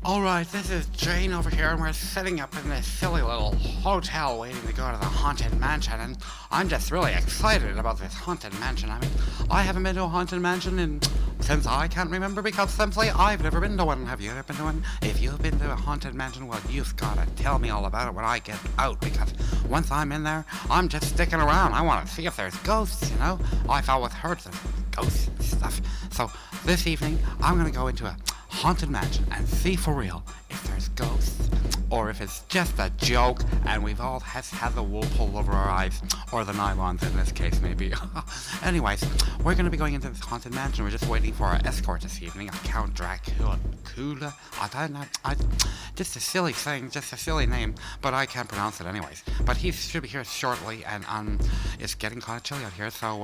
Alright, this is Jane over here, and we're sitting up in this silly little hotel waiting to go to the Haunted Mansion, and I'm just really excited about this Haunted Mansion. I mean, I haven't been to a Haunted Mansion since I can't remember, because simply I've never been to one. Have you ever been to one? If you've been to a Haunted Mansion, well, you've gotta tell me all about it when I get out, because once I'm in there, I'm just sticking around. I want to see if there's ghosts, you know? I've always heard of ghosts and stuff. So, this evening, I'm gonna go into a Haunted Mansion and see for real if there's ghosts or if it's just a joke and we've all had the wool pulled over our eyes, or the nylons in this case maybe. Anyways, we're going to be going into this Haunted Mansion. We're just waiting for our escort this evening, Count Dracula. I don't know, just a silly thing, just a silly name, but I can't pronounce it anyways. But he should be here shortly, and it's getting kind of chilly out here, so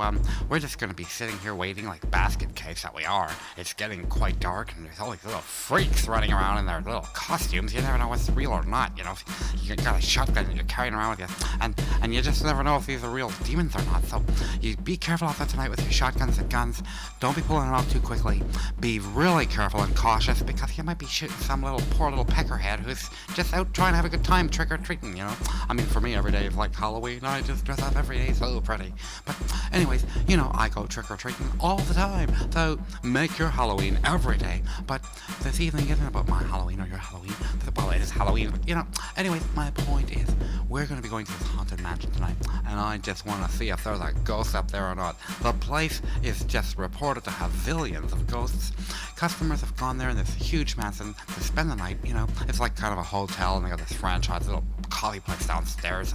we're just going to be sitting here waiting like basket case that we are. It's getting quite dark, and there's all these little freaks running around in their little costumes. You never know what's real or not, you know. You got a shotgun that you're carrying around with you, and you just never know if these are real demons or not. So you be careful out there tonight with your shotguns and guns. Don't be pulling them out too quickly. Be really careful and cautious, because you might be shooting some poor little peckerhead who's just out trying to have a good time trick-or-treating, you know. I mean, for me, every day is like Halloween. I just dress up every day so pretty. But anyways, you know, I go trick-or-treating all the time. So make your Halloween every day. But this evening isn't about my Halloween or your Halloween. Well, it is Halloween, but you know. Anyways, my point is, we're going to be going to this Haunted Mansion tonight, and I just want to see if there's a ghost up there or not. The place is just reported to have zillions of ghosts. Customers have gone there in this huge mansion to spend the night, you know. It's like kind of a hotel, and they got this franchise little coffee place downstairs.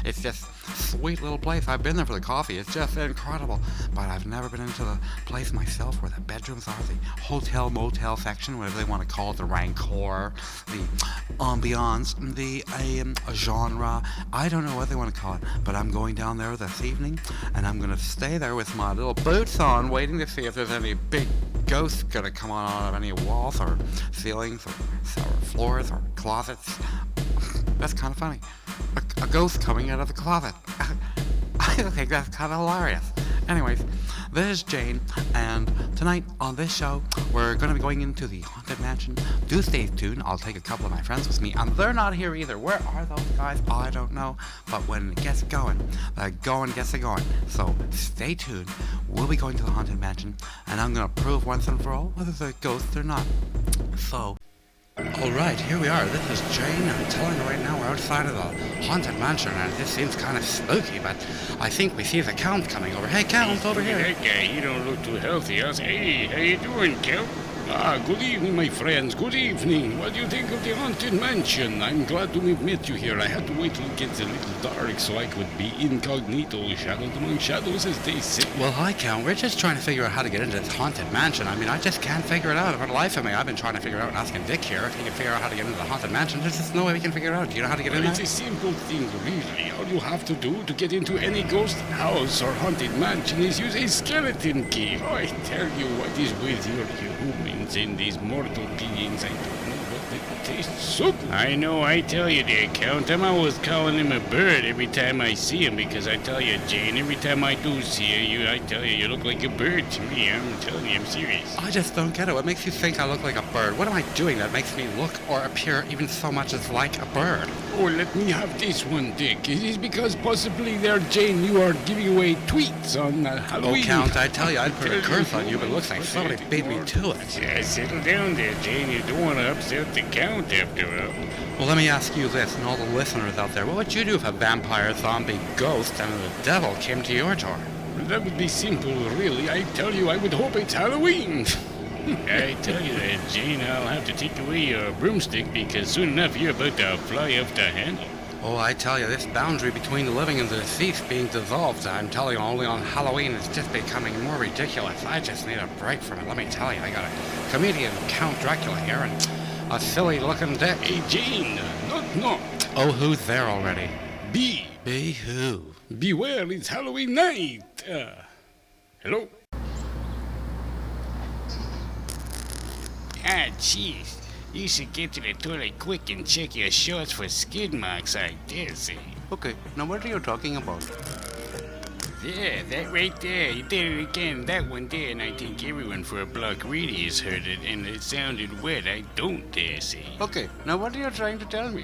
It's just sweet little place. I've been there for the coffee. It's just incredible. But I've never been into the place myself where the bedrooms are, the hotel motel section, whatever they want to call it, the rancor, the ambiance, the genre. I don't know what they want to call it, but I'm going down there this evening, and I'm going to stay there with my little boots on, waiting to see if there's any big ghosts going to come on out of any walls or ceilings or floors or closets. That's kind of funny. A ghost coming out of the closet. I think that's kind of hilarious. Anyways, this is Jane, and tonight on this show, we're going to be going into the Haunted Mansion. Do stay tuned. I'll take a couple of my friends with me, and they're not here either. Where are those guys? I don't know. But when it gets going, the going gets it going. So stay tuned. We'll be going to the Haunted Mansion, and I'm going to prove once and for all whether they're ghosts or not. So, alright, here we are. This is Jane. I'm telling you right now, we're outside of the Haunted Mansion, and this seems kind of spooky, but I think we see the Count coming over. Hey, Count, over here. That guy, you don't look too healthy. Hey, how you doing, Count? Good evening, my friends. Good evening. What do you think of the Haunted Mansion? I'm glad to have met you here. I had to wait till it gets a little dark so I could be incognito, shadowed among shadows, as they say. Well, hi, Count. We're just trying to figure out how to get into this Haunted Mansion. I mean, I just can't figure it out for the life of me. I've been trying to figure it out and asking Dick here if he can figure out how to get into the Haunted Mansion. There's just no way we can figure it out. Do you know how to get in there? It's a simple thing, really. All you have to do to get into any ghost house or haunted mansion is use a skeleton key. Oh, I tell you what is with your humans and these mortal beings. I don't know what they taste so good. I know, I tell you there, Count. I'm always calling him a bird every time I see him, because I tell you, Jane, every time I do see you, I tell you, you look like a bird to me. I'm telling you, I'm serious. I just don't get it. What makes you think I look like a bird? What am I doing that makes me look or appear even so much as like a bird? Oh, let me have this one, Dick. It is because possibly there, Jane, you are giving away tweets on Halloween. Oh, Count, I tell you, I'd put a curse on you, but it looks like somebody beat me to it. Yeah, settle down there, Jane. You don't want to upset the Count after all. Well, let me ask you this, and all the listeners out there. What would you do if a vampire, zombie, ghost, and the devil came to your door? Well, that would be simple, really. I tell you, I would hope it's Halloween. I tell you that, Jane, I'll have to take away your broomstick, because soon enough you're about to fly off the handle. Oh, I tell you, this boundary between the living and the deceased being dissolved, I'm telling you, only on Halloween, is just becoming more ridiculous. I just need a break from it. Let me tell you, I got a comedian, Count Dracula here, and a silly-looking Dick. Hey, Jane, not. Oh, who's there already? Be who? Beware, it's Halloween night. Hello? Jeez. You should get to the toilet quick and check your shorts for skid marks, I dare say. Okay, now what are you talking about? There, that right there. You did it again. That one there, and I think everyone for a block really has heard it, and it sounded wet. I don't dare say. Okay, now what are you trying to tell me?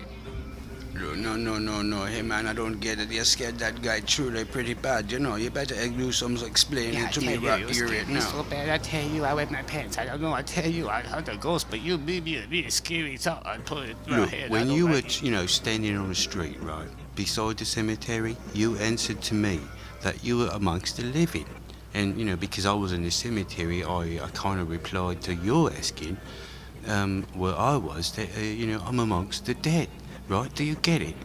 No. Hey, man, I don't get it. You scared that guy truly pretty bad, you know. You better do some explaining to me right here right now. So bad. I tell you, I wet my pants. I don't know. I tell you, I hunt a ghost, but you made me a bit scary thought. I put it in my Look, head. when you were, standing on the street, right, beside the cemetery, you answered to me that you were amongst the living. And, because I was in the cemetery, I kind of replied to your asking where I was, that, I'm amongst the dead. Right, do you get it?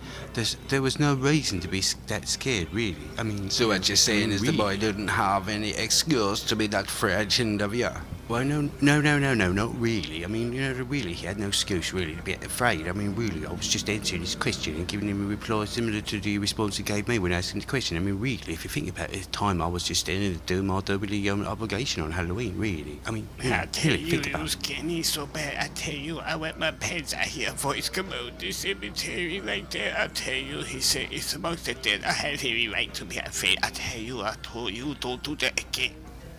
There was no reason to be that scared, really. I mean... So what you're saying is the really? boy didn't have any excuse to be that frightened of you? Well, no, not really. I mean, really, he had no excuse, really, to be afraid. I mean, really, I was just answering his question and giving him a reply similar to the response he gave me when asking the question. I mean, really, if you think about it, at the time, I was just standing there doing my daily obligation on Halloween, really. I mean, I tell really, you, think it about was it. Kenny so bad. I tell you, I wet my pants. I hear a voice come out the cemetery like that. I tell you, he said it's amongst the dead. I had every right to be afraid. I tell you, I told you, don't do that again.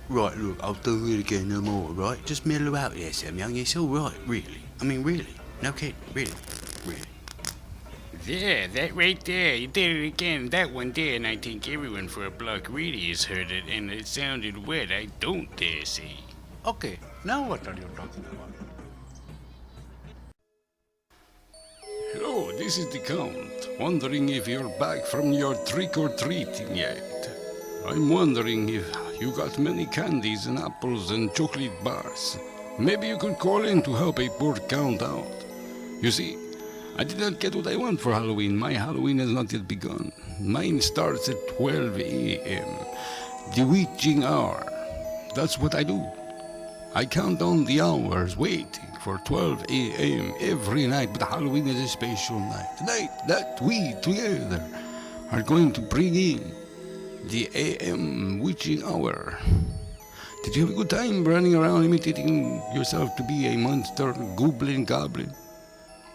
Right, look, I'll do it again no more, right? Just mellow out there, Sam Young. It's all right, really. I mean, really. No kidding, really. There, that right there. You did it again. That one there, and I think everyone for a block really has heard it, and it sounded wet. I don't dare say. Okay, now what are you talking about? Hello, this is the Count. Wondering if you're back from your trick-or-treating yet. I'm wondering if you got many candies and apples and chocolate bars. Maybe you could call in to help a poor Count out. You see, I did not get what I want for Halloween. My Halloween has not yet begun. Mine starts at 12 a.m. The witching hour. That's what I do. I count down the hours waiting for 12 a.m. every night, but Halloween is a special night. The night that we together are going to bring in the a.m. witching hour. Did you have a good time running around imitating yourself to be a monster, goblin?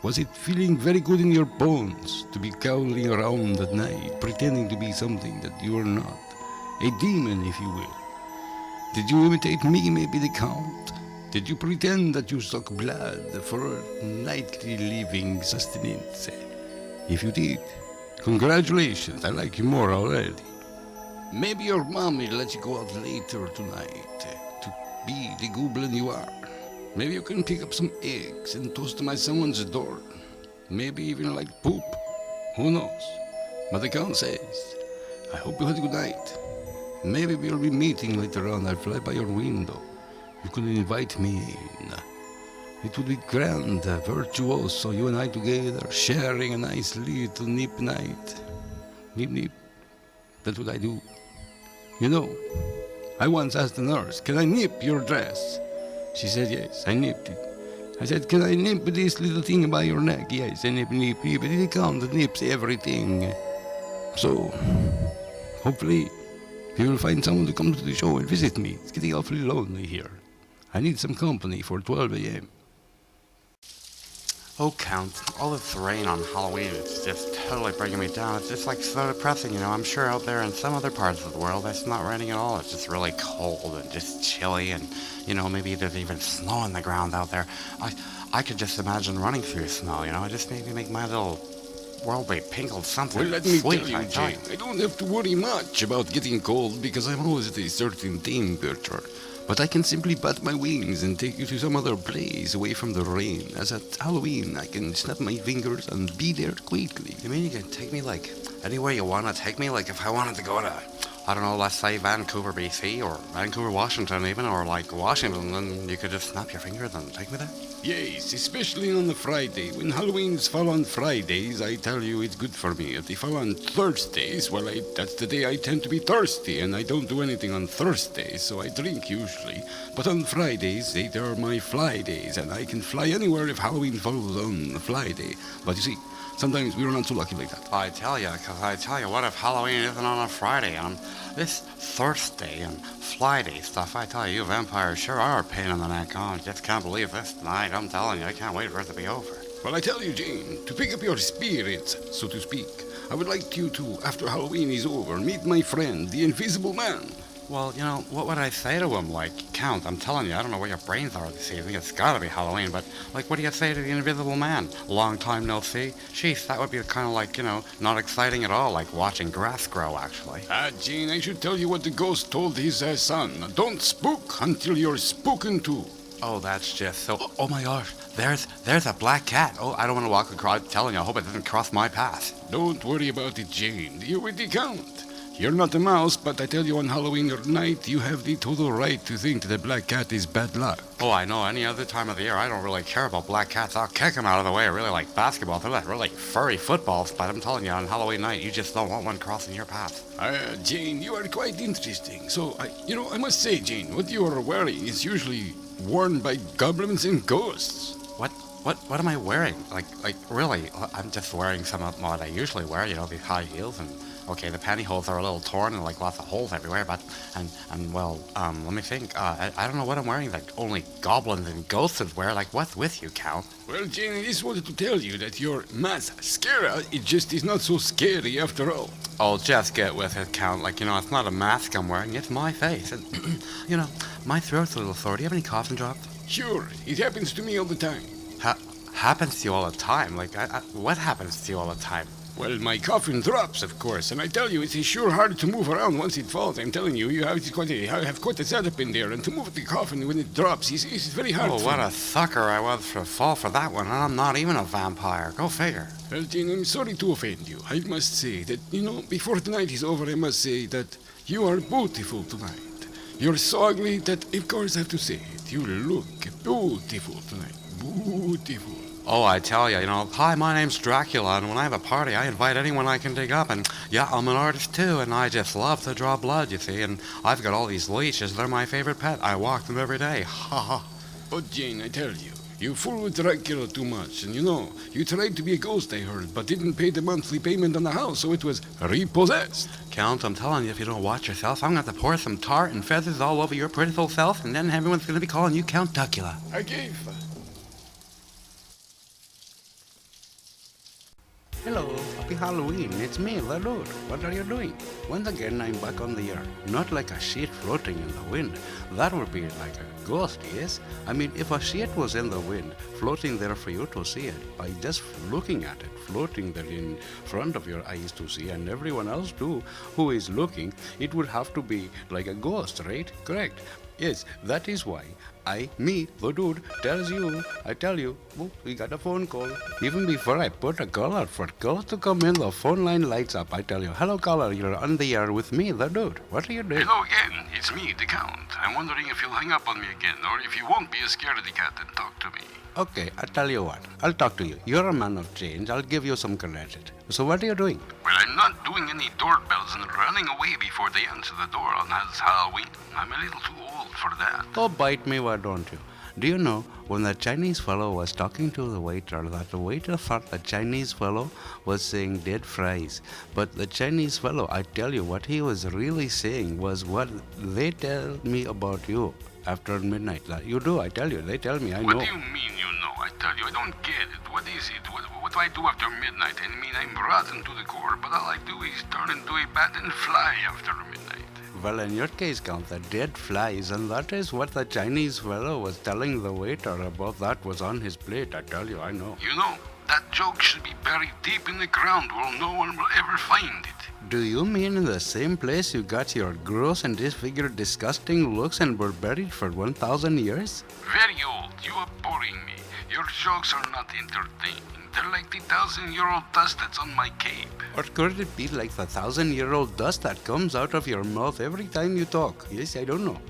Was it feeling very good in your bones to be cowling around at night, pretending to be something that you are not? A demon, if you will. Did you imitate me, maybe the Count? Did you pretend that you suck blood for nightly living sustenance? If you did, congratulations, I like you more already. Maybe your mommy let you go out later tonight to be the goblin you are. Maybe you can pick up some eggs and toast them at someone's door. Maybe even like poop. Who knows? But the Count says, I hope you had a good night. Maybe we'll be meeting later on. I'll fly by your window. You can invite me in. It would be grand, virtuoso, you and I together, sharing a nice little nip night. Nip. That's what I do. You know, I once asked the nurse, can I nip your dress? She said yes, I nipped it. I said, can I nip this little thing by your neck? Yes, I nip. But it counts, nips everything. So, hopefully, we will find someone to come to the show and visit me. It's getting awfully lonely here. I need some company for 12 a.m. Oh, Count, all this rain on Halloween is just totally bringing me down. It's just like so depressing, I'm sure out there in some other parts of the world it's not raining at all. It's just really cold and just chilly and, maybe there's even snow on the ground out there. I could just imagine running through snow, It just made me make my little world be pink or something. Well, let me sweet, tell you, Jane, I don't have to worry much about getting cold because I'm always at a certain temperature. But I can simply bat my wings and take you to some other place away from the rain. As at Halloween, I can snap my fingers and be there quickly. You mean you can take me, anywhere you want to take me? If I wanted to go to, I don't know, let's say Vancouver, BC, or Vancouver, Washington even, or Washington, then you could just snap your fingers and take me there? Yes, especially on the Friday. When Halloween's fall on Fridays, I tell you it's good for me. If they fall on Thursdays, well, that's the day I tend to be thirsty, and I don't do anything on Thursdays, so I drink usually. But on Fridays, they are my fly days, and I can fly anywhere if Halloween falls on a fly day. But you see, sometimes we're not so lucky like that. I tell you, what if Halloween isn't on a Friday? And this Thursday and Friday stuff, I tell you vampires sure are a pain in the neck. Oh, I just can't believe this tonight. I'm telling you, I can't wait for it to be over. Well, I tell you, Jane, to pick up your spirits, so to speak, I would like you to, after Halloween is over, meet my friend, the Invisible Man. Well, what would I say to him? Like, Count, I'm telling you, I don't know where your brains are this evening. It's gotta be Halloween, but, like, what do you say to the Invisible Man? Long time no see? Sheesh, that would be kind of like, not exciting at all, like watching grass grow, actually. Jane, I should tell you what the ghost told his son. Don't spook until you're spoken to. Oh, that's just so... Oh my gosh, there's a black cat. Oh, I don't want to walk across. I'm telling you, I hope it doesn't cross my path. Don't worry about it, Jane. You're with the Count. You're not a mouse, but I tell you on Halloween night, you have the total right to think that a black cat is bad luck. Oh, I know. Any other time of the year, I don't really care about black cats. I'll kick them out of the way. I really like basketball. They're like really furry footballs, but I'm telling you, on Halloween night, you just don't want one crossing your path. Jane, you are quite interesting. So, I must say, Jane, what you are wearing is usually worn by goblins and ghosts. What am I wearing? Like, really? I'm just wearing some of what I usually wear, these high heels and... Okay, the pantyhose are a little torn and like lots of holes everywhere, but, let me think. I don't know what I'm wearing that only goblins and ghosts would wear. Like, what's with you, Count? Well, Jane, I just wanted to tell you that your mascara, it just is not so scary after all. Oh, just get with it, Count. Like, it's not a mask I'm wearing, it's my face. And, my throat's a little sore. Do you have any coughing drops? Sure, it happens to me all the time. Happens to you all the time? Like, what happens to you all the time? Well, my coffin drops, of course, and I tell you, it's sure hard to move around once it falls. I'm telling you, you have quite a setup in there, and to move the coffin when it drops is very hard. Oh, what a sucker I was for fall for that one, and I'm not even a vampire. Go figure. Well, Jane, I'm sorry to offend you. I must say that, before the night is over, I must say that you are beautiful tonight. You're so ugly that, of course, I have to say it. You look beautiful tonight. Beautiful. Oh, I tell you, hi, my name's Dracula, and when I have a party, I invite anyone I can dig up, and yeah, I'm an artist too, and I just love to draw blood, you see, and I've got all these leeches. They're my favorite pet. I walk them every day. Ha ha. But Jane, I tell you, you fool with Dracula too much, and you tried to be a ghost, I heard, but didn't pay the monthly payment on the house, so it was repossessed. Count, I'm telling you, if you don't watch yourself, I'm going to pour some tart and feathers all over your pretty little self, and then everyone's going to be calling you Count Dracula. I gave... Hello, happy Halloween. It's me, the dude. What are you doing? Once again, I'm back on the air. Not like a sheet floating in the wind. That would be like a ghost, yes? I mean, if a sheet was in the wind, floating there for you to see it, by just looking at it, floating there in front of your eyes to see, and everyone else too, who is looking, it would have to be like a ghost, right? Correct. Yes, that is why the dude, I tell you, oh, we got a phone call. Even before I put a caller for calls to come in, the phone line lights up. I tell you, hello caller, you're on the air with me, the dude. What are you doing? Hello again, it's me, the Count. I'm wondering if you'll hang up on me again, or if you won't be a scaredy cat and talk to me. Okay, I'll tell you what. I'll talk to you. You're a man of change. I'll give you some credit. So what are you doing? Well, I'm not doing any doorbells and running away before they answer the door on Halloween. I'm a little too old for that. Oh, bite me, why don't you? Do you know, when the Chinese fellow was talking to the waiter, that the waiter thought the Chinese fellow was saying dead fries. But the Chinese fellow, I tell you, what he was really saying was what they tell me about you after midnight. You do, I tell you. They tell me, I know. What do you mean you know? I tell you, I don't get it. What is it? What do I do after midnight? I mean, I'm rotten to the core, but all I do is turn into a bat and fly after midnight. Well, in your case, Count, the dead flies, and that is what the Chinese fellow was telling the waiter about. That was on his plate, I tell you, I know. You know, that joke should be buried deep in the ground where no one will ever find it. Do you mean in the same place you got your gross and disfigured, disgusting looks and were buried for 1,000 years? Very old. You are boring me. Your jokes are not entertaining. They're like the 1,000-year-old dust that's on my cape. Or could it be like the 1,000-year-old dust that comes out of your mouth every time you talk? Yes, I don't know.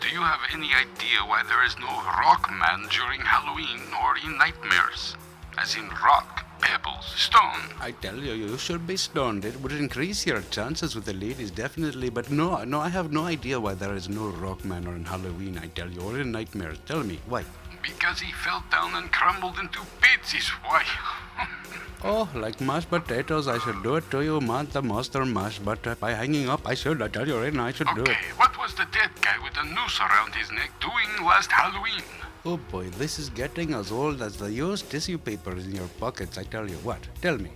Do you have any idea why there is no rock man during Halloween or in nightmares? As in rock, pebbles, stone. I tell you, you should be stoned. It would increase your chances with the ladies, definitely. But no, I have no idea why there is no rock man or in Halloween, I tell you, or in nightmares. Tell me, why? Because he fell down and crumbled into bits is why. Oh, like mashed potatoes, I should do it to you, the monster mash. But by hanging up, I tell you right now, I should do it. Okay, what was the dead guy with the noose around his neck doing last Halloween? Oh boy, this is getting as old as the used tissue papers in your pockets, I tell you. What? Tell me.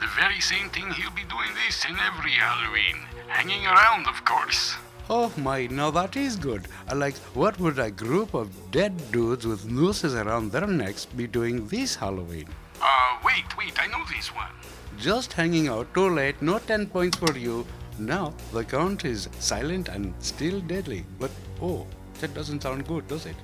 The very same thing he'll be doing this in every Halloween. Hanging around, of course. Oh my, now that is good. Like, what would a group of dead dudes with nooses around their necks be doing this Halloween? Wait, I know this one. Just hanging out, too late, no 10 points for you. Now, the count is silent and still deadly. But, oh, that doesn't sound good, does it?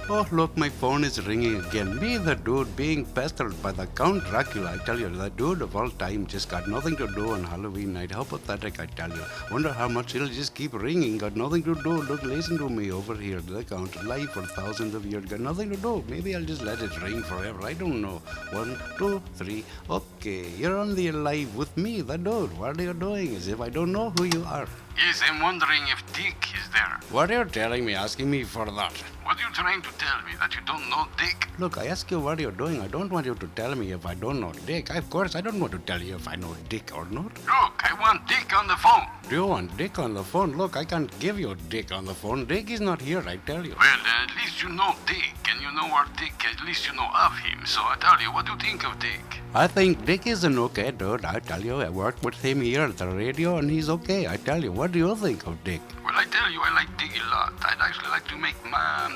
Oh, look, my phone is ringing again. Me, the dude, being pestered by the Count Dracula. I tell you, the dude of all time just got nothing to do on Halloween night. How pathetic, I tell you. Wonder how much it'll just keep ringing. Got nothing to do. Look, listen to me over here. The Count, live for thousands of years. Got nothing to do. Maybe I'll just let it ring forever. I don't know. 1, 2, 3. Okay, you're on the live with me, the dude. What are you doing? As if I don't know who you are. Yes, I'm wondering if Dick is there. What are you telling me, asking me for that? What are you trying to tell me, that you don't know Dick? Look, I ask you what you're doing. I don't want you to tell me if I don't know Dick. Of course, I don't want to tell you if I know Dick or not. Look, I want Dick on the phone. Do you want Dick on the phone? Look, I can't give you Dick on the phone. Dick is not here, I tell you. Well, at least you know Dick, and you know where Dick, at least you know of him. So I tell you, what do you think of Dick? I think Dick is an okay dude. I tell you, I worked with him here at the radio, and he's okay. I tell you, what do you think of Dick? Well, I tell you, I like Dick a lot. I'd actually like to make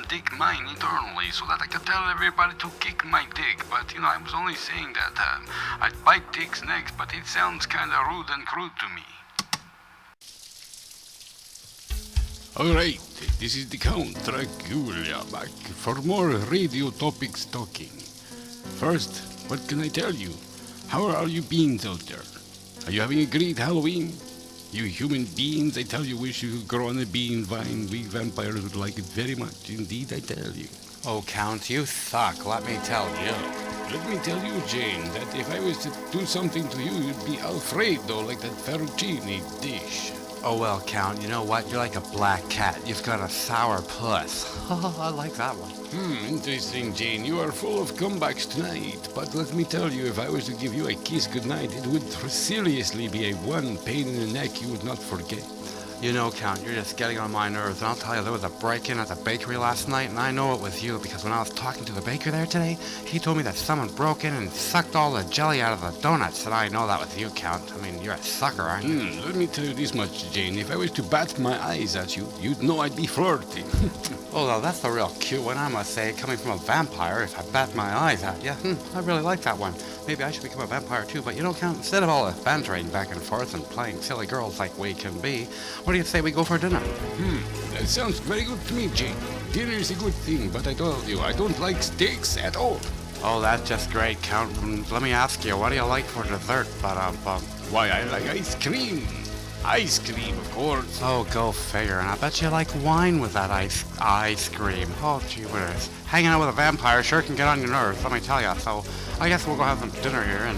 Dick mine eternally so that I can tell everybody to kick my dick. But, I was only saying that I'd bite Dick's necks, but it sounds kind of rude and crude to me. Alright, this is the Count Dracula back for more radio topics talking. First, what can I tell you? How are all you beings out there? Are you having a great Halloween? You human beings, I tell you, wish you could grow on a bean vine. We vampires would like it very much. Indeed, I tell you. Oh, Count, you suck, let me tell you. Let me tell you, Jane, that if I was to do something to you, you'd be Alfredo, like that fettuccine dish. Oh, well, Count, you know what? You're like a black cat. You've got a sour puss. I like that one. Interesting, Jane. You are full of comebacks tonight. But let me tell you, if I was to give you a kiss goodnight, it would seriously be a one pain in the neck you would not forget. You know, Count, you're just getting on my nerves. And I'll tell you, there was a break-in at the bakery last night, and I know it was you, because when I was talking to the baker there today, he told me that someone broke in and sucked all the jelly out of the donuts, and I know that was you, Count. I mean, you're a sucker, aren't you? Let me tell you this much, Jane. If I was to bat my eyes at you, you'd know I'd be flirting. Oh, well, that's a real cute one, I must say, coming from a vampire, if I bat my eyes at you. I really like that one. Maybe I should become a vampire too, but you know, Count, instead of all the bantering back and forth and playing silly girls like we can be, what do you say we go for dinner? That sounds very good to me, Jane. Dinner is a good thing, but I told you, I don't like steaks at all. Oh, that's just great, Count. Let me ask you, what do you like for dessert? Why, I like ice cream. Ice cream, of course. Oh, go figure. And I bet you like wine with that ice cream. Oh, gee whiz. Hanging out with a vampire sure can get on your nerves, let me tell you. So I guess we'll go have some dinner here and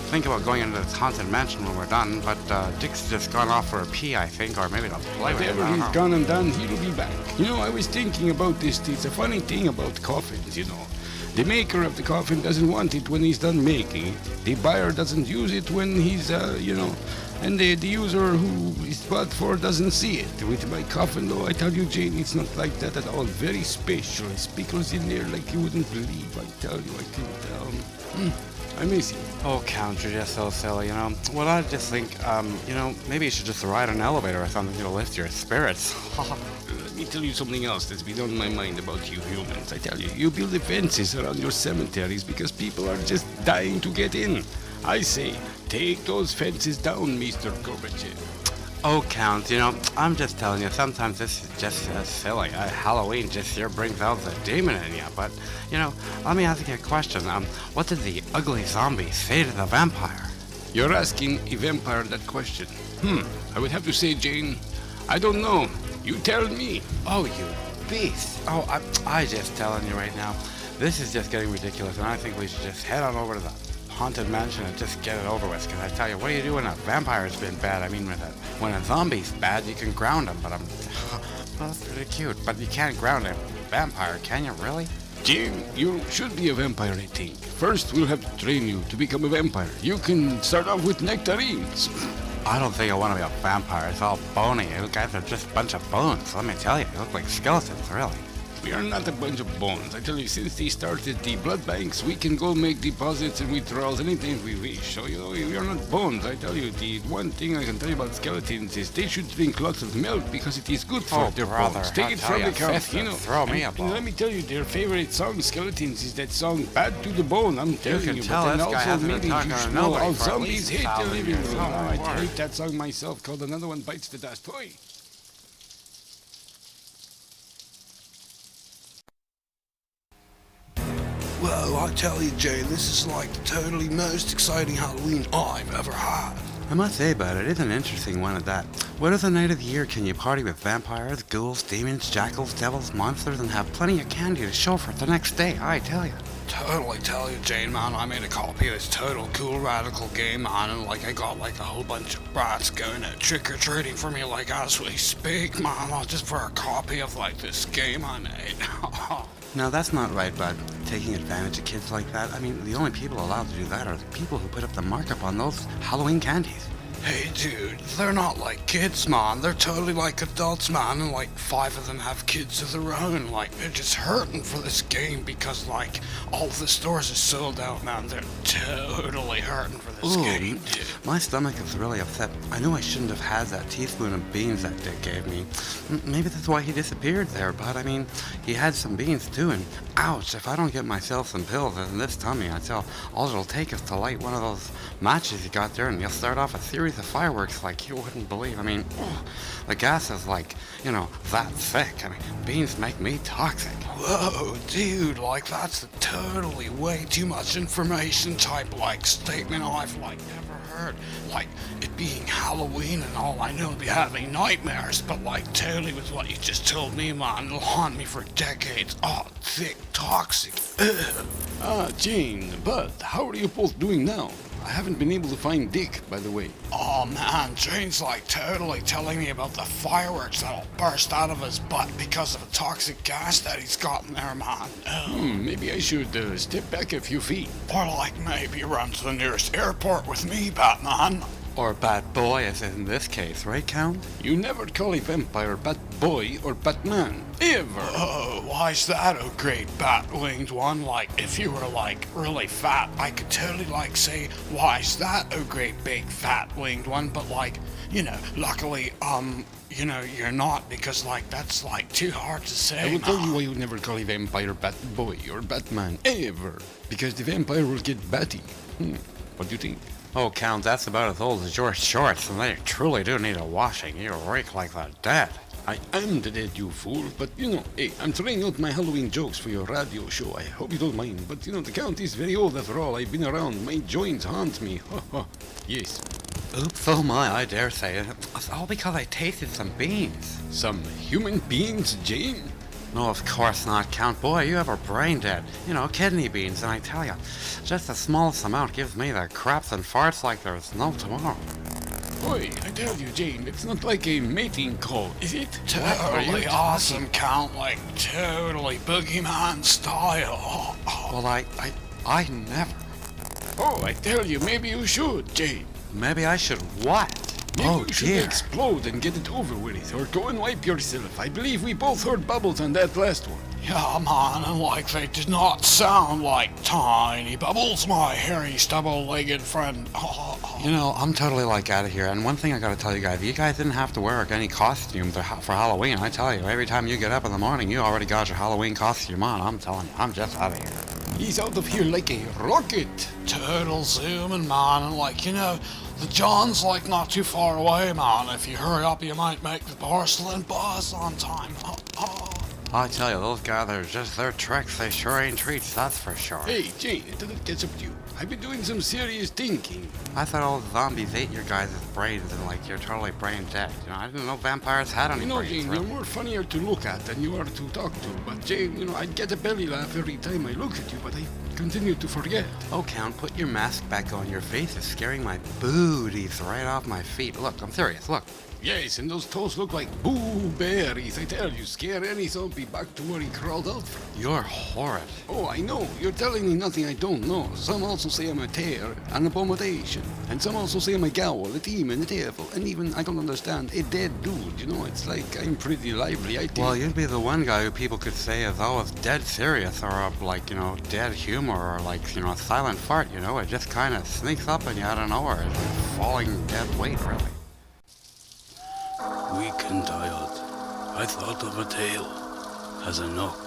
think about going into this haunted mansion when we're done. But Dick's just gone off for a pee, I think, or maybe to play with him. Whatever he's gone and done, he'll be back. I was thinking about this. It's a funny thing about coffins, The maker of the coffin doesn't want it when he's done making it. The buyer doesn't use it when he's, and the user who is bought for doesn't see it. With my coffin, though, I tell you, Jane, it's not like that at all. Very special. Speakers in there like you wouldn't believe. I tell you, I can't. I miss you. Oh, Count, you're just so silly, Well, I just think, maybe you should just ride an elevator or something to lift your spirits. Let me tell you something else that's been on my mind about you humans. I tell you, you build the fences around your cemeteries because people are just dying to get in. I say, take those fences down, Mr. Gorbachev. Oh, Count, I'm just telling you, sometimes this is just silly. Halloween just here brings out the demon in you. But, let me ask you a question. What did the ugly zombie say to the vampire? You're asking a vampire that question. I would have to say, Jane, I don't know. You tell me. Oh, you beast. Oh, I just telling you right now, this is just getting ridiculous, and I think we should just head on over to the haunted mansion and just get it over with. Because I tell you, what do you do when a vampire's been bad? I mean, when a zombie's bad, you can ground him, but well, that's pretty cute. But you can't ground a vampire, can you, really? Jim, you should be a vampire, I think. First, we'll have to train you to become a vampire. You can start off with nectarines. I don't think I want to be a vampire. It's all bony. You guys are just a bunch of bones. Let me tell you, you look like skeletons, really. We are not a bunch of bones. I tell you, since they started the blood banks, we can go make deposits and withdrawals anytime we wish. So, you know, we are not bones. I tell you, the one thing I can tell you about skeletons is they should drink lots of milk because it is good for their bones. Take it from the count, you know. Throw me a And bone. let me tell you, their favorite song, skeletons, is that song "Bad to the Bone." I'm telling can you, tell but then this guy also hasn't been maybe talking you to should know nobody all for at zombies least hate the 1,000 living years. room. Oh, my I word. hate that song myself, called "Another One Bites the Dust." Oi. Whoa, I tell you, Jane, this is like the totally most exciting Halloween I've ever had. I must say about it, it's an interesting one at that. What other night of the year can you party with vampires, ghouls, demons, jackals, devils, monsters, and have plenty of candy to show for it the next day, I tell you. Totally tell you, Jane, man, I made a copy of this total cool radical game, man, and like I got like a whole bunch of brats going out trick-or-treating for me like as we speak, man, just for a copy of like this game I made. Now that's not right, bud. Taking advantage of kids like that. I mean, the only people allowed to do that are the people who put up the markup on those Halloween candies. Hey, dude, they're not like kids, man. They're totally like adults, man, and like 5 of them have kids of their own. Like, they're just hurting for this game because, like, all the stores are sold out, man. They're totally hurting for this game, dude. My stomach is really upset. I knew I shouldn't have had that teaspoon of beans that Dick gave me. Maybe that's why he disappeared there, but I mean, he had some beans too, and ouch, if I don't get myself some pills in this tummy, I tell, all it'll take is to light one of those matches you got there, and you'll start off a series of fireworks like you wouldn't believe. I mean, the gas is like, you know, that thick. I mean, beans make me toxic. Whoa, dude, like, that's a totally way too much information type, like, statement I've, like, never heard. Like, it being Halloween and all, I know I'll be having nightmares, but, like, totally with what you just told me, man, it'll haunt me for decades. Oh, thick, toxic. Ugh. Jane, Bud, how are you both doing now? I haven't been able to find Dick, by the way. Oh man, Jane's like totally telling me about the fireworks that'll burst out of his butt because of a toxic gas that he's got in there, man. Maybe I should step back a few feet. Or like maybe run to the nearest airport with me, Batman. Or bad boy, as in this case, right, Count? You never call a vampire Bat Boy or Batman, ever. Oh, why's that, oh great bat-winged one? Like, if you were like really fat, I could totally like say, why's that, oh great big fat-winged one? But like, you know, luckily, you know, you're not, because like that's like too hard to say. I will tell you why you never call a vampire Bat Boy or Batman, ever. Because the vampire will get batty. What do you think? Oh, Count, that's about as old as your shorts, and they truly do need a washing. You rake like the dead. I am the dead, you fool, but you know, hey, I'm trying out my Halloween jokes for your radio show. I hope you don't mind, but you know, the Count is very old after all. I've been around. My joints haunt me. Ha ha. Yes. Oops, oh my, I dare say it. It's all because I tasted some beans. Some human beings, Jane? No, of course not, Count. Boy, you have a brain dead. You know, kidney beans, and I tell you, just the smallest amount gives me the craps and farts like there's no tomorrow. Boy, I tell you, Jane, it's not like a mating call, is it? Totally awesome, Count, like totally boogeyman style. Well, I never. Oh, I tell you, maybe you should, Jane. Maybe I should what? Maybe Oh, you should dear. explode and get it over with, or go and wipe yourself. I believe we both heard bubbles on that last one. Yeah, man, and like they did not sound like tiny bubbles, my hairy, stubble-legged friend. You know, I'm totally like out of here. And one thing I gotta tell you guys, you guys didn't have to wear any costumes for Halloween. I tell you, every time you get up in the morning, you already got your Halloween costume on. I'm telling you, I'm just out of here. He's out of here like a rocket. Total zooming, man, and like, you know, the John's like not too far away, man. If you hurry up, you might make the porcelain bus on time. I tell you, those guys are just their tricks. They sure ain't treats, that's for sure. Hey, Jane, it didn't catch up to you. I've been doing some serious thinking. I thought all the zombies ate your guys' brains and like you're totally brain dead. You know, I didn't know vampires had any You know, brains. Jane, really. you're more funnier to look at than you are to talk to. But Jane, you know, I get a belly laugh every time I look at you, but I continue to forget. Oh, Count, put your mask back on. Your face is scaring my booties right off my feet. Look, I'm serious. Look. Yes, and those toes look like boo berries. I tell you, scare any zombie back to where he crawled out from. You're horrid. Oh, I know. You're telling me nothing I don't know. Some also say I'm a terror, an abomination. And some also say I'm a ghoul, a demon, a devil, and even, I don't understand, a dead dude. You know, it's like I'm pretty lively, I think. Well, you'd be the one guy who people could say is always dead serious or like, dead humor or like, a silent fart, It just kind of sneaks up on you out of nowhere. It's like falling dead weight, really. Weak and tired, I thought of a tale as a knock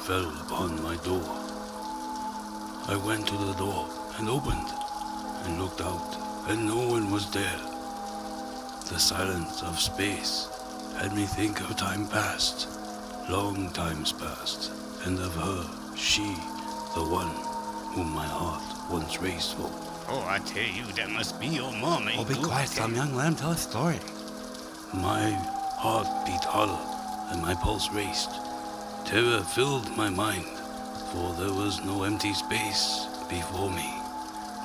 fell upon my door. I went to the door and opened and looked out, and no one was there. The silence of space had me think of time past, long times past, and of her, she, the one whom my heart once raced for. Oh, I tell you, that must be your mom, eh? Oh, be quiet, some young lamb. Tell a story. My heart beat hollow and my pulse raced. Terror filled my mind, for there was no empty space before me,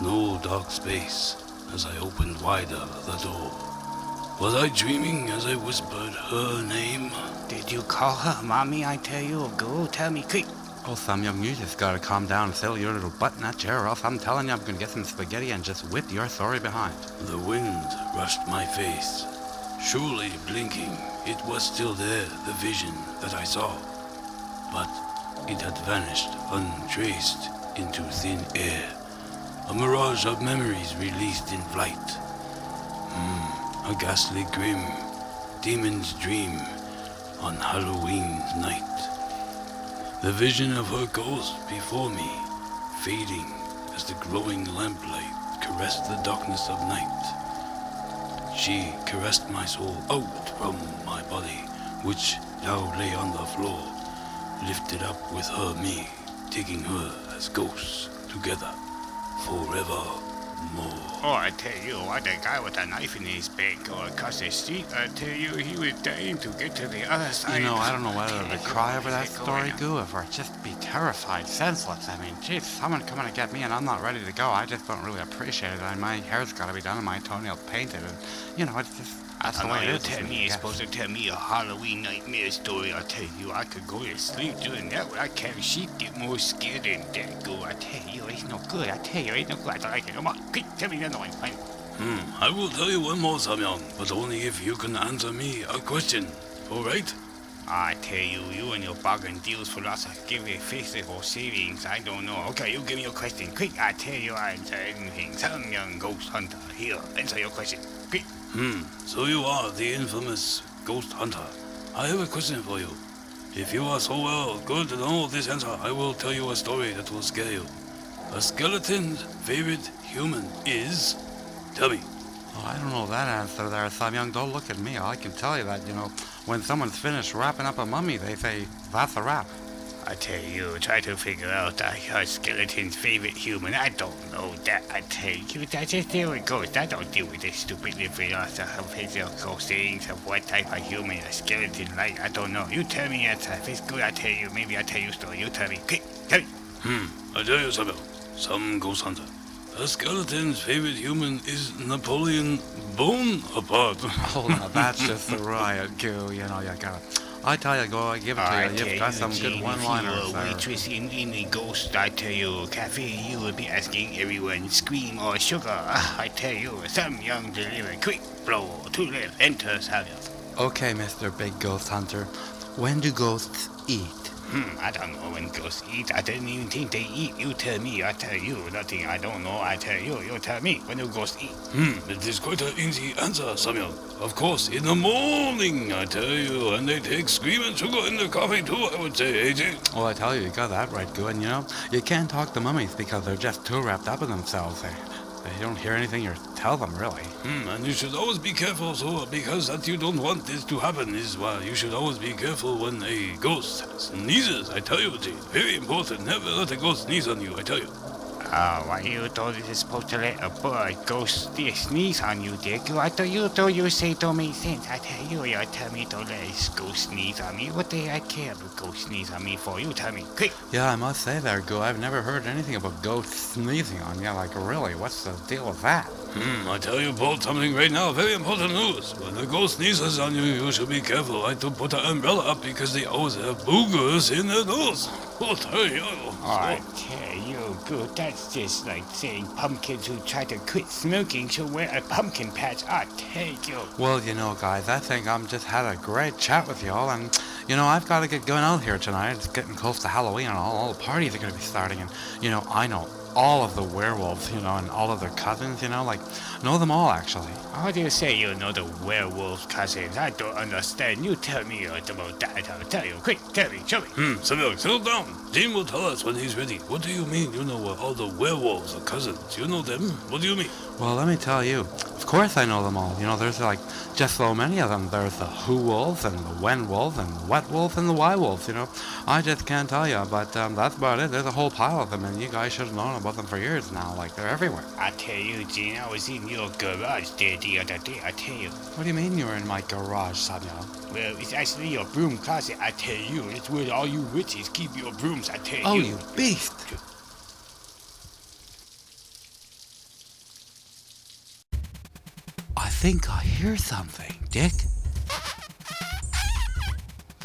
no dark space as I opened wider the door. Was I dreaming as I whispered her name? Did you call her mommy? I tell you, go tell me quick. Oh, Samyang, you just gotta calm down and settle your little butt in that chair, or else I'm telling you I'm gonna get some spaghetti and just whip your story behind. The wind rushed my face. Surely blinking, it was still there, the vision that I saw. But it had vanished, untraced, into thin air. A mirage of memories released in flight. A ghastly grim, demon's dream on Halloween's night. The vision of her ghost before me, fading as the glowing lamplight caressed the darkness of night. She caressed my soul out from my body, which now lay on the floor, lifted up with her me, taking her as ghosts together forevermore. Oh, I tell you what, the guy with a knife in his back going across the street, I tell you, he was dying to get to the other side. I don't know whether to cry over that story, Goof, or just be terrified, senseless. I mean, geez, someone coming to get me and I'm not ready to go. I just don't really appreciate it. And my hair's got to be done and my toenails painted. And, it's just, that's the way it you is. tell me you're supposed to tell me a Halloween nightmare story. I tell you, I could go to sleep doing that without having sheep get more scared than that. Go, I tell you, it's no good. I tell you, it's no good. I don't like it. Come on, quick, tell me another one. Fine. I will tell you one more, Samyang, but only if you can answer me a question. All right? I tell you, you and your bargain deals philosophy give a physical savings. I don't know. Okay, you give me your question. Quick, I tell you, I answer anything. Some young ghost hunter. Here, answer your question. Quick. So you are the infamous ghost hunter. I have a question for you. If you are so good to know this answer, I will tell you a story that will scare you. A skeleton's favorite human is... Tell me. Oh, I don't know that answer there, Samyang. Don't look at me. I can tell you that, when someone's finished wrapping up a mummy, they say, that's a wrap. I tell you, try to figure out a skeleton's favorite human. I don't know that. I tell you, I just deal with ghosts. I don't deal with this stupid physical sayings of what type of human a skeleton like. I don't know. You tell me answer. If it's good, I tell you. Maybe I tell you a story. You tell me. Quick, tell me. I tell you something. Some ghost hunter. A skeleton's favorite human is Napoleon Bonaparte. Oh, now that's just the riot, Goo. You gotta... I tell you, go, I give it to you. You've got some good one-liners there. Waitress in the ghost, I tell you, cafe, you will be asking everyone, scream or sugar. I tell you, some young deliver, quick, blow, to left, enter Samuel. Okay, Mr. Big Ghost Hunter. When do ghosts eat? I don't know when ghosts eat. I didn't even think they eat. You tell me, I tell you. Nothing I don't know, I tell you. You tell me, when do ghosts eat? It is quite an easy answer, Samuel. Of course, in the morning, I tell you. And they take screaming sugar in the coffee too, I would say, AJ. Well, I tell you got that right, Goo. And you can't talk to mummies because they're just too wrapped up in themselves. They don't hear anything or tell them, really. And you should always be careful, so because that you don't want this to happen is why you should always be careful when a ghost sneezes. I tell you, it's very important. Never let a ghost sneeze on you, I tell you. Why you thought it is supposed to let a ghost sneeze on you, Dick? I thought you say don't make sense. I tell you tell me don't let a ghost sneeze on me. What the I care about ghost sneeze on me for? You tell me, quick. Yeah, I must say there, Goo, I've never heard anything about ghosts sneezing on you. Like, really, what's the deal with that? I tell you both something right now, very important news. When a ghost sneezes on you, you should be careful, right, to put the umbrella up because they always have boogers in their nose. I'll tell you. I tell you, good, that's just like saying pumpkins who try to quit smoking should wear a pumpkin patch. I tell you. Well, you know, guys, I think I'm just had a great chat with y'all, and, you know, I've got to get going out here tonight. It's getting close to Halloween, and all the parties are going to be starting, and, you know, I know all of the werewolves, you know, and all of their cousins, you know, like, know them all, actually. How do you say you know the werewolf cousins? I don't understand. You tell me about that. I'll tell you. Quick, tell me, show me. Samuel, settle down. Dean will tell us when he's ready. What do you mean you know all the werewolves are cousins? You know them? What do you mean? Well, let me tell you. Of course I know them all. You know, there's like just so many of them. There's the who wolves and the when wolves and the what wolf and the why wolves, you know. I just can't tell you, but that's about it. There's a whole pile of them, and you guys should have known about them for years now. Like, they're everywhere. I tell you, Gene, I was in your garage there the other day. I tell you. What do you mean you were in my garage, Samuel? Well, it's actually your broom closet. I tell you, it's where all you witches keep your brooms. I tell Oh, you. you beast! I think I hear something, Dick.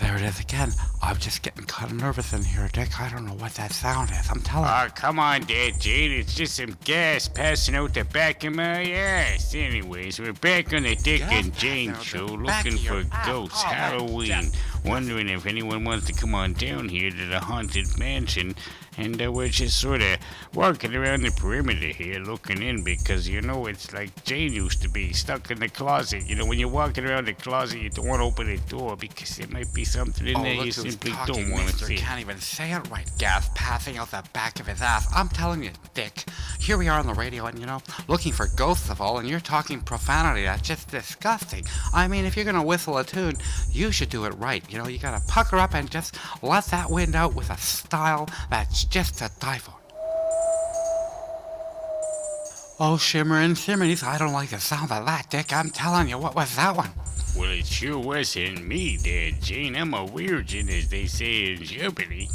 There it is again. I'm just getting kind of nervous in here, Dick. I don't know what that sound is. I'm telling you. Oh, come on there, Gene. It's just some gas passing out the back of my ass. Anyways, we're back on the Dick Gas and Jane passing out show the back looking of your for ass. Ghosts Oh, man, Halloween. Jeff. Wondering if anyone wants to come on down here to the Haunted Mansion. And we're just sort of walking around the perimeter here looking in because, you know, it's like Jane used to be stuck in the closet. You know, when you're walking around the closet, you don't want to open the door because there might be something in there look you who's simply talking, don't want to mister. see. Can't even say it right. Gas passing out the back of his ass. I'm telling you, Dick. Here we are on the radio and, you know, looking for ghosts of all, and you're talking profanity. That's just disgusting. I mean, if you're going to whistle a tune, you should do it right. You know, you got to pucker up and just let that wind out with a style that's just to die for. Oh, shimmerin' shimmeries. I don't like the sound of that, Dick. I'm telling you, what was that one? Well, it sure wasn't me there, Jane. I'm a virgin, as they say in Germany.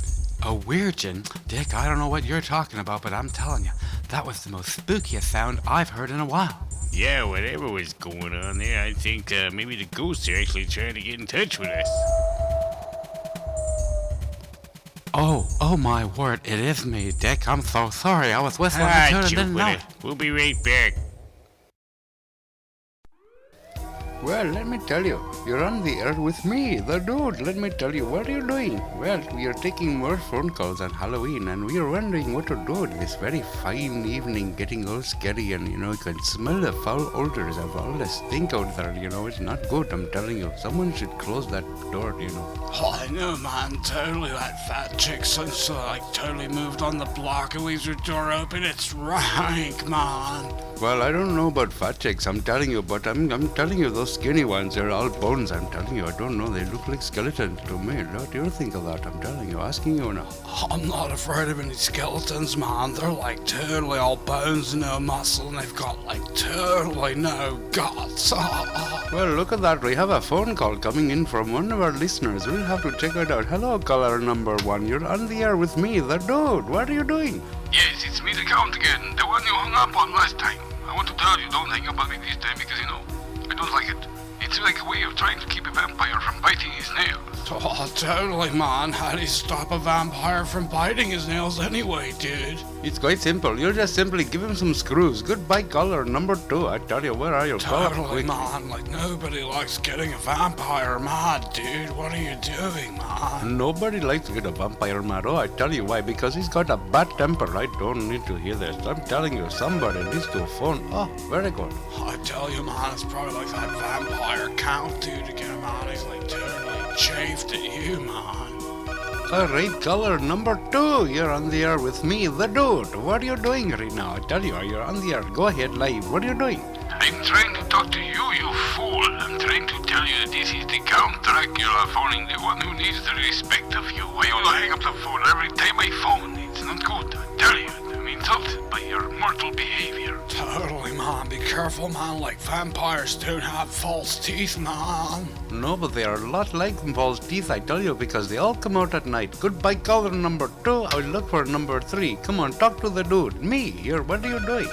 A weirdgin? Dick, I don't know what you're talking about, but I'm telling you, that was the most spookiest sound I've heard in a while. Yeah, whatever was going on there, I think maybe the ghosts are actually trying to get in touch with us. Oh my word, it is me, Dick. I'm so sorry. I was whistling the tune and didn't know it. We'll be right back. Well, let me tell you, you're on the air with me, the dude. Let me tell you, what are you doing? Well, we are taking more phone calls on Halloween, and we are wondering what to do this very fine evening, getting all scary, and, you know, you can smell the foul odors of all the stink out there, you know. It's not good, I'm telling you. Someone should close that door, you know. Oh, I know, man. Totally. That fat chick since totally moved on the block and leaves her door open. It's rank, man. Well, I don't know about fat chicks, I'm telling you, but I'm telling you, those skinny ones, they're all bones, I'm telling you. I don't know, they look like skeletons to me. What do you think of that? I'm telling you, asking you now. I'm not afraid of any skeletons, man. They're like totally all bones, no muscle, and they've got like totally no guts. Well, look at that. We have a phone call coming in from one of our listeners. We'll have to check it out. Hello, caller number one. You're on the air with me, the dude. What are you doing? Yes, it's me, the Count again. The one you hung up on last time. I want to tell you, don't hang up on me this time because, you know, I don't like it. It's like a way of trying to keep a vampire from biting his nails. Oh, totally, man. How do you stop a vampire from biting his nails anyway, dude? It's quite simple. You just simply give him some screws. Goodbye, caller number two. I tell you, where are you? Totally, man. Like, nobody likes getting a vampire mad, dude. What are you doing, man? Nobody likes to get a vampire mad. Oh, I tell you why. Because he's got a bad temper. I don't need to hear this. I'm telling you, somebody needs to phone. Oh, very good. I tell you, man, it's probably like that vampire Count, dude, again, man. He's like totally chafed at you, man. Alright, caller number two. You're on the air with me, the dude. What are you doing right now? I tell you, you're on the air. Go ahead, live. What are you doing? I'm trying to talk to you, you fool. I'm trying to tell you that this is the Count Dracula phoning, the one who needs the respect of you. Why you hang up the phone every time I phone? It's not good. I tell you, I'm insulted by your mortal behavior. Totally, man. Be careful, man. Like, vampires don't have false teeth, man. No, but they are a lot like false teeth, I tell you, because they all come out at night. Goodbye, caller number two. I'll look for number three. Come on, talk to the dude. Me, here. What are you doing?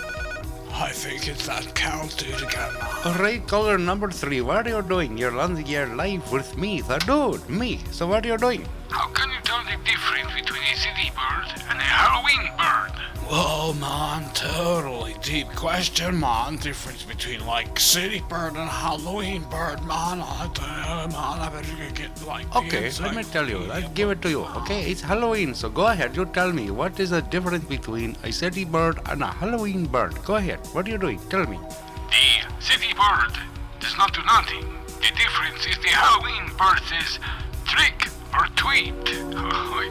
I think it's that counted again, man. Alright, caller number 3, what are you doing? You're on the air live with me, the dude, me. So what are you doing? How can you tell the difference between a city bird and a Halloween bird? Whoa, man, totally deep question, man. Difference between, like, city bird and Halloween bird, man. I don't know, man. I better get, like, the Okay, let me tell you, I'll give it to you. Okay, it's Halloween, so go ahead, you tell me, what is the difference between a city bird and a Halloween bird? Go ahead, what are you doing? Tell me. The city bird does not do nothing. The difference is the Halloween bird says trick or tweet.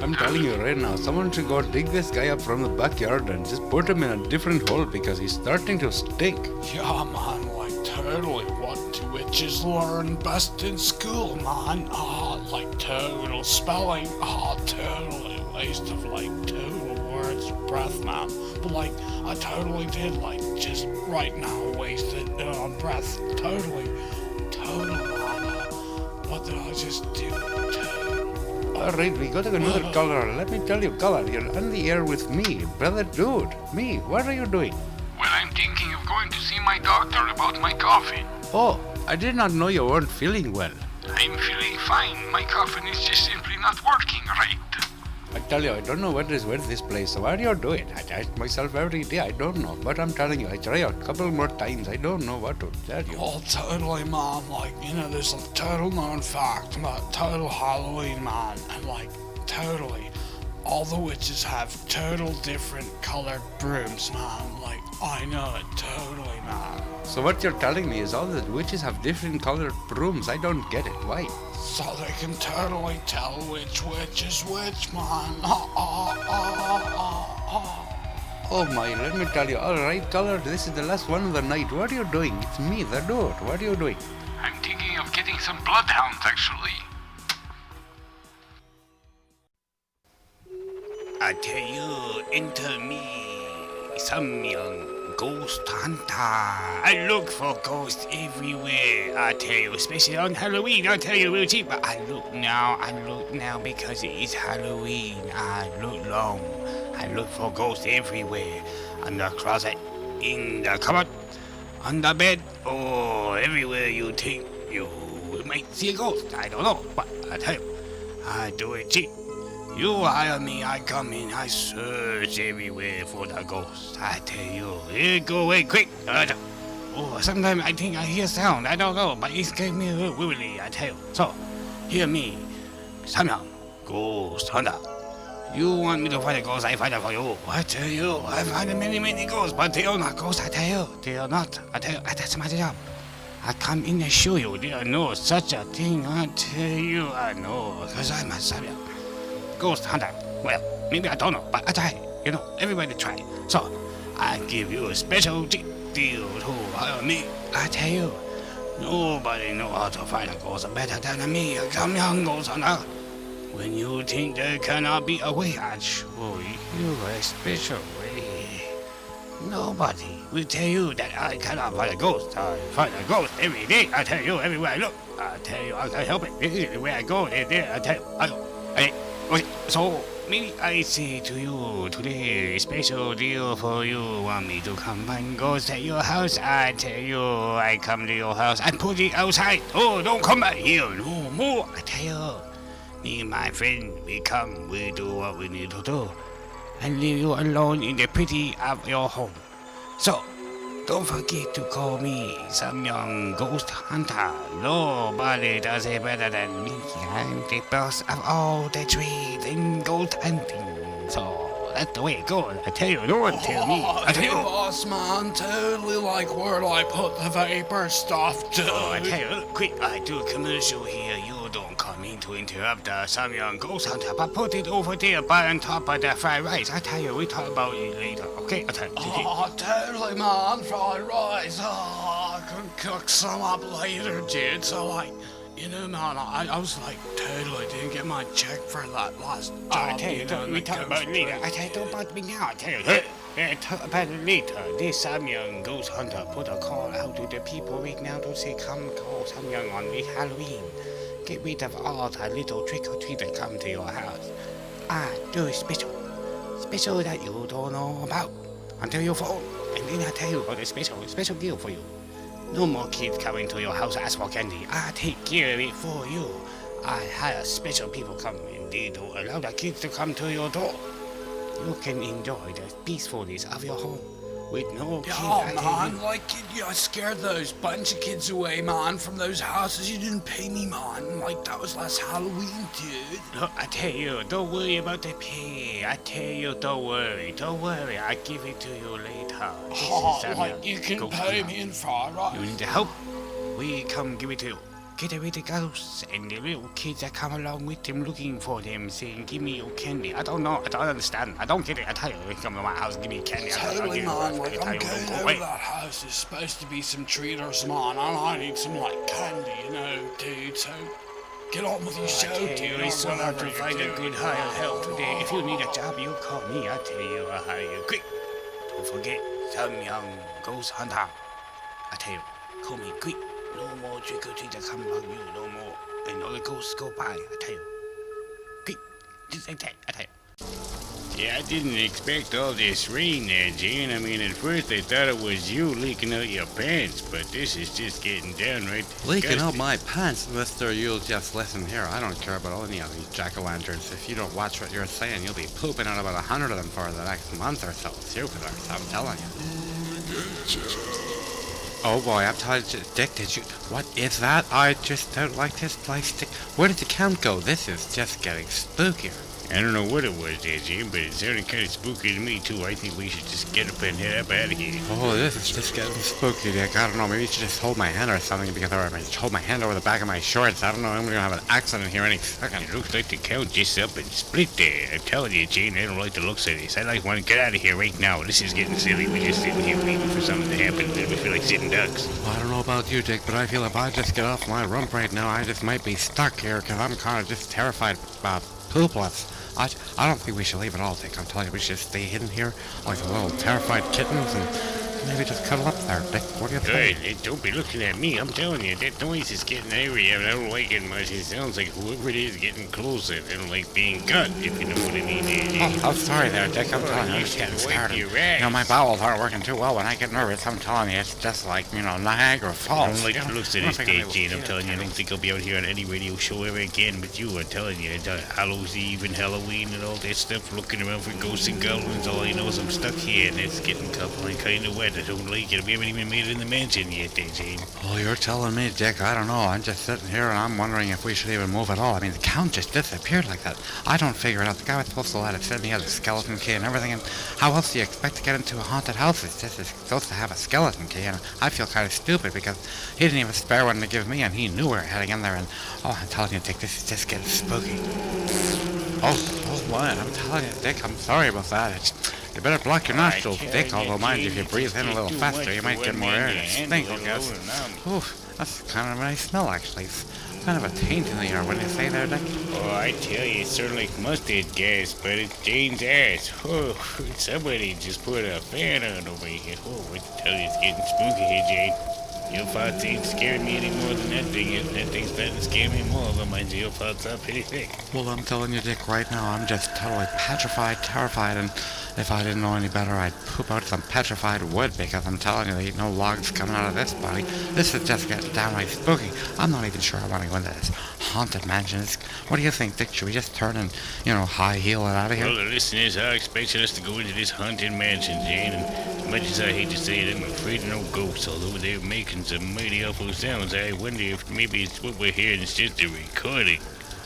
I'm telling you right now, someone should go dig this guy up from the backyard and just put him in a different hole because he's starting to stink. Yeah, man, like, totally. What do witches learn best in school, man? Like, total spelling. Totally waste of, like, total words breath, man. But, like, I totally did, like, just right now wasted on breath. Totally, man. What did I just do? Alright, we got another caller. Let me tell you, caller, you're on the air with me, brother dude. Me, what are you doing? Well, I'm thinking of going to see my doctor about my coffin. Oh, I did not know you weren't feeling well. I'm feeling fine. My coffin is just simply not working right. I tell you, I don't know what is with this place, so what do you do it? I ask myself every day, I don't know. But I'm telling you, I try a couple more times, I don't know what to tell you. Oh, totally, man. Like, you know, there's a total known fact about total Halloween, man. And, like, totally, all the witches have total different colored brooms, man. Like, I know it, totally, man. So what you're telling me is all the witches have different colored brooms. I don't get it. Why? So they can totally tell which witch is which, man. Oh my, let me tell you. Alright, caller, this is the last one of the night. What are you doing? It's me, the dude. What are you doing? I'm thinking of getting some bloodhounds, actually. I tell you, enter me, some young ghost hunter. I look for ghosts everywhere. I tell you, especially on Halloween. I tell you real cheap, but I look now because it is Halloween. I look long. I look for ghosts everywhere. On the closet, in the cupboard, on the bed, or everywhere you think you might see a ghost. I don't know, but I tell you, I do it cheap. You hire me, I come in, I search everywhere for the ghost. I tell you, it go away quick. Sometimes I think I hear sound, I don't know, but it gave me a little wibbly, I tell you. So, hear me, somehow, ghost hunter. You want me to find a ghost, I find it for you. I tell you, I find many ghosts, but they are not ghosts, I tell you. They are not, I tell you, that's my job. I come in and show you, there are no such a thing, I tell you, I know, because I'm a savior. Ghost hunter. Well, maybe I don't know, but I try. You know, everybody try. So, I give you a special deal to hire me. I tell you, nobody know how to find a ghost better than me. Come young ghost hunter. When you think there cannot be a way, I'll show you a special way. Nobody will tell you that I cannot find a ghost. I find a ghost every day. I tell you, everywhere I look. I tell you, I can't help it. Everywhere I go, there. I tell you, I go. Okay, so maybe I say to you today, special deal for you. Want me to come and ghost at your house? I tell you, I come to your house and put it outside. Oh, don't come back here no more. I tell you, me and my friend, we come, we do what we need to do, and leave you alone in the pretty of your home. So, don't forget to call me some young ghost hunter. Nobody does it better than me. I'm the boss of all the trades in ghost hunting. So that's the way it goes. I tell you, no one tell me. I tell you, boss man, totally like where I put the vapor stuff, dude. I tell you, quick, I do a commercial here. You don't come in to interrupt some young ghost hunter, but put it over there by on top of the fried rice. I tell you, we talk about it later. Okay, I tell you. Totally, man, fried rice. I can cook some up later, dude. So, like, you know, man, I was like, totally didn't get my check for that last job. I tell you, we talk about it later. I tell you, don't bother me now. I tell you, talk about it later. This young ghost hunter put a call out to the people right now to say, come call some young on the Halloween. Get rid of all the little trick-or-treaters come to your house. I do a special that you don't know about. until you fall. And then I tell you about a special deal for you. No more kids coming to your house ask for candy. I take care of it for you. I hire special people come and they don't allow the kids to come to your door. You can enjoy the peacefulness of your home with no kids. Oh, man, like, you scared those bunch of kids away, man, from those houses. You didn't pay me, man. Like, that was last Halloween, dude. Look, I tell you, don't worry about the pay. I tell you, don't worry. I give it to you later. You can pay me in full, right? You need help? We come give it to you. Get away the ghosts and the little kids that come along with them looking for them saying, give me your candy. I don't know, I don't understand. I don't get it. I tell you, they come to my house, give me candy. Totally, man, like, I'm going over that house. There's supposed to be some treaters, man, and I need some, like, candy, you know, dude, so get on with your show, dude. It's so hard to find a good hired help today. If you need a job, you call me. I tell you, I'll hire you quick. Don't forget, some young ghost hunter. I tell you, call me quick. No more trick-or-treaters come around you, no more. And all the ghosts go by, I tell you. Quick, just like that, I tell you. Yeah, I didn't expect all this rain there, Jane. I mean, at first I thought it was you leaking out your pants, but this is just getting downright disgusting. Leaking out my pants, mister, you'll just listen here. I don't care about any of these jack-o'-lanterns. If you don't watch what you're saying, you'll be pooping out about 100 of them for the next month or so. Jupiter, I'm telling you. Oh boy, I'm telling you, Dick, what is that? I just don't like this place. Where did the count go? This is just getting spookier. I don't know what it was there, Jim, but it sounded kind of spooky to me, too. I think we should just get up and head up out of here. Oh, this is just getting spooky, Dick. I don't know, maybe you should just hold my hand or something, because I just hold my hand over the back of my shorts. I don't know, I'm going to have an accident here any second. It looks like the count just up and split there. I'm telling you, Jane, I don't like the looks of this. I like want to get out of here right now. This is getting silly. We're just sitting here waiting for something to happen, and we feel like sitting ducks. Well, I don't know about you, Dick, but I feel if I just get off my rump right now, I just might be stuck here, because I'm kind of just terrified about poopless. I don't think we should leave at all, Dick. I'm telling you, we should stay hidden here like the little terrified kittens and maybe just cuddle up there, Dick. What do you think? Hey, don't be looking at me. I'm telling you, that noise is getting airy. I don't like it much. It sounds like whoever it is getting closer. I don't like being cut, if you know what I mean. Oh, I'm sorry there, Dick. I'm telling you, I'm just getting started. You know, my bowels aren't working too well when I get nervous. I'm telling you, it's just like, Niagara Falls. I don't like the looks of this day, Gene. I'm telling you, I don't think I'll be out here on any radio show ever again with you. I'm telling you, it's Hallows Eve and Halloween and all that stuff, looking around for ghosts and goblins. All I know is I'm stuck here, and it's getting kind of wet. I don't like it. We haven't even made it in the mansion yet, Jane. Oh, you're telling me, Dick. I don't know. I'm just sitting here, and I'm wondering if we should even move at all. I mean, the count just disappeared like that. I don't figure it out. The guy was supposed to let us in. He had a skeleton key and everything, and how else do you expect to get into a haunted house? It's just supposed to have a skeleton key, and I feel kind of stupid because he didn't even spare one to give me, and he knew we were heading in there, and I'm telling you, Dick, this is just getting spooky. Oh, man, I'm telling you, Dick, I'm sorry about that. You better block your nostrils, Dick, although mind you, if you breathe in a little faster, you might get more air to stink, I guess. Oof, that's kind of a nice smell, actually. It's kind of a taint in the air, wouldn't you say there, Dick? Oh, I tell you, it's sort of like mustard gas, but it's Jane's ass. Oh, somebody just put a fan on over here. Oh, what to tell you, it's getting spooky here, Jane. Your thoughts ain't scaring me any more than that thing is. That thing's starting to scare me more, but mind you, your thoughts are pretty thick. Well, I'm telling you, Dick, right now, I'm just totally petrified, terrified, and if I didn't know any better, I'd poop out some petrified wood, because I'm telling you, there ain't no logs coming out of this body. This is just getting downright spooky. I'm not even sure I want to go into this haunted mansion. What do you think, Dick? Should we just turn and, high heel it out of here? Well, the listeners are expecting us to go into this haunted mansion, Jane, and as much as I hate to say it, I'm afraid of no ghosts, although they're making some mighty awful sounds. I wonder if maybe it's what we're hearing is just a recording.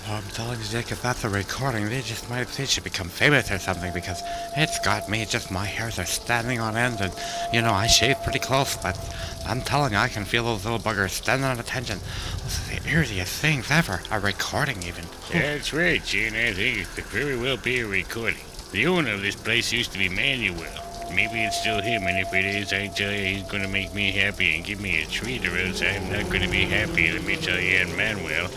Oh, I'm telling you, Dick, if that's a recording, they should become famous or something, because it's got me, just my hairs are standing on end, and, I shave pretty close, but I'm telling you, I can feel those little buggers standing at attention. This is the eeriest things ever, a recording even. That's right, Gene, I think it could very well be a recording. The owner of this place used to be Manuel. Maybe it's still him, and if it is, I tell you, he's gonna make me happy and give me a treat, or else I'm not gonna be happy. Let me tell you, and Manuel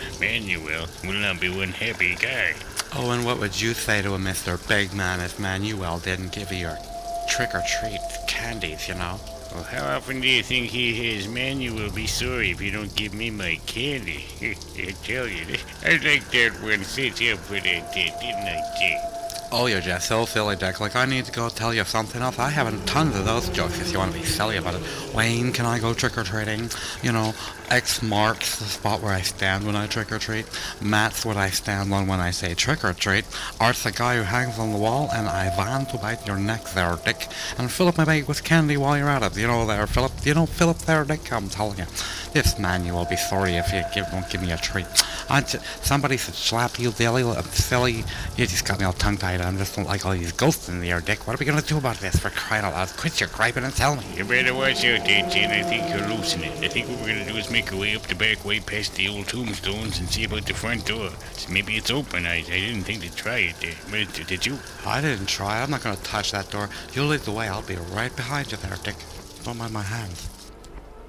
will not be one happy guy. Oh, and what would you say to a Mr. Big Man if Manuel didn't give you your trick-or-treat candies, Well, how often do you think he has Manuel be sorry if you don't give me my candy? I tell you, I like that one set up for that, didn't I, Jay? Oh, you're just so silly, Dick. Like, I need to go tell you something else. I have tons of those jokes if you want to be silly about it. Wayne, can I go trick-or-treating? You know, X marks the spot where I stand when I trick-or-treat. Matt's what I stand on when I say trick-or-treat. Art's the guy who hangs on the wall, and I van to bite your neck there, Dick. And fill up my bag with candy while you're at it. You know there, Philip. You know, Philip there, Dick, I'm telling you. This man, you will be sorry if you don't give me a treat. Somebody should slap you, Billy. I'm silly. You just got me all tongue-tied. I just don't like all these ghosts in the air, Dick. What are we going to do about this, for crying out loud? Quit your griping and tell me. You better watch out there, Jen. I think you're losing it. I think what we're going to do is make our way up the back way past the old tombstones and see about the front door. So maybe it's open. I didn't think to try it there. But did you? I didn't try. I'm not going to touch that door. You lead the way. I'll be right behind you there, Dick. Don't mind my hands.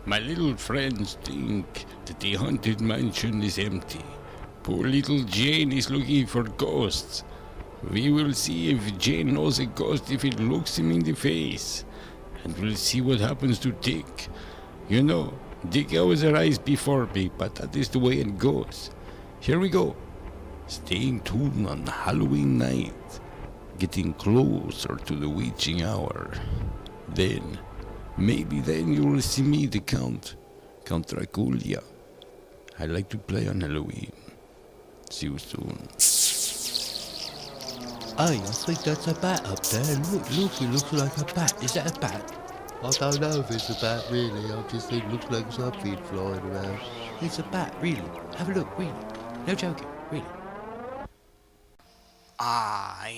My little friends think that the haunted mansion is empty. Poor little Jane is looking for ghosts. We will see if Jane knows a ghost if it looks him in the face. And we'll see what happens to Dick. You know, Dick always arrives before me, but that is the way it goes. Here we go. Staying tuned on Halloween night. Getting closer to the witching hour. Then, maybe then you will see me, the Count Dracula. I like to play on Halloween. See you soon. Hey, I think that's a bat up there. Look, it looks like a bat. Is that a bat? I don't know if it's a bat, really. I just think it looks like something flying around. It's a bat, really. Have a look, really. No joking, really.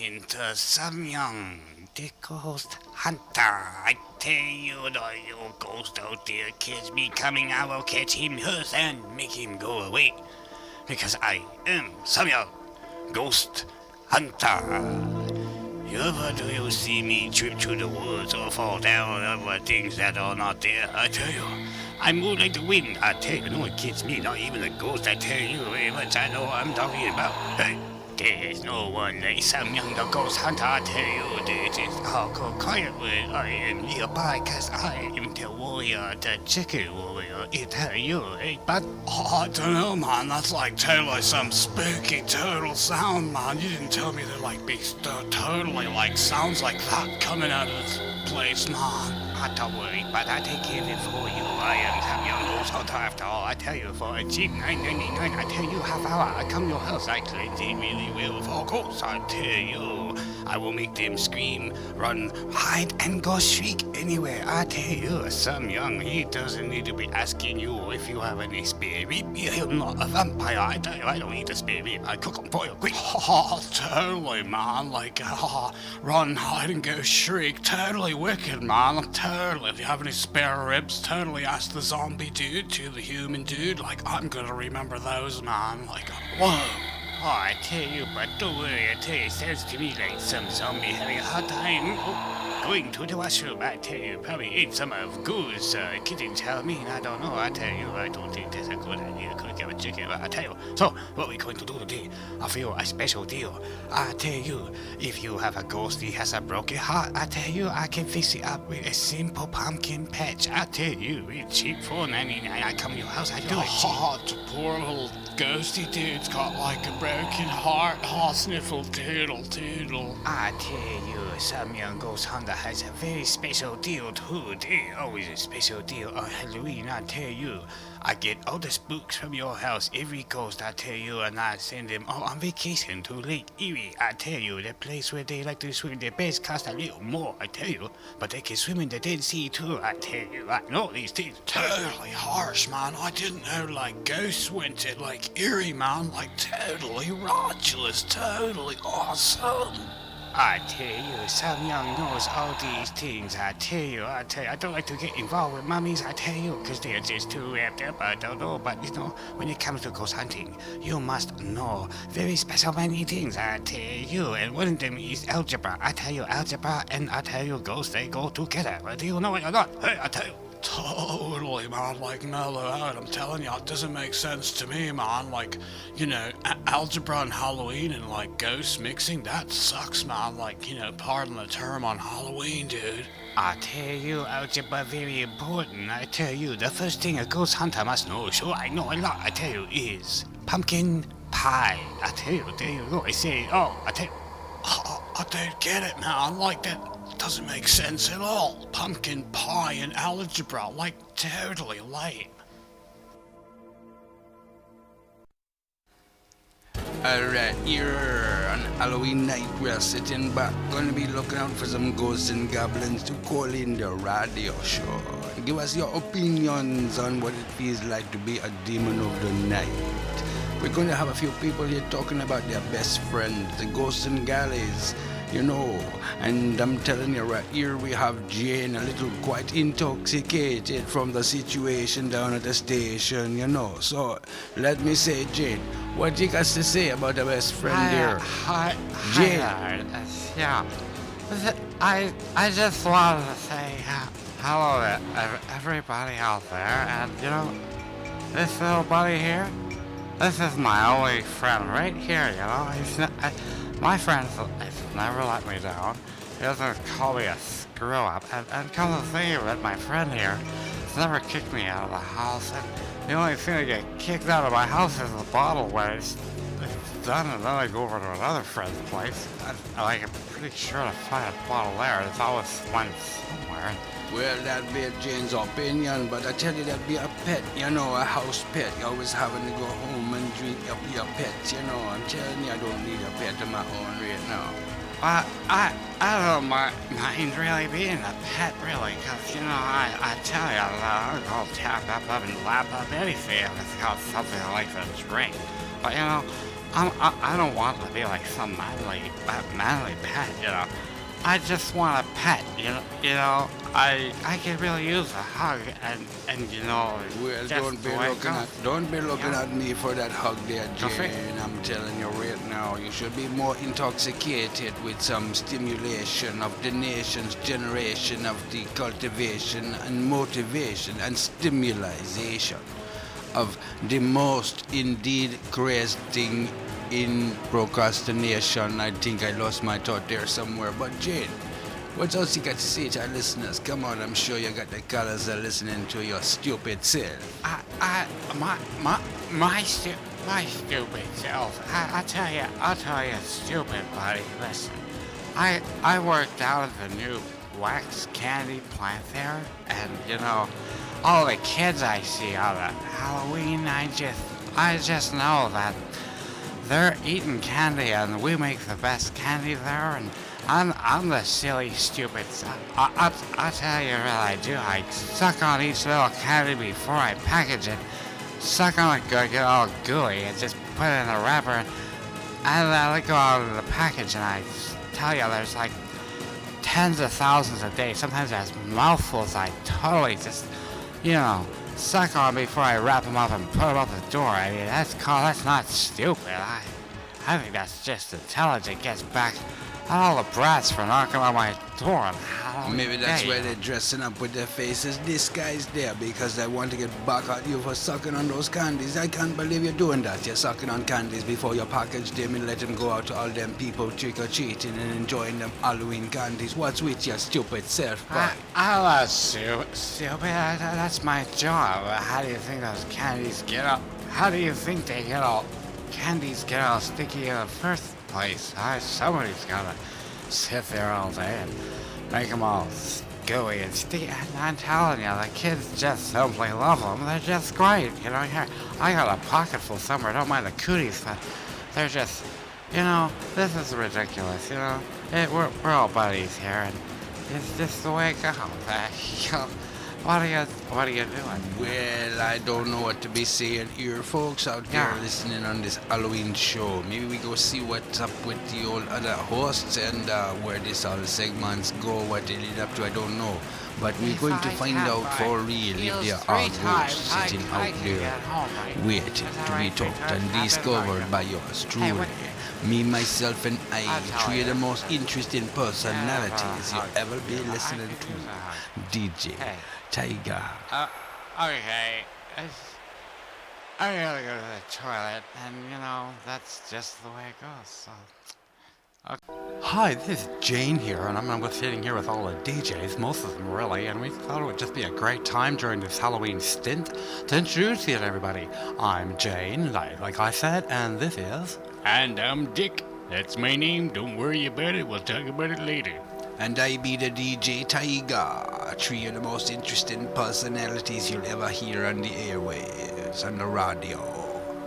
Into some young the ghost hunter. I tell you, you ghost out there catch me coming, I will catch him first and make him go away. Because I am Samuel, ghost hunter. Ever do you see me trip through the woods or fall down over things that are not there? I tell you, I move like the wind. I tell you, no one gets me, not even a ghost. I tell you, very much I know what I'm talking about. Hey, there's no one like some young ghost hunter. I tell you, they just all go quiet when I am nearby, cause I am the warrior, the chicken warrior. I tell you, hey, but I don't know, man. That's like totally some spooky turtle sound, man. You didn't tell me there like be totally like sounds like that coming out of this place, man. Don't worry, but I take care of it for you. I am some young ghost hunter after all. I tell you, for a cheap $9.99, I tell you half hour. I come to your house. I cleanse it really well for ghosts. I tell you, I will make them scream, run, hide, and go shriek anywhere. I tell you, some young, he doesn't need to be asking you if you have any spare rib. You're not a vampire. I tell you, I don't eat a spare rib. I cook them for you quick. Oh, totally, man. Like, run, hide, and go shriek. Totally wicked, man. Totally. If you have any spare ribs, totally ask the zombie dude to the human dude. Like, I'm gonna remember those, man. Like, whoa. Oh, I tell you, but don't worry, I tell you, it sounds to me like some zombie having a hard time going to the washroom. I tell you, probably ate some of Goose kitten's Halloween. I don't know, I tell you, I don't think that's a good idea. Could have a chicken, but I tell you. So, what we're going to do today, I feel a special deal. I tell you, if you have a ghost that has a broken heart, I tell you, I can fix it up with a simple pumpkin patch. I tell you, it's cheap, $4.99. I come to your house, I do it cheap. Oh, poor little ghosty dude's got like a broken heart. Oh, sniffle, toodle. I tell you, some young ghost hunter has a very special deal too. There's always a special deal on Halloween. I tell you, I get all the spooks from your house, every ghost. I tell you, and I send them all on vacation to Lake Erie. I tell you, the place where they like to swim. The best cost a little more. I tell you, but they can swim in the Dead Sea too. I tell you, I know these things. Totally harsh, man. I didn't know like ghosts went to like Erie, man. Like totally ridiculous, totally awesome. I tell you, some young knows all these things. I tell you, I don't like to get involved with mummies, I tell you, because they're just too wrapped up. I don't know, but you know, when it comes to ghost hunting, you must know very special many things, I tell you, and one of them is algebra. I tell you, algebra and I tell you, ghosts, they go together. Do you know it or not? Hey, I tell you. Totally, man. Like, mellow out. I'm telling you, it doesn't make sense to me, man. Like, you know, algebra and Halloween and, like, ghosts mixing, that sucks, man. Like, you know, pardon the term on Halloween, dude. I tell you, algebra very important. I tell you, the first thing a ghost hunter must know, sure, I know a lot, I tell you, is pumpkin pie. I tell you, there you go. I say, oh, I tell you. I don't get it, man. Like, that doesn't make sense at all. Pumpkin pie and algebra, like, totally lame. Alright, here on Halloween night we're sitting back, gonna be looking out for some ghosts and goblins to call in the radio show. Give us your opinions on what it feels like to be a demon of the night. We're gonna have a few people here talking about their best friends, the ghosts and galleys, you know. And I'm telling you right here we have Jane a little quite intoxicated from the situation down at the station, you know. So let me say, Jane, what you got to say about the best friend here? Jane. Yeah. I just wanted to say hello to everybody out there, and you know, this little buddy here, this is my only friend right here, you know. My friend has never let me down. He doesn't call me a screw up, and come to think of it, my friend here has never kicked me out of the house, and the only thing to get kicked out of my house is the bottle where it's done, and then I go over to another friend's place. I'm pretty sure to find a bottle there. It's always one somewhere. Well, that'd be Jane's opinion, but I tell you, that'd be a pet, you know, a house pet. You're always having to go home and drink up your pets, you know. I'm telling you, I don't need a pet of my own right now. I don't mind really being a pet, really, because, you know, I tell you, I'll go tap up and lap up anything if it's got something I like to drink. But, you know, I don't want to be like some manly pet, you know. I just want a pet, you know. I could really use a hug, and you know. Well, don't be looking at me for that hug there, Jane. I'm telling you right now, you should be more intoxicated with some stimulation of the nation's generation of the cultivation and motivation and stimulation of the most indeed crazy thing in procrastination. I think I lost my thought there somewhere. But Jane, what else you got to say to our listeners? Come on, I'm sure you got the colors of listening to your stupid self. My stupid self. I'll tell you, stupid buddy. Listen, I worked out at the new wax candy plant there, and you know, all the kids I see out at Halloween, I just know that they're eating candy, and we make the best candy there, and I'm the silly, stupid son. I'll tell you what I do. I suck on each little candy before I package it. Suck on it good, get all gooey, and just put it in the wrapper, and I let go out of the package, and I tell you, there's like tens of thousands a day. Sometimes there's mouthfuls I totally just, you know, suck on before I wrap them up and put them out the door. I mean, that's not stupid. I think that's just intelligent. Gets back at all the brats for knocking on my door on Halloween. Maybe that's why they're dressing up with their faces disguised there, because they want to get back at you for sucking on those candies. I can't believe you're doing that. You're sucking on candies before you package them and let them go out to all them people trick-or-treating and enjoying them Halloween candies. What's with your stupid self, boy? I'm not stupid. That's my job. How do you think those candies get out? How do you think they get all candies get all sticky in the first place? Somebody's gotta sit there all day and make them all gooey and sticky. And I'm telling you, the kids just simply love them. They're just great, you know. Here, I got a pocket full somewhere. Don't mind the cooties, but they're just, you know, this is ridiculous, you know. We're all buddies here, and it's just the way it goes. You know, what are you doing? Well, I don't know what to be saying here, folks out there listening on this Halloween show. Maybe we go see what's up with the old other hosts and where this all segments go, what they lead up to, I don't know. But we're going to find out for real if there are ghosts sitting out there waiting to be talked and discovered by yours truly. Me, myself, and I, three of the most interesting personalities you'll ever be listening to. DJ Tiger. Okay. I gotta go to the toilet, and you know, that's just the way it goes, so. Okay. Hi, this is Jane here, and I'm sitting here with all the DJs, most of them really, and we thought it would just be a great time during this Halloween stint to introduce you to everybody. I'm Jane, like I said, and this is... And I'm Dick. That's my name. Don't worry about it. We'll talk about it later. And I be the DJ Tiger, three of the most interesting personalities you'll ever hear on the airwaves, on the radio.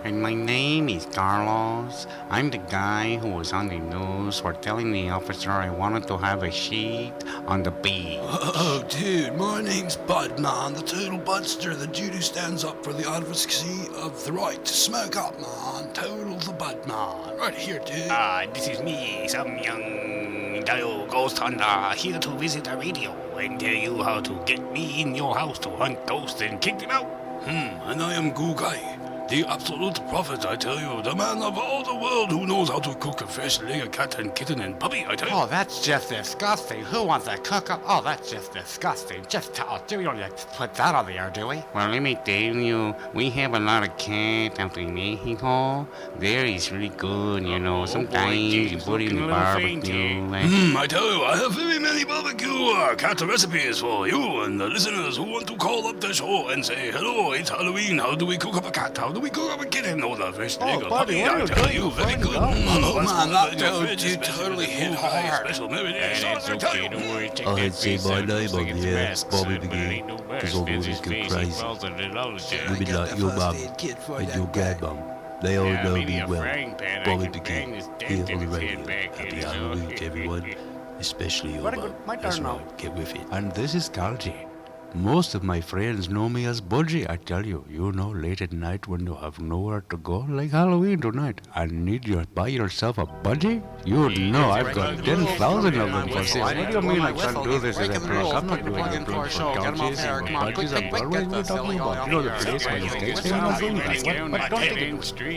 And my name is Carlos. I'm the guy who was on the news for telling the officer I wanted to have a sheet on the beach. Oh, dude, my name's Budman, the total budster, the dude who stands up for the advocacy of the right to smoke up, man. Total the Budman. Right here, dude. This is me, some young ghost hunter, here to visit the radio and tell you how to get me in your house to hunt ghosts and kick them out. And I am Gugai. The absolute prophet, I tell you, the man of all the world who knows how to cook a fish, lay a cat and kitten and puppy, I tell you. Oh, that's just disgusting. Who wants to cook up? Oh, that's just disgusting. Just do we don't put that on the air, do we? Well, let me tell you, we have a lot of cats out in Mexico. There is really good, you know. Sometimes you put it in the barbecue. I tell you, I have very many barbecue cat recipes for you and the listeners who want to call up the show and say, hello, it's Halloween. How do we cook up a cat? How do we cook up a kitten? Oh, the fish leg or puppy, I tell you, very good. Oh, man, that toad, you totally hit hard. Special And it's okay, don't worry. Check I that had seen face my out. name Looks on like it's the masks, Bobby but it McGee, ain't no because mask. all It's always his go face, crazy. he falls under the lollipop. Women like your mum and your grandmum, they all know maybe me a well. frying pan I Bobby could bang this McGee, dent here in on the his radio. head back Happy in, you know. Halloween to everyone, especially your Very mum. good. My That's turn now. right, get with it. And this is Kalji. Most of my friends know me as Budgie, I tell you. You know, late at night when you have nowhere to go, like Halloween tonight, and need you buy yourself a Budgie? You know I've got 10,000 of them for sale. What do you mean I can't do this at a place? I'm not doing a place for couches and Budgies and Broadway. What are you talking about? You know the place where the skates are not doing that. What don't you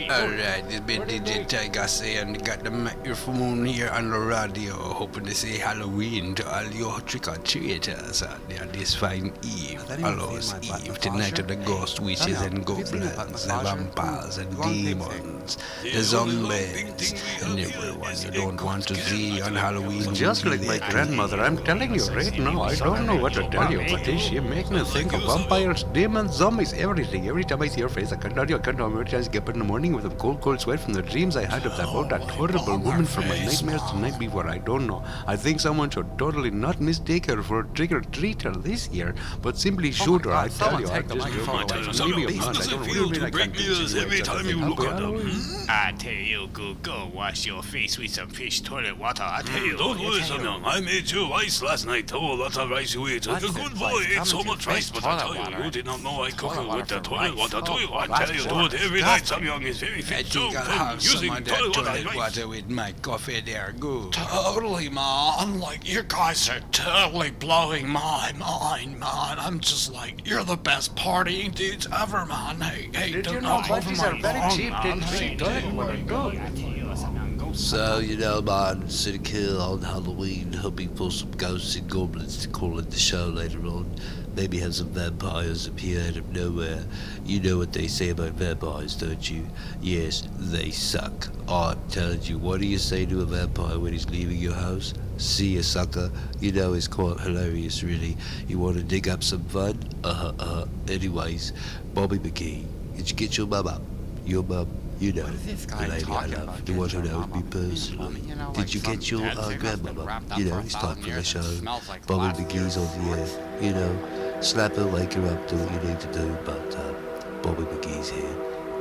do? Alright, it's been DJ Tiger saying got the microphone here on the radio, hoping to say Halloween to all your trick-or-treaters out there this fine Eve, Hallows Eve, tonight of the ghost witches and goblins, the vampires and demons, the zombies, and everyone you don't want to see on Halloween. Just like my grandmother, I'm telling you right now, I don't know what to tell you, but she makes me think of vampires, demons, zombies, everything. Every time I see her face, I can't tell you, I can't remember I get up in the morning with a cold sweat from the dreams I had of that horrible woman from my nightmares the night before. I don't know. I think someone should totally not mistake her for a trick-or-treater this year, but simply shoot her. I tell you, I just don't know. Leave me alone. I don't really I can't every time you look at them. I tell you, go wash your face with some fish toilet water. I tell you. Don't worry, Samyang. I made you rice last night. Oh, lots of rice you ate. Like a good boy, ate so much rice. But I tell you, you did not know I cook it with the toilet water too. I tell you, do it every night. Samyang is very fit. I think I'll have some of that toilet water with my coffee there. Good. Totally, man. Like, you guys are totally blowing my mind, man. I'm just like, you're the best partying dudes ever, man. Hey, Did you don't know knock over Budgies my are very lawn, cheap? man. So, you know, man, City Kill on Halloween, hoping for some ghosts and goblins to call in the show later on. Maybe have some vampires appear out of nowhere. You know what they say about vampires, don't you? Yes, they suck. I'm telling you, what do you say to a vampire when he's leaving your house? See you, sucker. You know, it's quite hilarious, really. You want to dig up some fun? Anyways, Bobby McGee, did you get your mum up? Your mum? You know, What is this the guy lady I talking love, about? the one who Get your knows me mama. personally. You know, Did like you some get your dead cigarette that's been grandmama? wrapped up You for know, a it's time thousand for the years show. and smells like Bobby last McGee's on the air. You know, slap her, wake her up, do what you need to do, but Bobby McGee's here.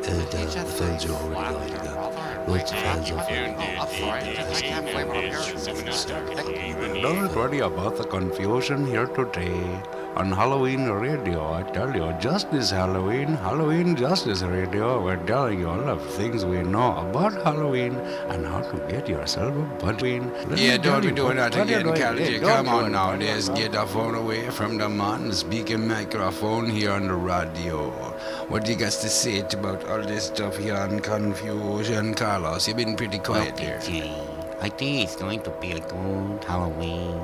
And the phones are already lighting up. Lots of fans off Oh, I'm sorry. I can't believe what I'm hearing. Don't worry about the confusion here today. On Halloween radio, I tell you, just this Halloween Justice Radio, we're telling you all the things we know about Halloween and how to get yourself a Budgie. Yeah, don't be doing that again, Calgie. Come on now, let's get the phone away from the man speaking microphone here on the radio. What do you got to say about all this stuff here on confusion, Carlos? You've been pretty quiet here. I think it's going to be a good Halloween.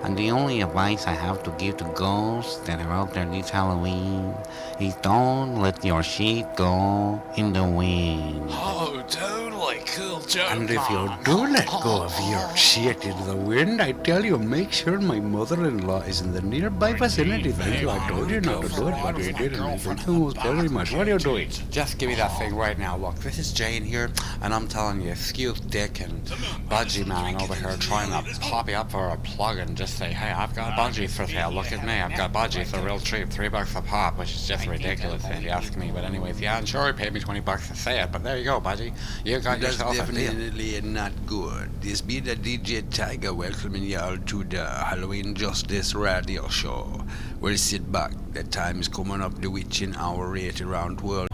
And the only advice I have to give to ghosts that are out there this Halloween is don't let your shit go in the wind. Oh, totally. really cool joke. And if you do let go of your shit into the wind, I tell you, make sure my mother-in-law is in the nearby vicinity. Thank you. I told you not to do it, but you did, and thank you most very much. What are you doing? Just give me that thing right now. Look, this is Jane here, and I'm telling you, excuse Dick and Budgie Man over here trying to pop you up for a plug and just say, hey, I've got budgies for sale. Look at me. I've got budgies for real cheap, $3 a pop, which is just ridiculous if you ask me. But anyways, yeah, I'm sure he paid me $20 to say it, but there you go, Budgie. You got That's yourself a deal. definitely not good. This be the DJ Tiger welcoming y'all to the Halloween Justice Radio Show. Well, sit back. The time is coming up, the witching hour right around the world.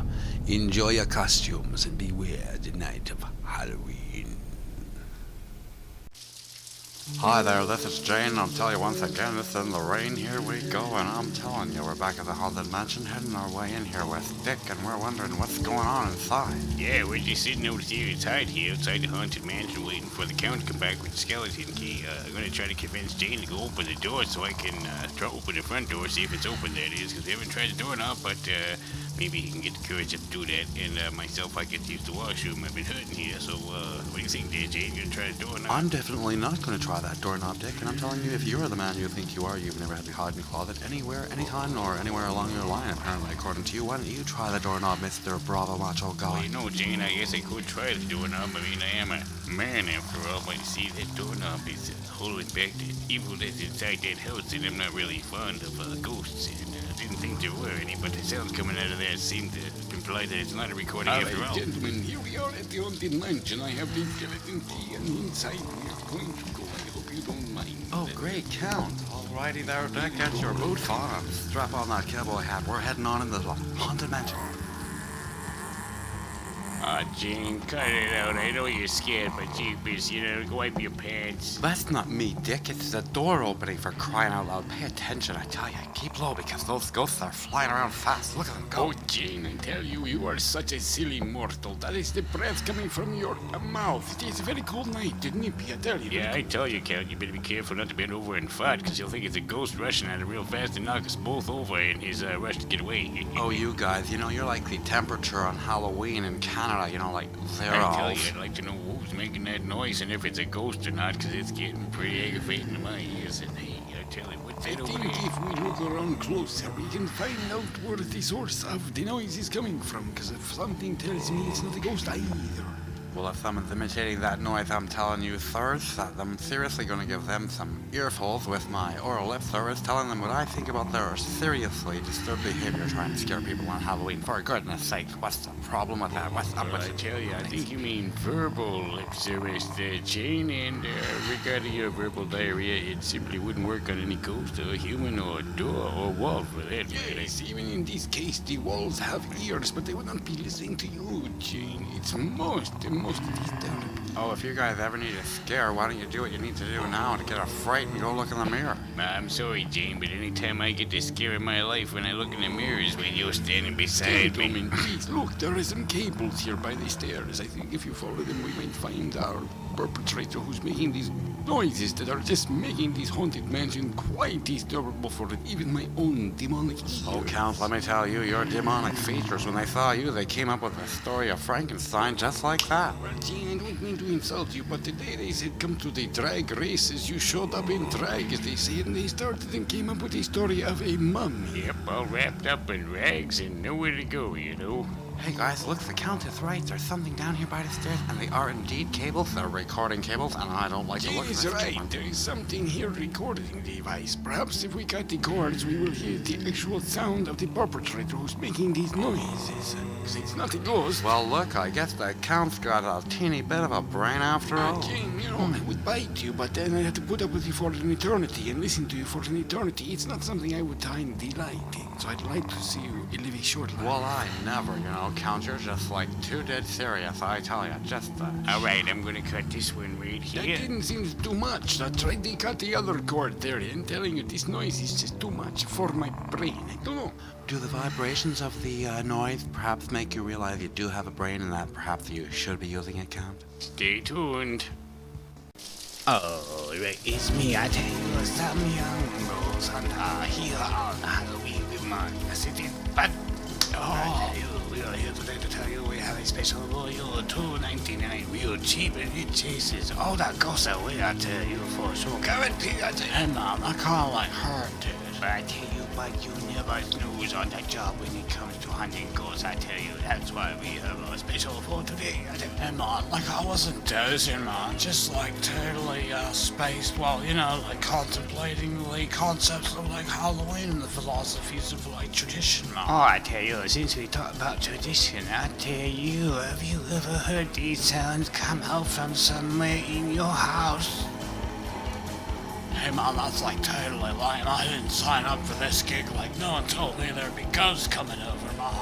Enjoy your costumes and beware the night of Halloween. Hi there, this is Jane. I'll tell you once again, this is in the rain. Here we go, and I'm telling you, we're back at the Haunted Mansion, heading our way in here with Dick, and we're wondering what's going on inside. Yeah, we're just sitting over here outside the Haunted Mansion, waiting for the count to come back with the skeleton key. I'm going to try to convince Jane to go open the door so I can try to open the front door, see if it's open, that is, because we haven't tried the doorknob, but maybe he can get the courage to do that, and myself, I get to use the washroom. I've been hurting here, so what do you think there, Jane? You going to try the doorknob? I'm definitely not going to try that doorknob, Dick, and I'm telling you, if you're the man you think you are, you've never had to hide in a closet anywhere, anytime, or anywhere along your line, apparently, according to you. Why don't you try the doorknob, Mr. Bravo Macho Guy? Well, you know, Jane, I guess I could try the doorknob. I mean, I am a man after all, but you see, that doorknob is holding back the evil that's inside that house, and I'm not really fond of ghosts, and I didn't think there were any, but the sound coming out of there seemed to imply that it's not a recording after all. Gentlemen, here we are at the Haunted Mansion. I have the skeleton key, and inside we're going to go. I hope you don't mind. Oh, great, Count. Alrighty there, Dick, get your boots on and strap on that cowboy hat. We're heading on into the Haunted Mansion. Aw, Jane, cut it out. I know you're scared, but jeepers, go wipe your pants. That's not me, Dick. It's the door opening, for crying out loud. Pay attention, I tell you. Keep low, because those ghosts are flying around fast. Look at them go. Oh, Jane, I tell you, you are such a silly mortal. That is the breath coming from your mouth. It is a very cold night, nippy, I tell you. Yeah, I tell you, Count, you better be careful not to bend over and fart, because you'll think it's a ghost rushing at it real fast and knock us both over in his rush to get away. Oh, you guys, you're like the temperature on Halloween in Canada, like zero. I tell you, I'd like to know who's making that noise and if it's a ghost or not, because it's getting pretty aggravating to my ears. And hey, I tell you, what's that over there? If we look around closer, we can find out where the source of the noise is coming from, because if something tells me it's not a ghost either. Well, if someone's imitating that noise, I'm telling you, sirs, that I'm seriously going to give them some earfuls with my oral lip service, telling them what I think about their seriously disturbed behavior trying to scare people on Halloween. For goodness sake, what's the problem with that? What's up Well, with I it? tell you, I think you mean verbal lip service there, Jane, and regarding your verbal diarrhea, it simply wouldn't work on any ghost or human or door or wall for that matter. Yes, even in this case, the walls have ears, but they would not be listening to you, Jane. It's most of these down. Oh, if you guys ever need a scare, why don't you do what you need to do now to get a fright and go look in the mirror? I'm sorry, Jane, but anytime I get the scare in my life when I look in the mirror is when you're standing beside me. Gentlemen, please, look, there are some cables here by the stairs. I think if you follow them, we might find our perpetrator who's making these noises that are just making this haunted mansion quite disturbable for even my own demonic ears. Oh, Count, let me tell you, your demonic features, when they saw you, they came up with the story of Frankenstein just like that. Well, Gene, I don't mean to insult you, but the day they said come to the drag races, you showed up in drag, as they say, and they started and came up with the story of a mummy. Yep, all wrapped up in rags and nowhere to go, Hey guys, look, the Count is right. There's something down here by the stairs, and they are indeed cables. They're recording cables, and I don't like the Gene look of is this. right. There is something here recording the device. Perhaps if we cut the cords, we will hear the actual sound of the perpetrator who's making these noises. Because it's not a ghost. Well, look, I guess the Count's got a teeny bit of a brain after all. Jane, I would bite you, but then I have to put up with you for an eternity and listen to you for an eternity. It's not something I would find delighting. So I'd like to see you live a short life. Well, I never, Count. You're just like too dead serious, I tell you. Just, All right, I'm gonna cut this one right That here. didn't seem too much. I tried to cut the other cord there, and telling you this noise is just too much for my brain. I don't know. Do the vibrations of the noise perhaps make you realize you do have a brain and that perhaps you should be using it, Count? Stay tuned. Oh, right, it's me. I tell you, some young girls and here on Halloween with my city, but Oh, we are here today to tell you we have a special for you, $2.99, real cheap, and it chases all that ghosts away, I tell you, for sure. Guarantee, I tell you. Hey, Mom, I kinda like her, dude. But I tell you, but you never snooze on the job when it comes to hunting ghosts, I tell you. That's why we have a special for today, I tell you. Hey, Mom, like I wasn't dozing, Mom, just like totally spaced, well, you know, like contemplating the concepts of like Halloween and the philosophies of like tradition, Mom. Oh, I tell you, since we talk about tradition, I tell you, have you ever heard these sounds come out from somewhere in your house? Hey, Mom, that's like totally lying. I didn't sign up for this gig. Like, no one told me there'd be ghosts coming over, Mom.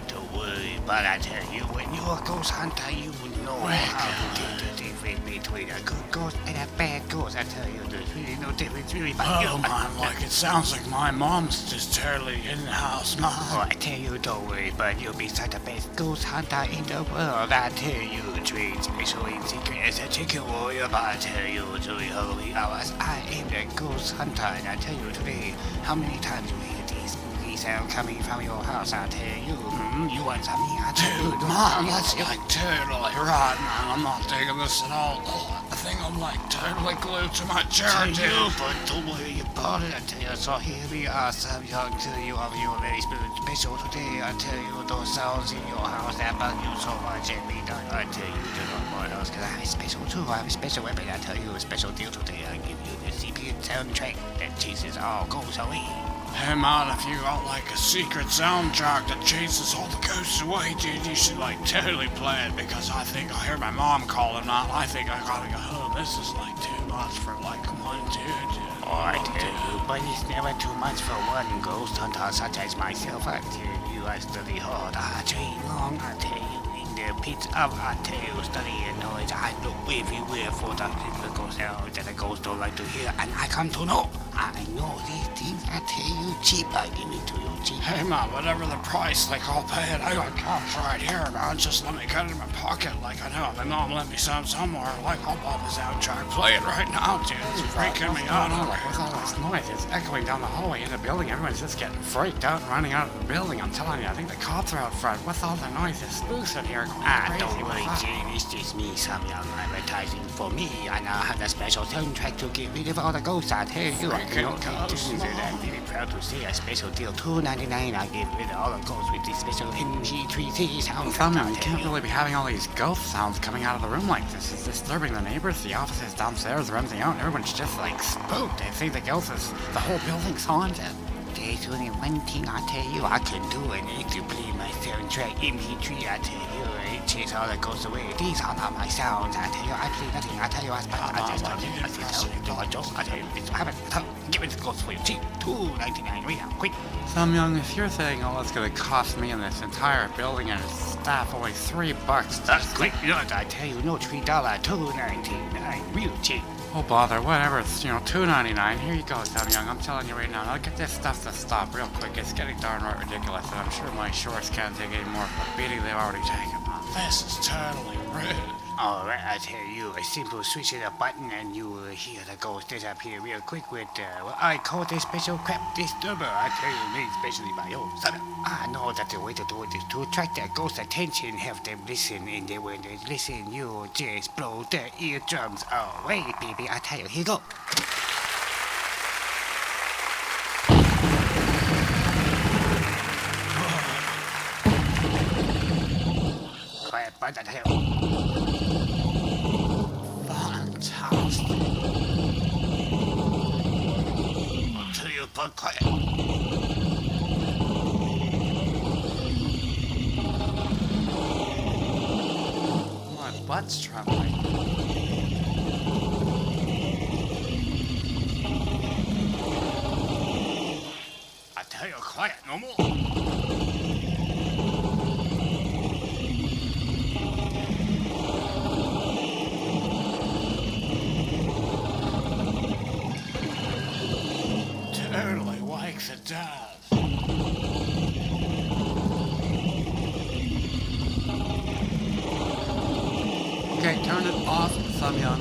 Don't worry, but I tell you, when you're a ghost hunter, you would know how to tell the difference between a good ghost and a bad ghost. I tell you, there's really no difference, really. But oh, Mom, like, it sounds like my mom's just totally in the house, Mom. Oh, I tell you, don't worry, but you'll be such the best ghost hunter in the world. I tell you, train special in secret as a chicken warrior, but I tell you, during Halloween hours, I am the ghost hunter, and I tell you today, how many times you hear these spooky sounds coming from your house, I tell you, you want something, I tell you. Dude, Mom, that's like totally right, man, I'm not digging this at all. I think I'm like totally glued to my chair, dude. But don't worry about it, I tell you, so here we are, some young to you of you, very special today, I tell you, those sounds in your house that bug you so much, and me done, I tell you, do not mind us, cause I have a special too, I have a special weapon, I tell you, a special deal today, I give you the CP soundtrack that chases all ghosts away. Hey man, if you got like a secret soundtrack that chases all the ghosts away, dude, you should like totally play it, because I think I hear my mom calling out. I think I gotta go home. This is like too much for like one dude. Oh, I tell you, but it's never too much for one ghost hunter such as myself. I tell you, I study hard, I train long, I tell you. The pits of our tail study and noise. I look everywhere for the typical sounds that the ghosts don't like to hear, and I come to know. I know these things. I tell you cheap. I give it to you cheap. Hey man, whatever the price, like I'll pay it. I got cash right here, man. Just let me get it in my pocket. Like I know my mom let me some somewhere. Like I'll buy the soundtrack. Play it right now, dude. It's freaking me out. What's all this noise? It's echoing down the hallway in the building. Everyone's just getting freaked out and running out of the building. I'm telling you, I think the cops are out front. What's all the noise? There's spooks in here. Don't worry, Jane, it's just me, some young advertising for me, and I have a special soundtrack to get rid of all the ghosts. I tell you, I cannot I'm very proud to say a special deal, $2.99. I get rid of all the ghosts with this special MP3 soundtrack. You can't really be having all these ghost sounds coming out of the room like this. It's disturbing the neighbors. The office is downstairs, renting out, and everyone's just like spooked. They think the ghost is the whole building's haunted. There's only one thing I tell you I can do, and it's to play my soundtrack MP3. I tell you, it chase all that goes away. These are not my sounds. I tell you, I play nothing. I tell you, I just tell you, I tell you, it's happened. Give it to the ghost for you cheap. $2.99 right now, quick. Some young, if you're saying all that's gonna cost me and this entire building and its staff only $3, that's quick. You know what I tell you, no $3, $2.99, real cheap. Oh bother, whatever, it's, $2.99. Here you go, Tom Young, I'm telling you right now, I'll get this stuff to stop real quick. It's getting darn right ridiculous, and I'm sure my shorts can't take any more of the beating they've already taken. This is totally rude. Alright, I tell you, a simple switch of the button and you will hear the ghost disappear real quick with, what I call the special crap disturber. I tell you, made specially by your son. I know that the way to do it is to attract the ghost's attention, have them listen, and then when they listen, you just blow their eardrums away, baby. I tell you, here you go. Quiet, but I tell you. Fantastic. Until you put quiet. My butt's trembling. I tell you, quiet, no more. Totally wakes it does. Okay, turn it off, Some Young.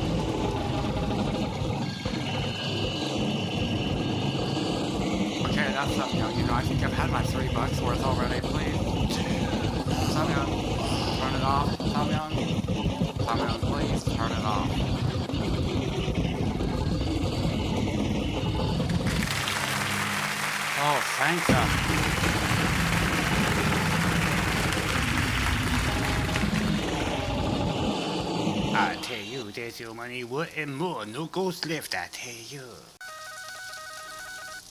Okay, that's Some Young. I think I've had my $3 worth already, please. Samyang, turn it off. Samyang, please turn it off. Oh, thank you. I tell you, there's your money worth and more. No ghost left, I tell you.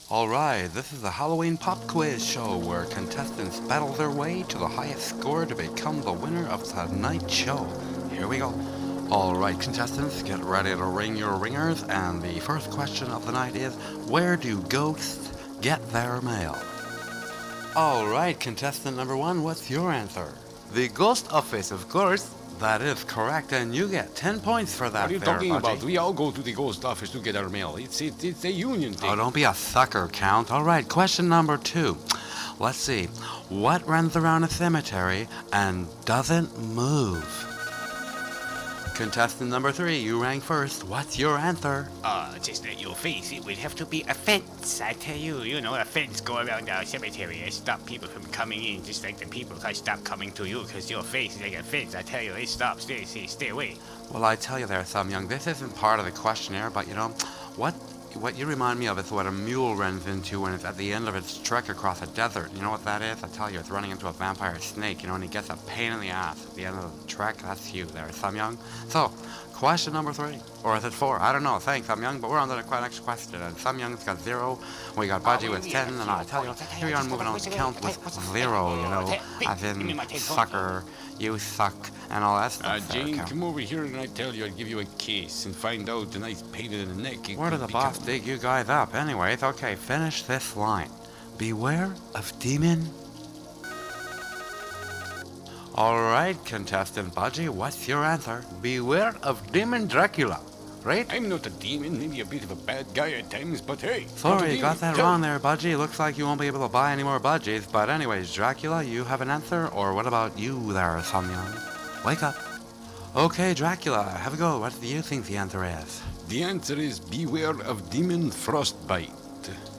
Alright, this is the Halloween Pop Quiz show where contestants battle their way to the highest score to become the winner of tonight's show. Here we go. Alright, contestants, get ready to ring your ringers, and the first question of the night is, where do ghosts get their mail? Alright, contestant number 1, what's your answer? The ghost office, of course. That is correct, and you get 10 points for that. What are you there, talking Budgie. about? We all go to the ghost office to get our mail. It's a union thing. Oh, don't be a sucker, Count. All right, question number 2. Let's see. What runs around a cemetery and doesn't move? Contestant number 3, you rang first. What's your answer? Just let your face. It would have to be a fence. I tell you, a fence go around our cemetery and stop people from coming in, just like the people can stop coming to you because your face is like a fence. I tell you, it stops. Stay away. Well, I tell you there, Samyang, this isn't part of the questionnaire, but what you remind me of is what a mule runs into when it's at the end of its trek across a desert. You know what that is? I tell you, it's running into a vampire snake, and he gets a pain in the ass at the end of the trek. That's you there, Samyang. So, question number 3. Or is it 4? I don't know. Thanks, Samyang, but we're on to the next question. And Samyang's got 0. We got Budgie with 10, and I tell you, here we are moving on to Count with 0, as in sucker, you suck, and all that stuff. Jane, Count. come over here and I tell you I'll give you a case and find out the nice pain in the neck. Where did the boss dig you guys up? Anyways, okay, finish this line. Beware of demon. Alright, contestant Budgie, what's your answer? Beware of demon Dracula, right? I'm not a demon, maybe a bit of a bad guy at times, but hey. not a Sorry, you demon. got that Tell wrong me. there, Budgie. Looks like you won't be able to buy any more Budgies. But anyways, Dracula, you have an answer? Or what about you there, Samyang? Wake up. Okay, Dracula, have a go. What do you think the answer is? The answer is beware of demon frostbite.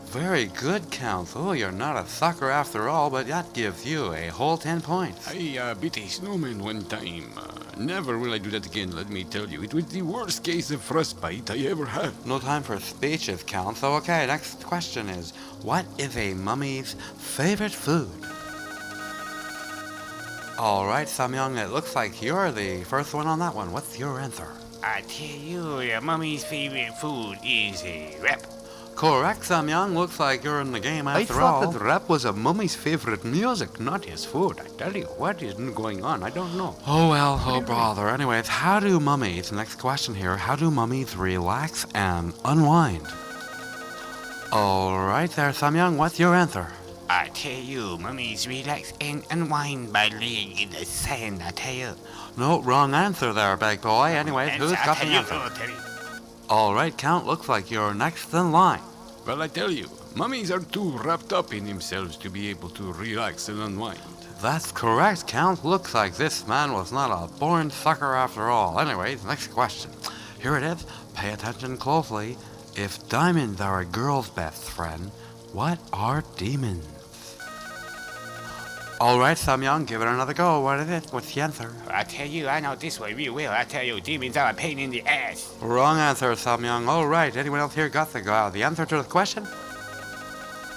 Very good, Count. Oh, you're not a sucker after all, but that gives you a whole 10 points. I bit a snowman one time. Never will I do that again, let me tell you. It was the worst case of frostbite I ever had. No time for speeches, Count. So, okay, next question is, what is a mummy's favorite food? All right, Samyang, it looks like you're the first one on that one. What's your answer? I tell you, your mommy's favorite food is a wrap. Correct, Samyang. Looks like you're in the game after all. I thought that rap was a mummy's favorite music, not his food. I tell you, what is going on? I don't know. Oh, well, oh, brother. Anyways, how do mummies, next question here, how do mummies relax and unwind? All right there, Samyang, what's your answer? I tell you, mummies relax and unwind by laying in the sand, I tell you. No, wrong answer there, big boy. Anyways, And who's I got the tell you, answer? I'll tell you. All right, Count, looks like you're next in line. Well, I tell you, mummies are too wrapped up in themselves to be able to relax and unwind. That's correct, Count. Looks like this man was not a born sucker after all. Anyways, next question. Here it is. Pay attention closely. If diamonds are a girl's best friend, what are demons? All right, Samyang, give it another go. What is it? What's the answer? I tell you, I know this one real well. I tell you, demons are a pain in the ass. Wrong answer, Samyang. All right, anyone else here got the answer to the question?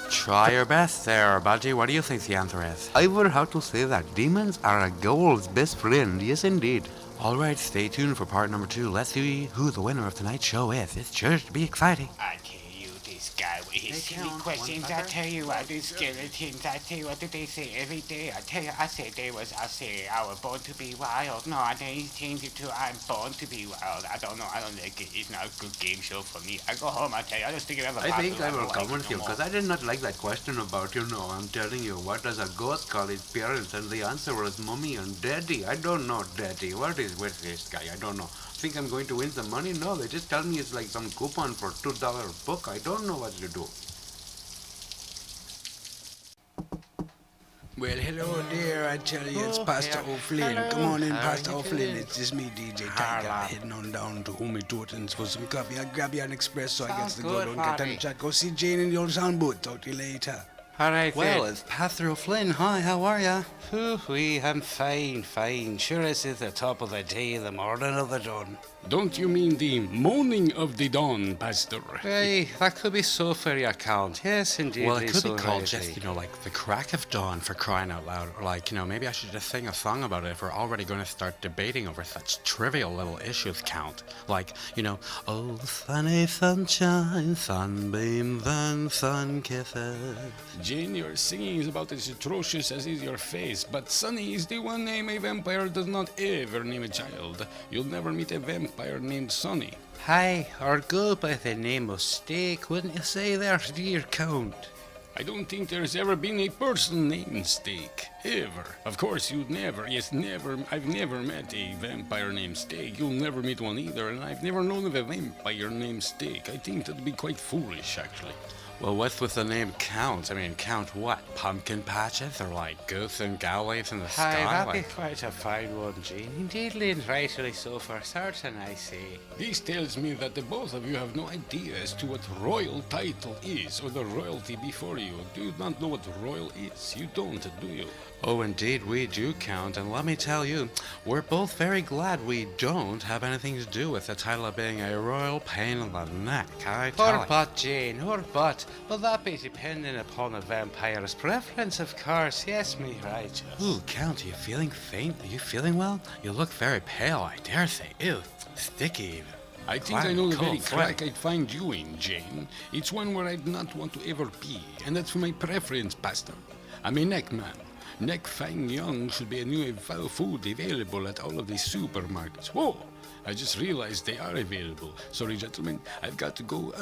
Try your best there, Budgie. What do you think the answer is? I would have to say that demons are a girl's best friend. Yes, indeed. All right, stay tuned for part number 2. Let's see who the winner of tonight's show is. It's sure to be exciting. I tell you, this guy with his Hey, silly Count, questions. one I sucker. tell you, these skeletons. I tell you, what do they say every day? I tell you, I say I was born to be wild. No, then he changed it to I'm born to be wild. I don't know. I don't like it. It's not a good game show for me. I go home, I tell you, I just think about I think I will come with you because I did not like that question about, I'm telling you, what does a ghost call his parents? And the answer was mommy and daddy. I don't know, daddy. What is with this guy? I don't know. Think I'm going to win some money? No, they just tell me it's like some coupon for $2 book. I don't know what to do. Well, hello there. I tell you, it's Pastor O'Flynn. Come on in, Pastor O'Flynn. It's just me, DJ Tiger, heading on down to Homie Totens for some coffee. I grab you an express so I get to go down, get on the chat. Go see Jane in the old sound booth. Talk to you later. All right, Well, it's Pastor O'Flynn. Hi, how are ya? I'm fine. Sure, this is the top of the day, the morning of the dawn. Don't you mean the moaning of the dawn, Pastor? Hey, that could be so for your account. Yes, indeed. Well, it could so be called rightly. just, like the crack of dawn for crying out loud. Or like, maybe I should just sing a song about it if we're already going to start debating over such trivial little issues, Count. Like, oh, sunny sunshine, sunbeams and sun kisses. Jane, your singing is about as atrocious as is your face, but Sunny is the one name a vampire does not ever name a child. You'll never meet a vampire named Sunny. Hi, or go by the name of Steak, wouldn't you say there, dear Count? I don't think there's ever been a person named Steak. Ever. Of course, you'd never, yes, never, I've never met a vampire named Steak. You'll never meet one either, and I've never known of a vampire named Steak. I think that'd be quite foolish, actually. Well, what's with the name Count? I mean, count what? Pumpkin patches or like ghosts and galleys in the Hi, sky? that'd be Like, quite a fine one, Jean. Indeedly and rightly so for certain, I say. This tells me that the both of you have no idea as to what royal title is, or the royalty before you. Do you not know what royal is? You don't, do you? oh, indeed, we do count. And let me tell you, we're both very glad we don't have anything to do with the title of being a royal pain in the neck. I tell Or you. but, Jane, or but. Will that be dependent upon a vampire's preference, of course? Yes, me righteous. Ooh, Count, are you feeling faint? Are you feeling well? You look very pale, I dare say. Ew, sticky even. I think I know the very crack I'd find you in, Jane. It's one where I'd not want to ever be, and that's for my preference, Pastor. I'm a neck man. Neck fang young should be a new food available at all of the supermarkets. Whoa! I just realized they are available. Sorry, gentlemen, I've got to go,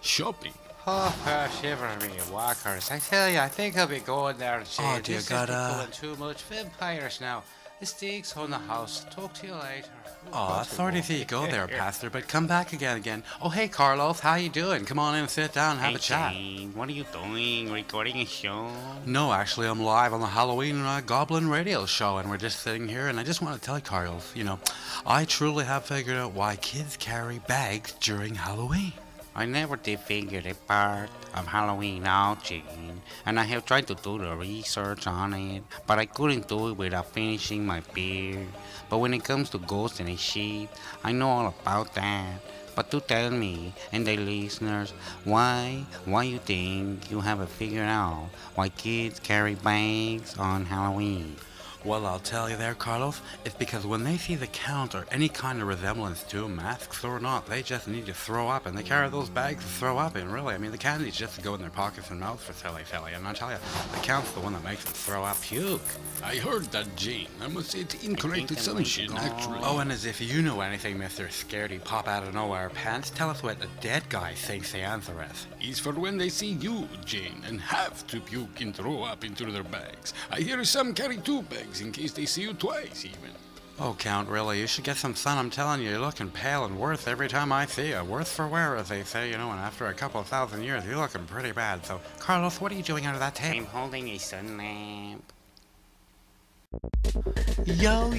shopping. Oh, shiver me walkers. I tell you, I think I'll be going there, Jane. Oh, dear This God, is becoming too much vampires now. The Steak's on the house. Talk to you later. Oh, sorry to see you go there, Pastor, but come back again. Oh, hey, Carlos, how you doing? Come on in, sit down, have a chat. Jane, what are you doing? Recording a show? No, actually, I'm live on the Halloween Goblin radio show, and we're just sitting here, and I just want to tell you, Carlos, I truly have figured out why kids carry bags during Halloween. I never did figure the part of Halloween out, Jane, and I have tried to do the research on it, but I couldn't do it without finishing my beer. But when it comes to ghosts in a sheet, I know all about that. But do tell me, and the listeners, why you think you haven't figured out why kids carry bags on Halloween? Well, I'll tell you there, Carlos, it's because when they see the Count or any kind of resemblance to masks or not, they just need to throw up, and they carry those bags to throw up in, really. I mean, the candy's just to go in their pockets and mouths for silly, and I tell you, the Count's the one that makes them throw up puke. I heard that, Jane. I must say it's incorrect assumption, actually. Oh, and as if you know anything, Mr. Scaredy Pop out of nowhere pants, tell us what the dead guy thinks the answer is. It's for when they see you, Jane, and have to puke and throw up into their bags. I hear some carry 2 bags in case they see you twice, even. Oh, Count, really, you should get some sun. I'm telling you, you're looking pale and worse every time I see you. Worse for wear, as they say, and after a couple of thousand years, you're looking pretty bad. So, Carlos, what are you doing under that I'm table? holding a sun lamp. Yo,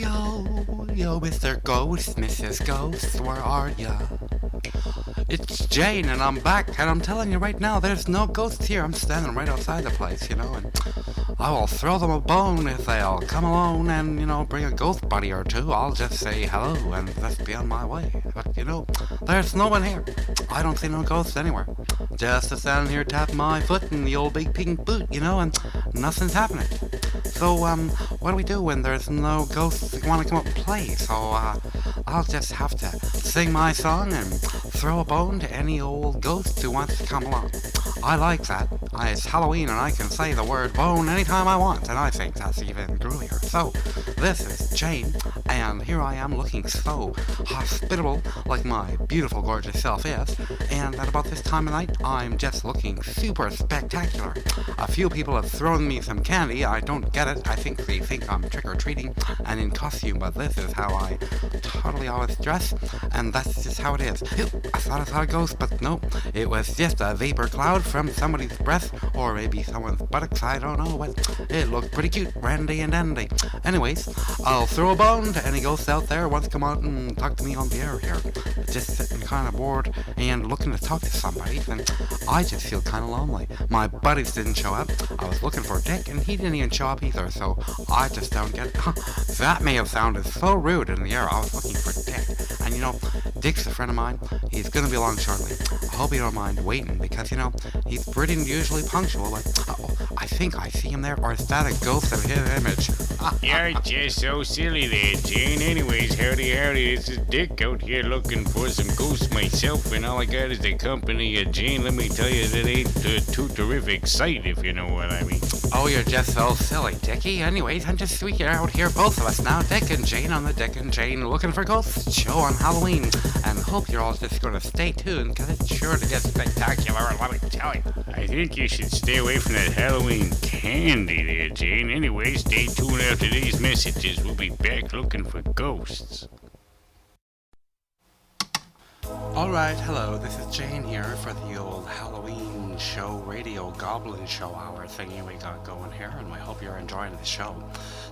Mr. Ghost, Mrs. Ghost, where are ya? It's Jane, and I'm back, and I'm telling you right now, there's no ghosts here. I'm standing right outside the place, and I will throw them a bone if they'll come along and, bring a ghost buddy or two. I'll just say hello and just be on my way. But, there's no one here. I don't see no ghosts anywhere. Just standing here tapping my foot in the old big pink boot, and nothing's happening. So, what do we do when there's no ghosts that want to come up and play? So, I'll just have to sing my song and throw a bone to any old ghost who wants to come along. I like that. It's Halloween and I can say the word bone anytime I want, and I think that's even groovier. So, this is Jane, and here I am looking so hospitable, like my beautiful, gorgeous self is, and at about this time of night, I'm just looking super spectacular. A few people have thrown me some candy. I don't get it. I think they think I'm trick-or-treating and in costume, but this is how I totally always dress, and that's just how it is. I thought I saw a ghost, but no, it was just a vapor cloud from somebody's breath, or maybe someone's buttocks, I don't know, but it looked pretty cute, randy and dandy. Anyways, I'll throw a bone to any ghosts out there who wants to come out and talk to me on the air here. Just sitting kind of bored and looking to talk to somebody, and I just feel kind of lonely. My buddies didn't show up. I was looking for Dick, and he didn't even show up either, so I just don't get it. That may have sounded so rude in the air. I was looking for Dick. And you know, Dick's a friend of mine. He's gonna be along shortly. I hope you don't mind waiting, because you know, he's pretty usually punctual, but I think I see him there, or is that a ghost of his image? You're just so silly there, Jane. Anyways, howdy, this is Dick out here looking for some ghosts myself, and all I got is the company of Jane. Let me tell you, that ain't too terrific sight, if you know what I mean. Oh, you're just so silly, Dickie. Anyways, I'm just squeaking out here, both of us now, Dick and Jane on the Dick and Jane Looking for Ghosts show on Halloween. And hope you're all just going to stay tuned, because it's sure to get spectacular, let me tell you. I think you should stay away from that Halloween candy there, Jane. Anyway, stay tuned after these messages. We'll be back looking for ghosts. Alright, hello, this is Jane here for the old Halloween show, radio goblin show hour thingy we got going here, and I hope you're enjoying the show.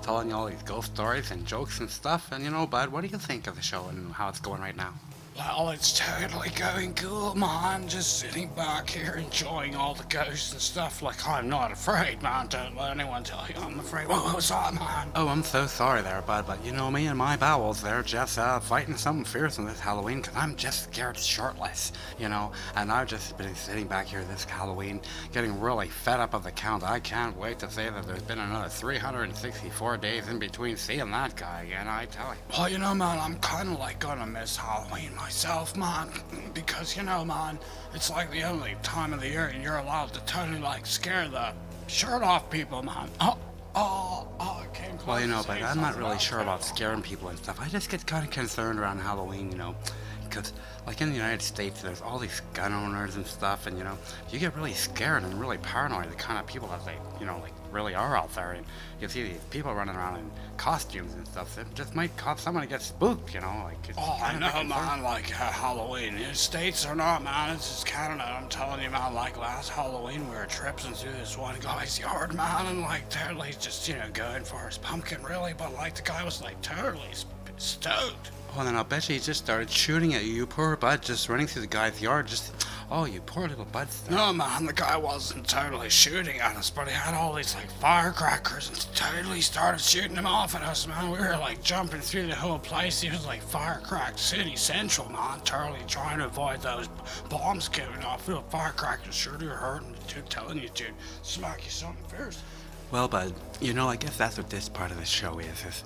Telling you all these ghost stories and jokes and stuff, and you know, bud, what do you think of the show and how it's going right now? Well, it's totally going cool, man. Just sitting back here enjoying all the ghosts and stuff. Like, I'm not afraid, man. Don't let anyone tell you I'm afraid. What was that, man? Oh, I'm so sorry there, bud, but you know me and my bowels, they're just fighting something fierce on this Halloween, because I'm just scared shirtless, you know, and I've just been sitting back here this Halloween getting really fed up of the count. I can't wait to say that there's been another 364 days in between seeing that guy again, I tell you. Well, you know, man, I'm kind of like gonna miss Halloween myself, man, because, you know, man, it's like the only time of the year and you're allowed to totally, like, scare the shirt off people, man. I came close. Well, you know, but I'm not really sure about scaring people and stuff. I just get kind of concerned around Halloween, you know, because, like, in the United States, there's all these gun owners and stuff, and, you know, you get really scared and really paranoid, the kind of people that they, you know, like, really are out there, and you see these people running around in costumes and stuff, it just might cause someone to get spooked, you know, like, it's I know, man, like, Halloween, in the States or not, man, it's just Canada, I'm telling you, man, like, last Halloween, we were tripping through this one guy's yard, man, and, like, totally just, you know, going for his pumpkin, really, but, like, the guy was, like, totally stoked. Oh, then I'll bet you he just started shooting at you, you poor bud, just running through the guy's yard, just, oh, you poor little bud. No, man, the guy wasn't totally shooting at us, but he had all these, like, firecrackers and totally started shooting them off at us, man. We were, like, jumping through the whole place. He was, like, firecracked City Central, man, totally trying to avoid those bombs going off. The firecrackers sure do hurt, and dude, telling you, dude, smack you something fierce. Well, bud, you know, I guess that's what this part of the show is this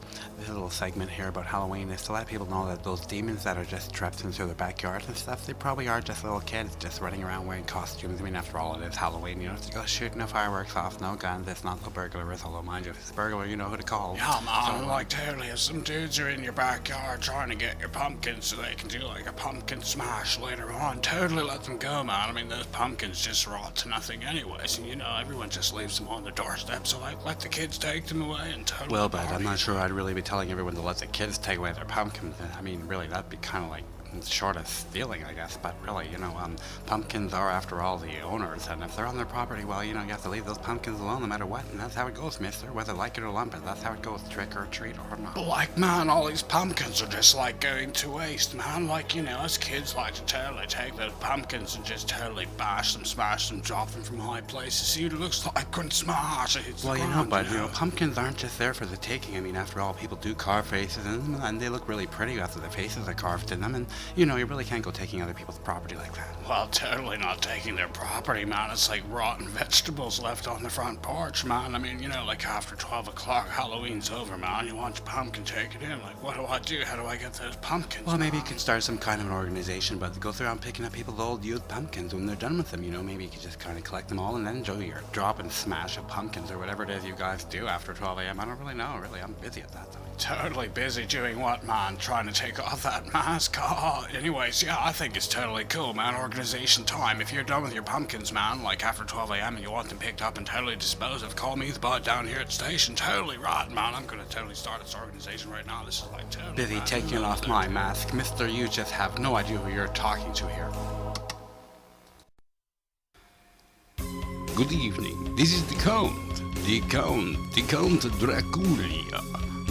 little segment here about Halloween is to let people know that those demons that are just trapped into their backyards and stuff, they probably are just little kids just running around wearing costumes. I mean, after all, it is Halloween, you know, to go shooting the fireworks off, no guns, it's not no burglars, although mind you, if it's a burglar, you know who to call. Yeah, man, so, like, totally, if some dudes are in your backyard trying to get your pumpkins so they can do, like, a pumpkin smash later on, totally let them go, man. I mean, those pumpkins just rot to nothing anyways, and, you know, everyone just leaves them on the doorstep, so, like, let the kids take them away and totally. Well, but I'm not sure I'd really be telling everyone to let the kids take away their pumpkins. I mean, really, that'd be kind of like short of stealing, I guess, but really, you know, pumpkins are, after all, the owners, and if they're on their property, well, you know, you have to leave those pumpkins alone no matter what, and that's how it goes, mister, whether like it or lump it, that's how it goes, trick or treat or not. Like, man, all these pumpkins are just, like, going to waste, man, like, you know, us kids like to totally take those pumpkins and just totally bash them, smash them, drop them from high places, see, it looks like couldn't smash it. Well, you know, but, you know, pumpkins aren't just there for the taking. I mean, after all, people do carve faces in them, and they look really pretty after the faces are carved in them, and, you know, you really can't go taking other people's property like that. Well, totally not taking their property, man. It's like rotten vegetables left on the front porch, man. I mean, you know, like after 12 o'clock, Halloween's over, man. You want your pumpkin, take it in. Like, what do I do? How do I get those pumpkins? Well, maybe you could start some kind of an organization, but go around picking up people's old used pumpkins when they're done with them. You know, maybe you could just kind of collect them all and then enjoy your drop and smash of pumpkins or whatever it is you guys do after 12 a.m. I don't really know, really. I'm busy at that, though. Totally busy doing what, man? Trying to take off that mask? Oh, anyways, yeah, I think it's totally cool, man. Organization time. If you're done with your pumpkins, man, like after 12 a.m. and you want them picked up and totally disposed of, call me the bud down here at the station. Totally right, man. I'm gonna totally start this organization right now. This is like totally busy taking off my mask. Mister, you just have no idea who you're talking to here. good evening. This is the Count. The Count Dracula.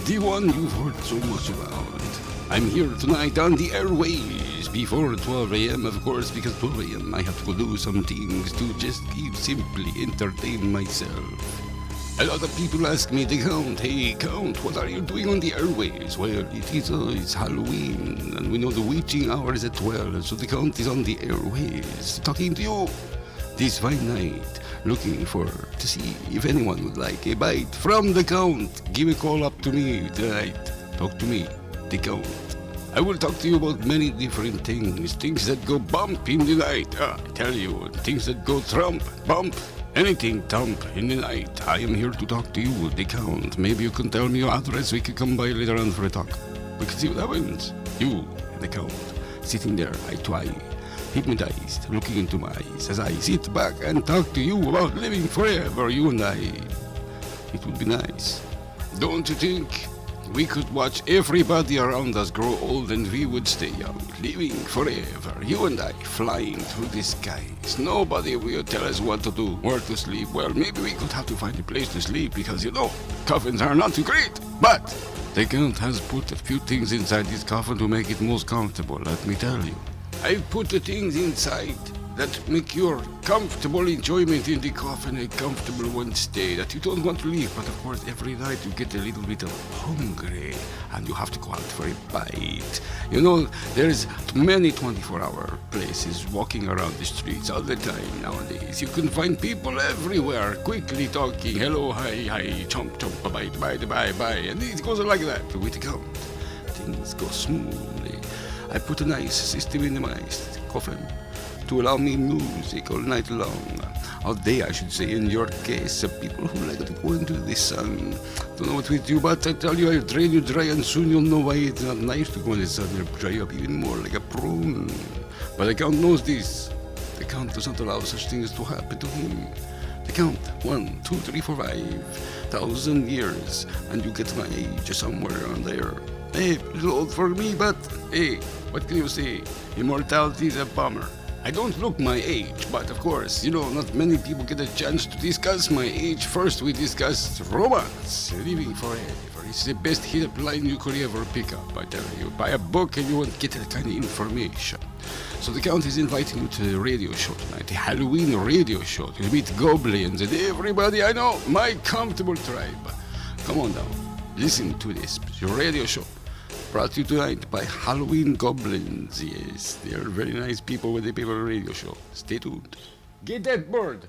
The one you've heard so much about. I'm here tonight on the airways before 12 a.m. of course, because 12 a.m. I have to go do some things to just keep simply entertain myself. A lot of people ask me, the Count, hey Count, what are you doing on the airways? Well, it's Halloween, and we know the witching hour is at 12, so the Count is on the airways, talking to you this fine night, looking to see if anyone would like a bite from the Count. Give a call up to me tonight. Talk to me, the Count. I will talk to you about many different things that go bump in the night. I tell you, things that go trump, bump, anything thump in the night. I am here to talk to you, the Count. Maybe you can tell me your address. We could come by later on for a talk. We can see what happens. You, the Count, sitting there eye to eye, hypnotized, looking into my eyes as I sit back and talk to you about living forever, you and I. It would be nice. Don't you think? We could watch everybody around us grow old and we would stay young, living forever, you and I, flying through the skies. Nobody will tell us what to do, where to sleep. Well, maybe we could have to find a place to sleep because, coffins are not too great. But the Count has put a few things inside this coffin to make it most comfortable, let me tell you. I've put the things inside that make your comfortable enjoyment in the coffin a comfortable one stay that you don't want to leave. But of course, every night you get a little bit of hungry and you have to go out for a bite. There's many 24-hour places walking around the streets all the time nowadays. You can find people everywhere quickly talking, hello, hi, chomp, chomp, bye, and it goes like that with the Count. Things go smoothly. I put a nice system in my coffin to allow me music all night long. All day, I should say, in your case. People who like to go into the sun. Don't know what we do, but I tell you, I'll drain you dry, and soon you'll know why it's not nice to go in the sun. You'll dry up even more like a prune. But the Count knows this. The Count does not allow such things to happen to him. The Count, 1, 2, 3, 4, 5,000 years, and you get my age somewhere around there. Hey, a little old for me, but hey, what can you say? Immortality is a bummer. I don't look my age, but of course, not many people get a chance to discuss my age. First, we discuss romance, living forever. It's the best hit-up line you could ever pick up, I tell you. Buy a book and you won't get that kind of information. So the Count is inviting you to the radio show tonight, the Halloween radio show. You'll meet goblins and everybody I know, my comfortable tribe. Come on down, listen to this, your radio show. Brought to you tonight by Halloween Goblins. Yes, they are very nice people with the paper radio show. Stay tuned. Get that board.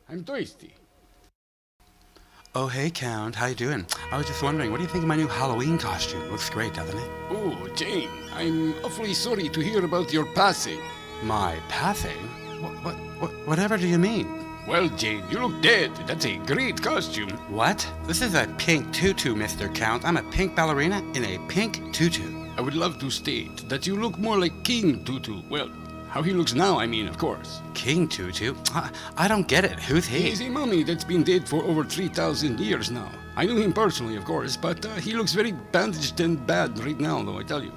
I'm thirsty. Oh, hey, Count. How you doing? I was just wondering, what do you think of my new Halloween costume? Looks great, doesn't it? Oh, Jane, I'm awfully sorry to hear about your passing. My passing? Whatever do you mean? Well, Jane, you look dead. That's a great costume. What? This is a pink tutu, Mr. Count. I'm a pink ballerina in a pink tutu. I would love to state that you look more like King Tutu. Well, how he looks now, I mean, of course. King Tutu? I don't get it. Who's he? He's a mummy that's been dead for over 3,000 years now. I knew him personally, of course, but he looks very bandaged and bad right now, though, I tell you.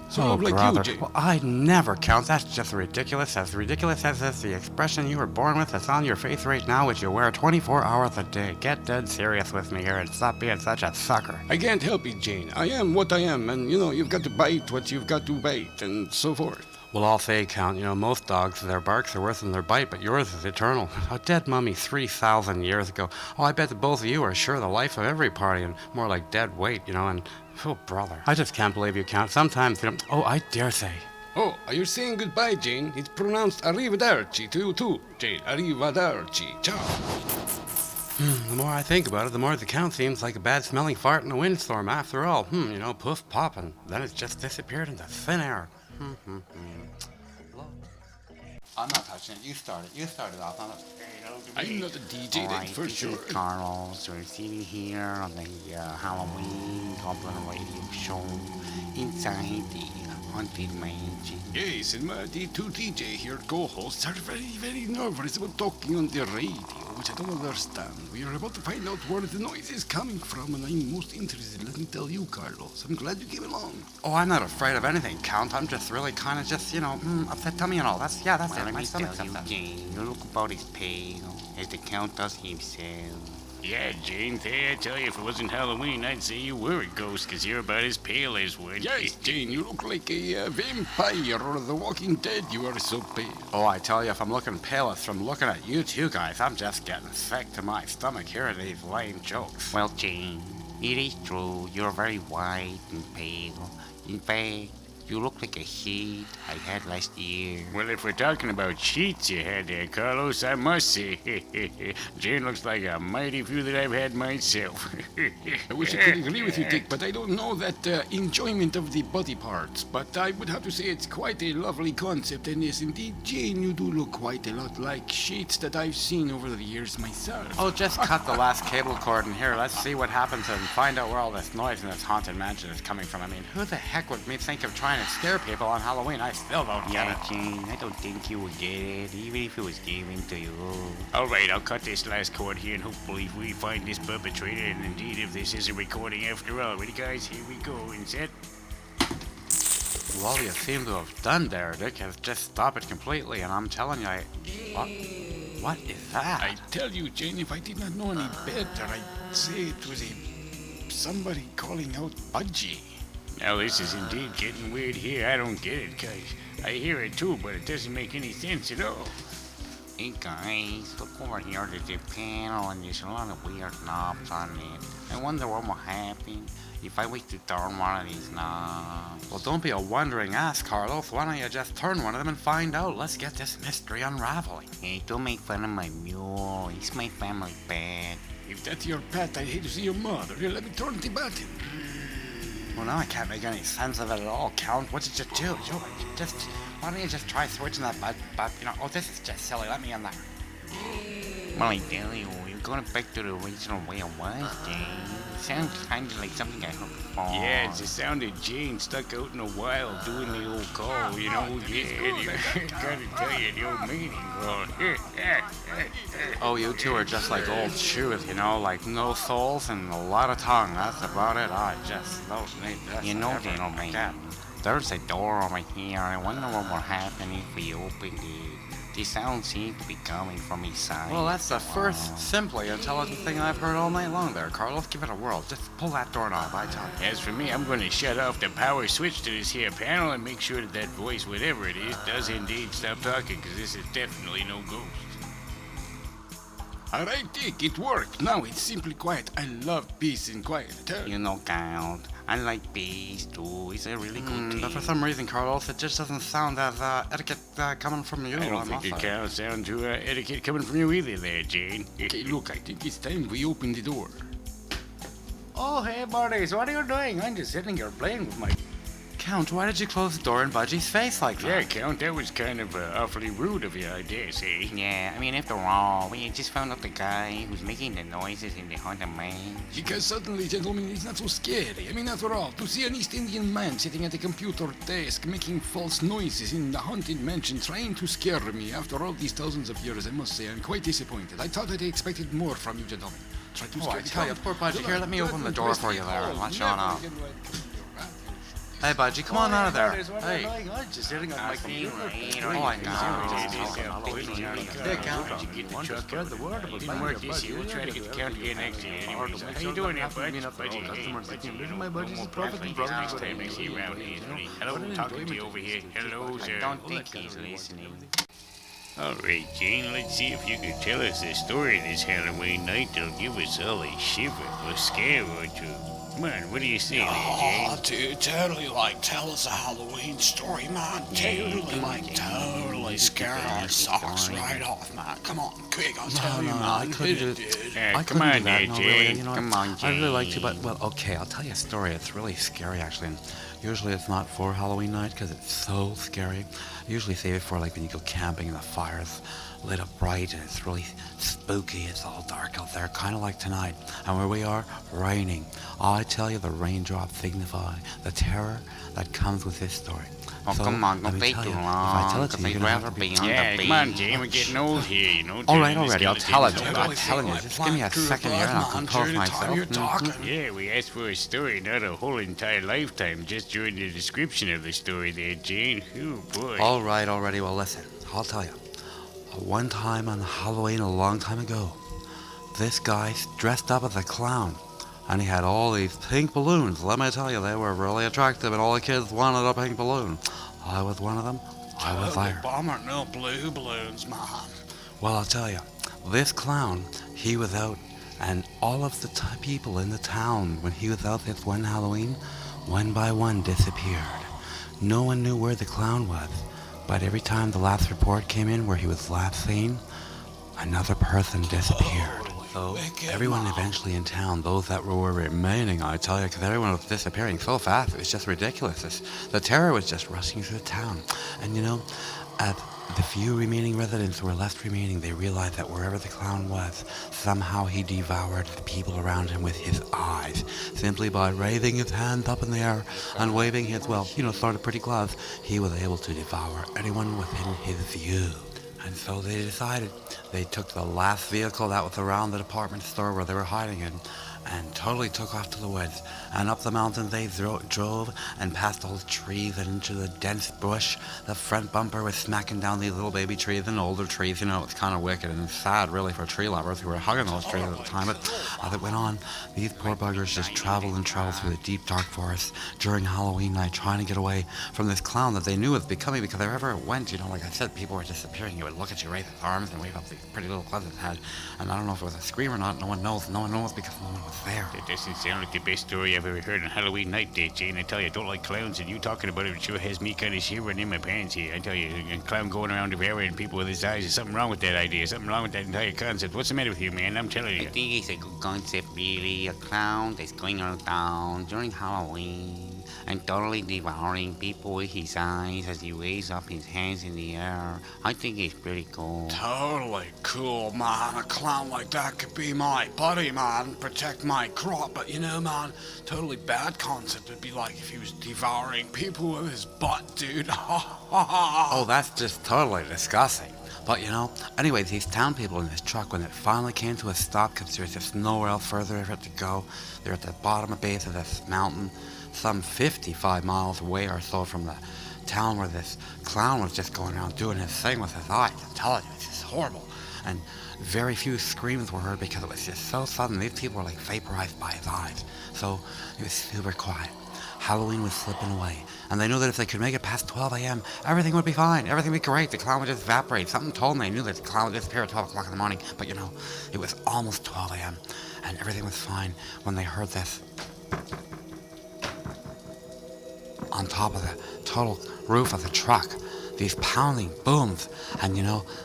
So like brother. you, Jane. Well, I never count. That's just ridiculous. As ridiculous as is the expression you were born with that's on your face right now, which you wear 24 hours a day. Get dead serious with me here and stop being such a sucker. I can't help it, Jane. I am what I am, and, you've got to bite what you've got to bite, and so forth. Well, I'll say, Count, most dogs, their barks are worse than their bite, but yours is eternal. A dead mummy 3,000 years ago. Oh, I bet that both of you are sure the life of every party and more like dead weight, and... Oh, brother. I just can't believe you, Count. Sometimes, Oh, I dare say. Oh, are you saying goodbye, Jane? It's pronounced arrivederci to you too, Jane. Arrivederci. Ciao. The more I think about it, the more the Count seems like a bad-smelling fart in a windstorm. After all, poof, pop, and then it's just disappeared into thin air. I'm not touching it. You started. You started off. I'm not a DJ, that's for sure. Carlos, we're sitting here on the Halloween Goblin Radio Show inside the Haunted Mansion. Yes, and the two DJ here, co-hosts, are very, very nervous about talking on the radio. which I don't understand. We are about to find out where the noise is coming from, and I'm most interested. Let me tell you, Carlos. I'm glad you came along. Oh, I'm not afraid of anything, Count. I'm just really kind of just, upset tummy and all. That's it. Let My me stomach's tell you, upset. Jane, you look about as pale as the Count does himself. Yeah, Jane, I tell you, if it wasn't Halloween, I'd say you were a ghost, because you're about as pale as one. Yes, Jane, you look like a vampire or the Walking Dead. You are so pale. Oh, I tell you, if I'm looking pale, it's from looking at you two guys. I'm just getting sick to my stomach hearing these lame jokes. Well, Jane, it is true. You're very white and pale. In fact, you look like a sheet I had last year. Well, if we're talking about sheets you had there, Carlos, I must say, Jane looks like a mighty few that I've had myself. I wish I could agree with you, Dick, but I don't know that enjoyment of the body parts. But I would have to say it's quite a lovely concept, and yes, indeed, Jane, you do look quite a lot like sheets that I've seen over the years myself. Oh, just cut the last cable cord in here. Let's see what happens and find out where all this noise in this haunted mansion is coming from. I mean, who the heck would me think of trying to scare people on Halloween? I still don't get Yeah, it. Jane, I don't think you would get it, even if it was given to you. All right, I'll cut this last cord here, and hopefully we find this perpetrator, and indeed, if this is a recording after all. Ready, guys? Here we go, and set. Well, all you seem to have done there, Dick, is just stop it completely, and I'm telling you, What is that? I tell you, Jane, if I did not know any better, I'd say it was somebody calling out Budgie. Now, this is indeed getting weird here. I don't get it, guys. I hear it too, but it doesn't make any sense at all. Hey guys, look over here, there's a panel and there's a lot of weird knobs on it. I wonder what will happen if I wait to turn one of these knobs. Well, don't be a wondering ass, Carlos. Why don't you just turn one of them and find out? Let's get this mystery unraveling. Hey, don't make fun of my mule, he's my family pet. If that's your pet, I'd hate to see your mother. Here, let me turn the button. Well, now I can't make any sense of it at all, Count. What did you do? Why don't you just try switching that oh, this is just silly. Let me in there. Well, I tell you, you're going back to the original way it was, Jane. It sounds kind of like something I heard before. Yeah, it's the sound of Jane stuck out in the wild doing the old call, you know. Yeah, gotta tell you, the old meeting call. Oh, you two are just like old shoes, like no souls and a lot of tongue. That's about it. I just don't need this. You know, ever gentlemen, again. there's a door over here. I wonder what will happen if we open it. The sound seems to be coming from inside. Well, that's the first simply intelligent thing I've heard all night long there, Carlos. Give it a whirl. Just pull that doorknob, I tell you. As for me, I'm going to shut off the power switch to this here panel and make sure that voice, whatever it is, does indeed stop talking, because this is definitely no ghost. All right, Dick, it worked. Now it's simply quiet. I love peace and quiet. You know, Count, I like peace too. It's a really good thing. But for some reason, Carlos, it just doesn't sound as etiquette coming from you. I don't think it can sound too etiquette coming from you either there, Jane. Okay, look, I think it's time we open the door. Oh, hey, buddies, what are you doing? I'm just sitting here playing with my... Count, why did you close the door in Budgie's face like that? Yeah, Count, that was kind of awfully rude of you, I dare say. Yeah, I mean, after all, we just found out the guy who's making the noises in the haunted man. Because suddenly, gentlemen, it's not so scary. I mean, after all, to see an East Indian man sitting at a computer desk making false noises in the haunted mansion trying to scare me after all these thousands of years, I must say, I'm quite disappointed. I thought I'd expected more from you, gentlemen. Try to Oh, I tell you, poor Budgie. Here, let me open the door for you there and let you on out. Never Hey, Budgie, come on out of there. Hey. I'm just sitting on my computer. Oh, I know. Hey, Count, get the truck out. Didn't work this year. We'll try to get the count again next year. Anyways, how you doing there, Bud? Budgie, My buddy's a prophet and brother. next time I see you around here. Hello, I'm talking to you over here. Hello, sir. I don't think he's listening. All right, Jane, let's see if you can tell us the story this Halloween night that'll give us all a shiver or scare or two. Come on, what do you say there, Jane? Oh, dude, totally tell us a Halloween story, man. Totally scare our socks right off, man. Come on, quick, I'll tell you, man. I couldn't do it. Dude. I Come couldn't on do that, there, no, Jane. really, you know, Come on, I'd really like to, Jane. but, well, okay, I'll tell you a story. It's really scary, actually, and usually it's not for Halloween night because it's so scary. I usually save it for, like, when you go camping and the fire's lit up bright and it's really spooky. It's all dark out there, kind of like tonight. And where we are, raining. I tell you, the raindrops signify the terror that comes with this story. Oh, So, come on, let don't me take tell too you, if I long, tell it to 'cause you, I'd you're gonna have rather to- be on Yeah, the beach. come on, Jane, we're getting old here, you know. All right, turning the already, I'll skeletons tell it. into I'm skeleton telling you, alive. just give me a second here and I'll compose myself. You're talking. Yeah, we asked for a story, not a whole entire lifetime, just during the description of the story there, Jane. Oh, boy. All right, already. Well, listen, I'll tell you. One time on Halloween a long time ago, this guy dressed up as a clown. And he had all these pink balloons. Let me tell you, they were really attractive, and all the kids wanted a pink balloon. I was one of them. I was there. Bomber, no blue balloons, man. Well, I'll tell you, this clown, he was out, and all of the people in the town, when he was out this one Halloween, one by one disappeared. No one knew where the clown was, but every time the last report came in where he was last seen, another person disappeared. So everyone eventually in town, those that were remaining, I tell you, because everyone was disappearing so fast, it was just ridiculous. The terror was just rushing through the town. And you know, at the few remaining residents who were left remaining, they realized that wherever the clown was, somehow he devoured the people around him with his eyes, simply by raising his hands up in the air and waving his, well, sort of pretty gloves. He was able to devour anyone within his view. And so they decided. They took the last vehicle that was around the department store where they were hiding in and totally took off to the woods. And up the mountain they drove and past all the trees and into the dense bush. The front bumper was smacking down these little baby trees and older trees. It was kind of wicked and sad, really, for tree lovers who were hugging those trees at the time. But as it went on, these poor buggers just traveled and traveled through the deep, dark forest during Halloween night, trying to get away from this clown that they knew was becoming, because wherever it went, like I said, people were disappearing. He would look at you, raise his arms, and wave up these pretty little gloves his head. And I don't know if it was a scream or not. No one knows. No one knows because no one was there. That doesn't sound like the best story I've ever heard on Halloween night there, Jane. I tell you, I don't like clowns, and you talking about it sure has me kind of shivering in my pants here. I tell you, a clown going around devouring people with his eyes, there's something wrong with that idea, something wrong with that entire concept. What's the matter with you, man? I'm telling I you. think it's a good concept, really. A clown that's going around during Halloween and totally devouring people with his eyes as he waves up his hands in the air. I think it's pretty cool. Totally cool, man. A clown like that could be my buddy, man. Protect my crop. But man, totally bad concept. It'd be like if he was devouring people with his butt, dude. Oh, that's just totally disgusting. But anyways, these town people in this truck, when it finally came to a stop, because there's just nowhere else further for it to go, they're at the bottom of base of this mountain, some 55 miles away or so from the town where this clown was just going around doing his thing with his eyes. I'm telling you, it's just horrible. And very few screams were heard because it was just so sudden. These people were like vaporized by his eyes. So it was super quiet. Halloween was slipping away, and they knew that if they could make it past 12 a.m., everything would be fine. Everything would be great. The clown would just evaporate. Something told them they knew that the clown would disappear at 12 o'clock in the morning. But it was almost 12 a.m., and everything was fine when they heard this. On top of the total roof of the truck, these pounding booms, and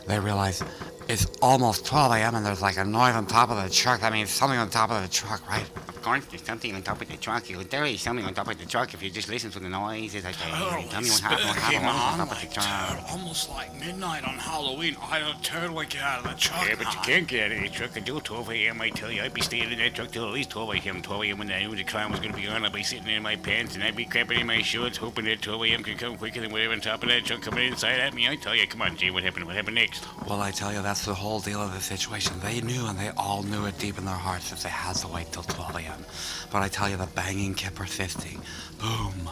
they realized it's almost 12 a.m. and there's like a noise on top of the truck. That means something on top of the truck, right? Of course, there's something on top of the truck. There is something on top of the truck if you just listen to the noises. Tell me what happened on top of the truck. Almost like midnight on Halloween. I'd totally get out of the truck. Yeah, but you can't get out of the truck until 12 a.m. I tell you, I'd be staying in that truck till at least 12 a.m. 12 a.m. when I knew the clown was going to be on, I'd be sitting in my pants and I'd be crapping in my shorts, hoping that 12 a.m. could come quicker than whatever on top of that truck coming inside at me. I tell you, come on, Jay, what happened? What happened next? Well, I tell you, that's the whole deal of the situation. They knew, and they all knew it deep in their hearts, that they had to wait till 12 a.m. But I tell you, the banging kept persisting. Boom,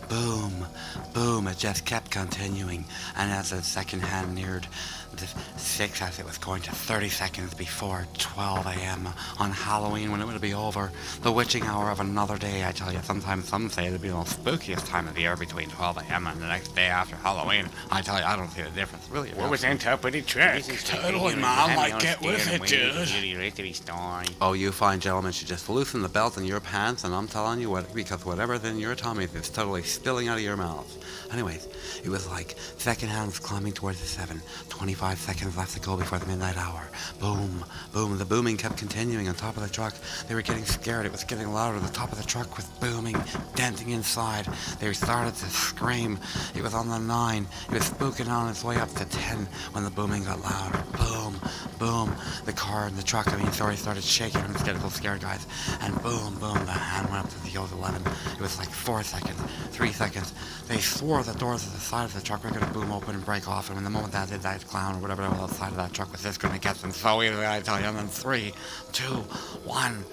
boom, boom. It just kept continuing. And as the second hand neared the 6, as it was going to 30 seconds before 12 a.m. on Halloween, when it would be over, the witching hour of another day, I tell you, sometimes some say it'd be the most spookiest time of the year between 12 a.m. and the next day after Halloween. I tell you, I don't see the difference, really. What was on top of the truck? Totally, man. Like, get with it, dude. Oh, you fine gentlemen should just loosen the belt in your pants, and I'm telling you what, because whatever's in your tummies is totally spilling out of your mouths. Anyways, it was like second hand was climbing towards the 7, 25 seconds left to go before the midnight hour. Boom, boom, the booming kept continuing on top of the truck. They were getting scared, it was getting louder. The top of the truck was booming, denting inside. They started to scream. It was on the 9, it was spooking on its way up to 10 when the booming got louder. Boom, boom, the car and the truck, started shaking. I'm just getting a little scared, guys. And boom, the hand went up to the old 11. It was like 4 seconds, 3 seconds. They swore the doors of the side of the truck were going to boom open and break off. And when the moment that did, that clown or whatever was outside of that truck was just going to get them so easily, I tell you. And then 3, 2, 1.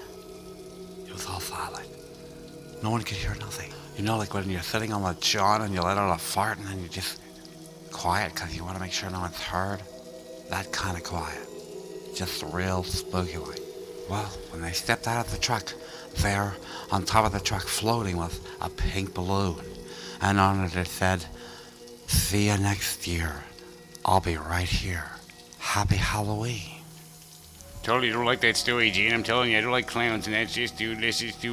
It was all silent. No one could hear nothing. You know, like when you're sitting on the john and you let out a fart and then you just quiet because you want to make sure no one's heard. That kind of quiet. Just real spooky like. Well, when they stepped out of the truck, there, on top of the truck, floating was a pink balloon. And on it said, "See you next year. I'll be right here. Happy Halloween." Totally don't like that story, Gene. I'm telling you, I don't like clowns, and that's just too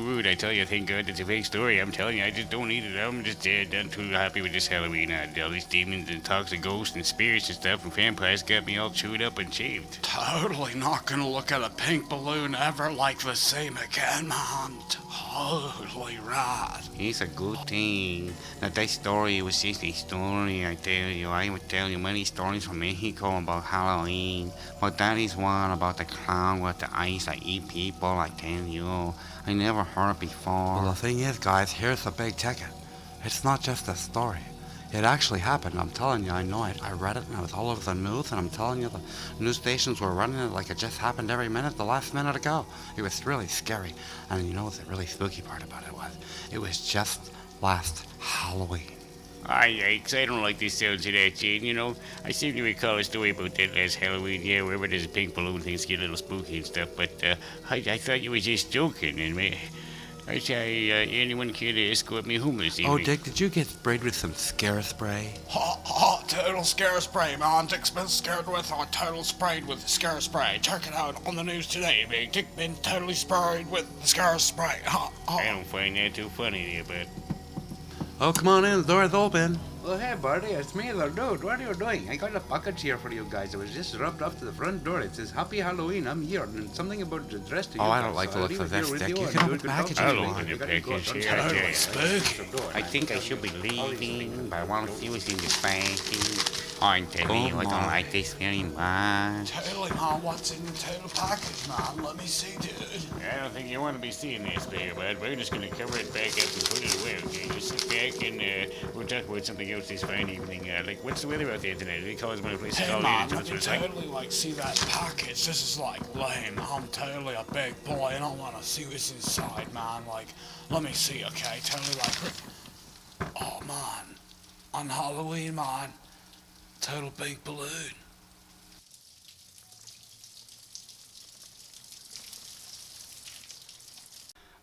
rude. I tell you, thank God it's a fake story. I'm telling you, I just don't need it. I'm just not too happy with this Halloween. All these demons and talks of ghosts and spirits and stuff and vampires got me all chewed up and shaved. Totally not gonna look at a pink balloon ever like the same again, man. Totally right. It's a good thing. Now, that story was just a story, I tell you. I would tell you many stories from Mexico about Halloween, but that is one about the clown with the eyes that eat people, I tell you. I never heard it before. Well, the thing is, guys, here's the big ticket. It's not just a story. It actually happened. I'm telling you, I know it. I read it, and it was all over the news, and I'm telling you, the news stations were running it like it just happened every minute, the last minute ago. It was really scary. And you know what the really spooky part about it was? It was just last Halloween. Yikes, I don't like the sounds of that, Jane. You know, I seem to recall a story about that last Halloween. Yeah, wherever there's a pink balloon, things get a little spooky and stuff. But I thought you were just joking. And I say, anyone care to escort me home this evening? Oh, Dick, did you get sprayed with some scare spray? Total scare spray, man. Dick's been scared with or total sprayed with scare spray. Check it out on the news today, man. Dick been totally sprayed with scare spray. I don't find that too funny there, but... Oh, come on in, the door's open. Oh, hey, buddy, it's me, the dude. What are you doing? I got a package here for you guys. It was just rubbed off to the front door. It says, "Happy Halloween, I'm here." And something about the dress to you. Oh, I guys. don't like the I'll look leave of it here this, with Dick. you You and can do open the it package. I if you don't want. want You the gotta go. package Don't here, touch I it. tell you. Spooky. I think I should be leaving, but I want to see what's in the package. I'm telling you, I don't like this very much. Totally, man. What's in the total package, man? Let me see, dude. I don't think you want to be seeing this there, bud. We're just going to cover it back up and put it away, okay? Just sit back and we'll talk about something else this fine evening. Like, what's the weather out there tonight? They call us my place to Hey, call man, you and tell let us me what it's like. totally, see that package. This is, lame. I'm totally a big boy, and I want to see what's inside, man. Let me see, okay? Totally, oh, man. On Halloween, man. Total big balloon.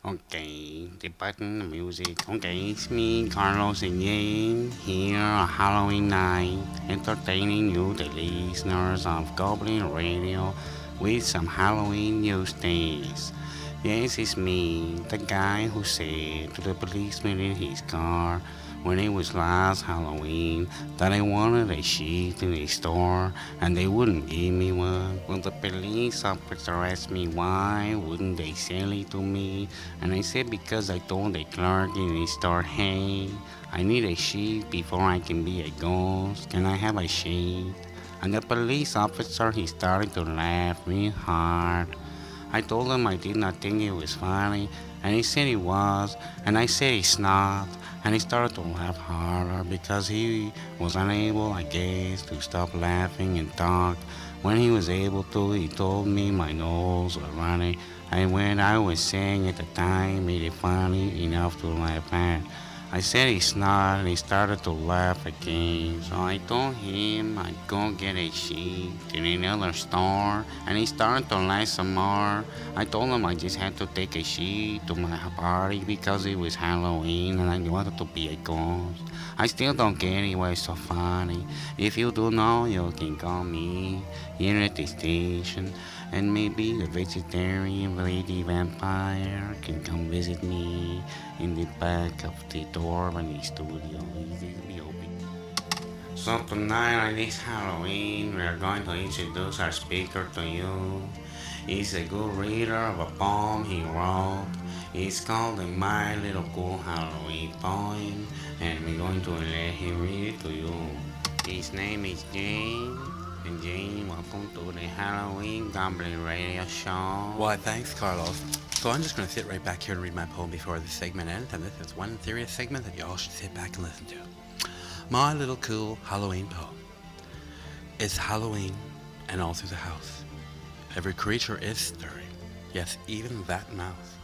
Okay, the button, the music. Okay, it's me, Carlos again, here on Halloween night, entertaining you, the listeners of Goblin Radio, with some Halloween news days. Yes, it's me, the guy who said to the policeman in his car when it was last Halloween that I wanted a sheet in a store and they wouldn't give me one. When the police officer asked me why wouldn't they sell it to me, and I said because I told the clerk in the store, "Hey, I need a sheet before I can be a ghost. Can I have a sheet?" And the police officer, he started to laugh real hard. I told him I did not think it was funny, and he said it was, and I said it's not, and he started to laugh harder because he was unable, I guess, to stop laughing and talk. When he was able to, he told me my nose was running, and when I was saying at the time made it funny enough to laugh at. I said it's not, and he started to laugh again. So I told him I'd go get a sheet in another store, and he started to laugh some more. I told him I just had to take a sheet to my party because it was Halloween and I wanted to be a ghost. I still don't get it why it's so funny. If you do know, you can call me here at the station, and maybe the vegetarian lady vampire can come visit me in the back of the door when the studio is open. So tonight on this Halloween, we are going to introduce our speaker to you. He's a good reader of a poem he wrote. It's called the My Little Cool Halloween poem, and we're going to let him read it to you. His name is James, And Jane, welcome to the Halloween Goblin Radio Show. Why, thanks, Carlos. So I'm just going to sit right back here and read my poem before this segment ends, and this is one serious segment that you all should sit back and listen to. My little cool Halloween poem. It's Halloween, and all through the house every creature is stirring, yes, even that mouse.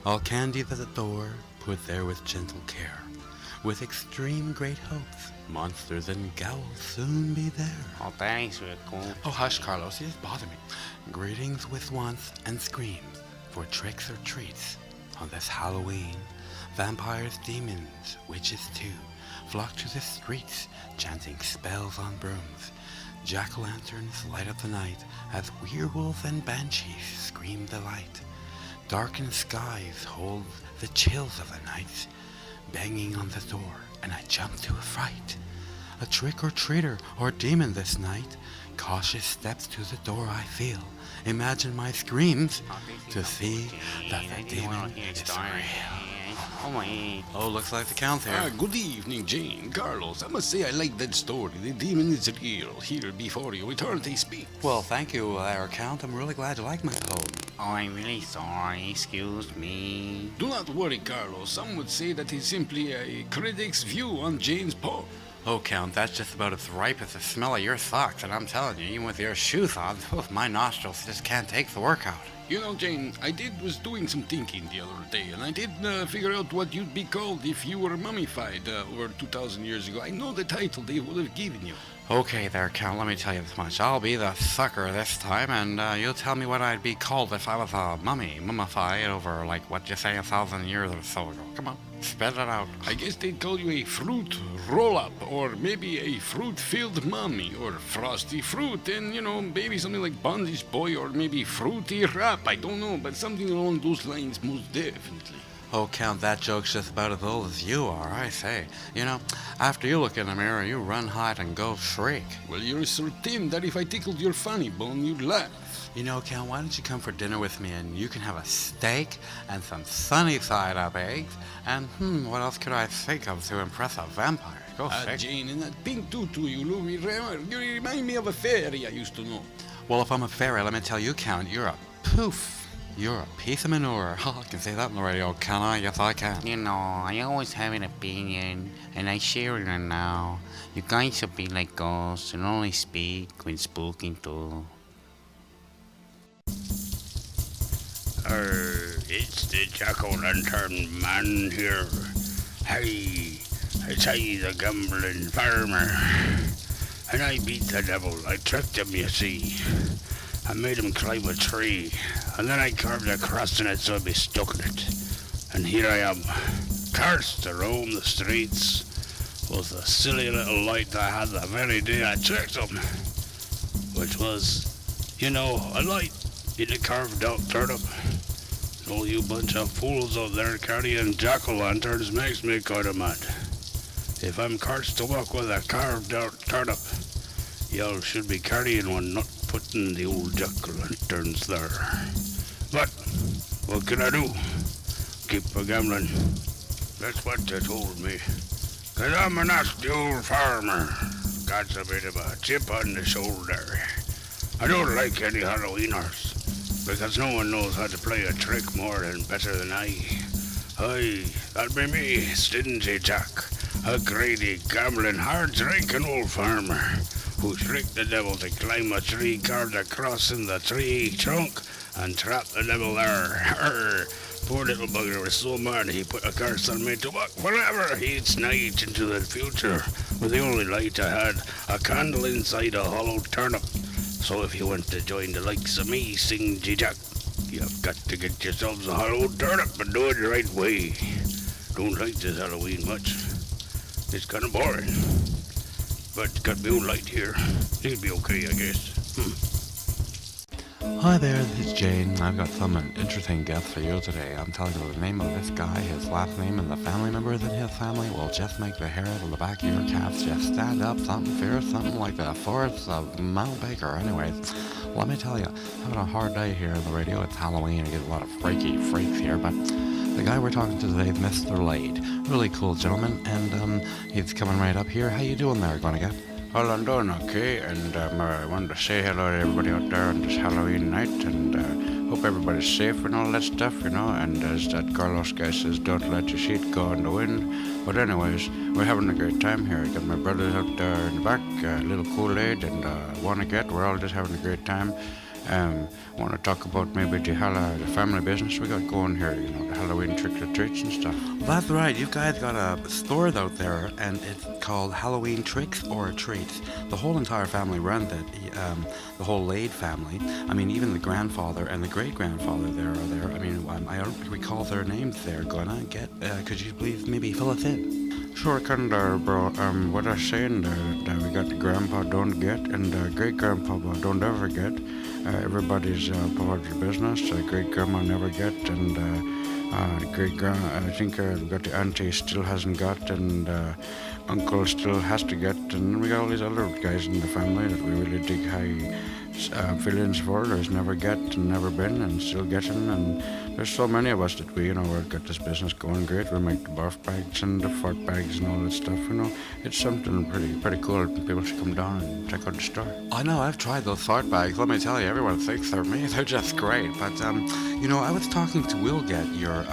All candies at the door, put there with gentle care. With extreme great hopes, monsters and ghouls soon be there. Oh, thanks, Rick. Oh, hush, Carlos, you just bother me. Greetings with wants and screams for tricks or treats. On this Halloween, vampires, demons, witches too, flock to the streets, chanting spells on brooms. Jack-o'-lanterns light up the night as werewolves and banshees scream delight. Darkened skies hold the chills of the nights, banging on the door, and I jump to a fright. A trick-or-treater or demon this night, cautious steps to the door I feel. Imagine my screams to see that the demon is real. Oh, looks like the count there. Good evening, Jane. Carlos, I must say I like that story. The demon is real. Here before you, eternity speak. Well, thank you, Count. I'm really glad you like my poem. Oh, I'm really sorry. Excuse me. Do not worry, Carlos. Some would say that is simply a critic's view on Jane's poem. Oh, Count, that's just about as ripe as the smell of your socks, and I'm telling you, even with your shoes on, my nostrils just can't take the work out. You know, Jane, was doing some thinking the other day, and I did figure out what you'd be called if you were mummified over 2,000 years ago. I know the title they would have given you. Okay there, Count, let me tell you this much. I'll be the sucker this time, and you'll tell me what I'd be called if I was a mummified over, like, what you say, 1,000 years or so ago. Come on, spit it out. I guess they'd call you a fruit roll-up, or maybe a fruit-filled mummy, or frosty fruit, and, you know, maybe something like Bondage Boy, or maybe Fruity Rap, I don't know, but something along those lines most definitely. Oh, Count, that joke's just about as old as you are, I say. You know, after you look in the mirror, you run, hide, and go shriek. Well, you're so thin that if I tickled your funny bone, you'd laugh. You know, Count, why don't you come for dinner with me, and you can have a steak and some sunny-side-up eggs, and, what else could I think of to impress a vampire? Go figure. Jane, in that pink tutu you remind me of a fairy I used to know. Well, if I'm a fairy, let me tell you, Count, you're a poof. You're a piece of manure. I can say that on the radio, can I? Yes, I can. You know, I always have an opinion, and I share it now. You guys should be like ghosts and only speak when spooking too. It's the jack-o'-lantern man here. Hey, it's I, the gambling farmer. And I beat the devil. I tricked him, you see. I made him climb a tree, and then I carved a cross in it so I'd be stuck in it. And here I am, cursed to roam the streets with the silly little light I had the very day I tricked him, which was, you know, a light in a carved out turnip. All you bunch of fools out there carrying jack-o'-lanterns makes me kind of mad. If I'm cursed to walk with a carved out turnip, y'all should be carrying one, not putting the old jack-o'-lanterns there. But what can I do? Keep a gambling. That's what they told me. 'Cause I'm a nasty old farmer. Got a bit of a chip on the shoulder. I don't like any Halloweeners, because no one knows how to play a trick more and better than I. Aye, that'd be me, Stingy Jack, a greedy, gambling, hard-drinking old farmer who tricked the devil to climb a tree, carved a cross in the tree trunk, and trapped the devil there. Poor little bugger was so mad he put a curse on me to walk forever. He'd snide into the future with the only light I had, a candle inside a hollow turnip. So if you want to join the likes of me, Stingy Jack, you've got to get yourselves a hollow turnip and do it the right way. Don't like this Halloween much. It's kind of boring. But got me own light here. It'll be okay, I guess. Hi there, this is Jane. I've got some interesting guests for you today. I'm telling you the name of this guy, his last name, and the family members in his family will just make the hair on the back of your calves just stand up, something fierce, something like the forests of Mount Baker. Anyways, let me tell you, having a hard day here on the radio. It's Halloween, I get a lot of freaky freaks here, but the guy we're talking to today is Mr. Lade. Really cool gentleman, and he's coming right up here. How you doing there, gonna get? Well, I'm doing okay, and I wanted to say hello to everybody out there on this Halloween night, and hope everybody's safe and all that stuff, and as that Carlos guy says, don't let your seat go in the wind. But anyways, we're having a great time here. I got my brothers out there in the back, a little Kool-Aid, and Wanna Get. We're all just having a great time. Want to talk about maybe the family business we got going here, the Halloween trick-or-treats and stuff. That's right, you guys got a store out there, and it's called Halloween Tricks or Treats. The whole entire family runs it, the whole Lade family. I mean, even the grandfather and the great-grandfather there are there. I mean, I don't recall their names there. Could you please maybe fill us in? Sure can there, bro. What I was saying there, that we got the grandpa don't get and the great-grandpapa don't ever get. Everybody's part of the business. Great-grandma never get, and I think we got the auntie still hasn't got, and uncle still has to get, and we got all these other guys in the family that we really dig high feelings for. There's never get and never been and still getting, and there's so many of us that we've got this business going great. We make the barf bags and the fart bags and all that stuff, It's something pretty cool. People should come down and check out the store. I know, I've tried those fart bags. Let me tell you, everyone thinks they're me. They're just great. But, I was talking to Will Get, your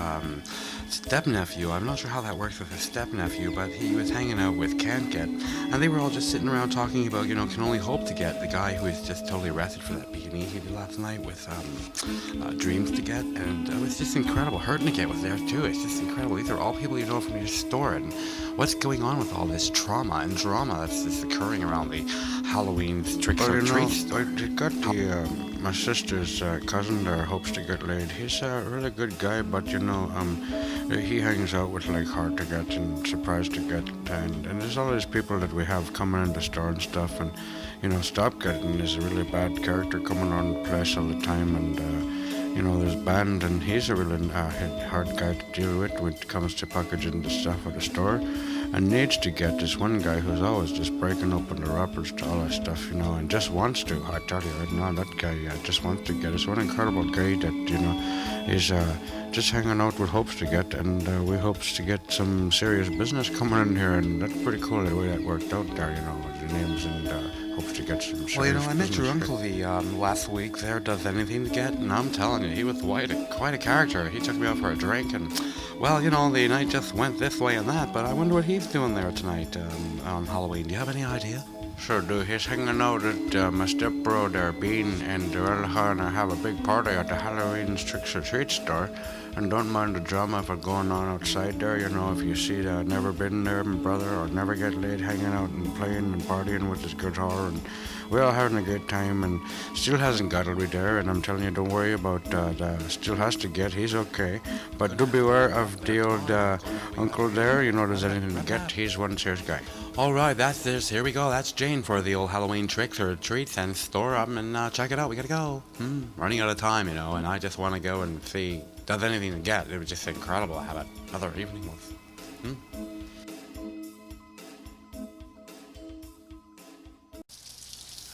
stepnephew. I'm not sure how that works with his stepnephew, but he was hanging out with Can't Get, and they were all just sitting around talking about, can only hope to get, the guy who was just totally arrested for that bikini he did last night with Dreams to Get, and it was just incredible. Hurting to Get was there too. It's just incredible. These are all people you know from your store, and what's going on with all this trauma and drama that's just occurring around the Halloween tricks or treats? I got my sister's cousin there hopes to get laid. He's a really good guy, but he hangs out with like hard to get and surprise to get, and there's all these people that we have coming in the store and stuff, and Stop Getting is a really bad character coming on the place all the time, and there's Band, and he's a really hard guy to deal with when it comes to packaging the stuff at the store. And Needs to Get this one guy who's always just breaking open the wrappers to all that stuff, and just wants to. I tell you right now, that guy just wants to get. It's one incredible guy that, is just hanging out with Hopes to Get, and we hopes to get some serious business coming in here, and that's pretty cool the way that worked out there, with the names, and hopes to get some serious Well, I met your business. uncle the last week there, Does Anything to Get, and I'm telling you, he was quite a character. He took me out for a drink, and, well, the night just went this way and that, but I wonder what he's doing there tonight on Halloween. Do you have any idea? Sure do. He's hanging out at my stepbro there, Bean, and they're all going to have a big party at the Halloween Tricks or Treat store. And don't mind the drama for going on outside there, if you see the Never Been There, my brother, or Never Get Laid hanging out and playing and partying with his guitar, and we're all having a great time, and Still Hasn't Got to be there, and I'm telling you, don't worry about Still Has to Get, he's okay, but do beware of the old uncle there, There's Anything to Get, he's one serious guy. All right, that's this. Here we go. That's Jane for the old Halloween tricks or treats and store them and check it out. We gotta go. Running out of time, and I just want to go and see Does Anything to Get. It was just incredible to have another evening with.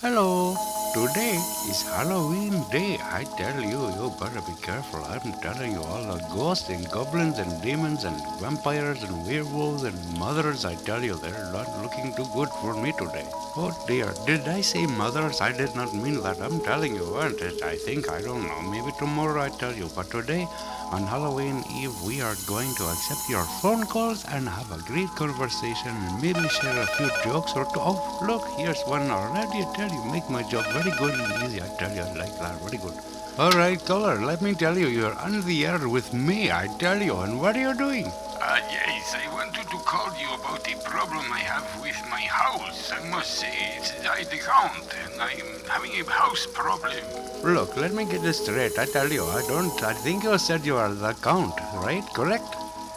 Hello, today is Halloween day. I tell you, you better be careful. I'm telling you, all the ghosts and goblins and demons and vampires and werewolves and mothers, I tell you, they're not looking too good for me today. Oh dear, did I say mothers? I did not mean that. I'm telling you, I don't know, maybe tomorrow I tell you, but today, on Halloween Eve, we are going to accept your phone calls and have a great conversation and maybe share a few jokes or two. Oh, look, here's one already. I tell you, make my job very good and easy. I tell you, I like that, very good. All right, caller, let me tell you, you're on the air with me, I tell you, and what are you doing? Yes, I wanted to call you about a problem I have with my house. I must say, it's the count, and I'm having a house problem. Look, let me get this straight. I tell you, I think you said you are the Count, right? Correct?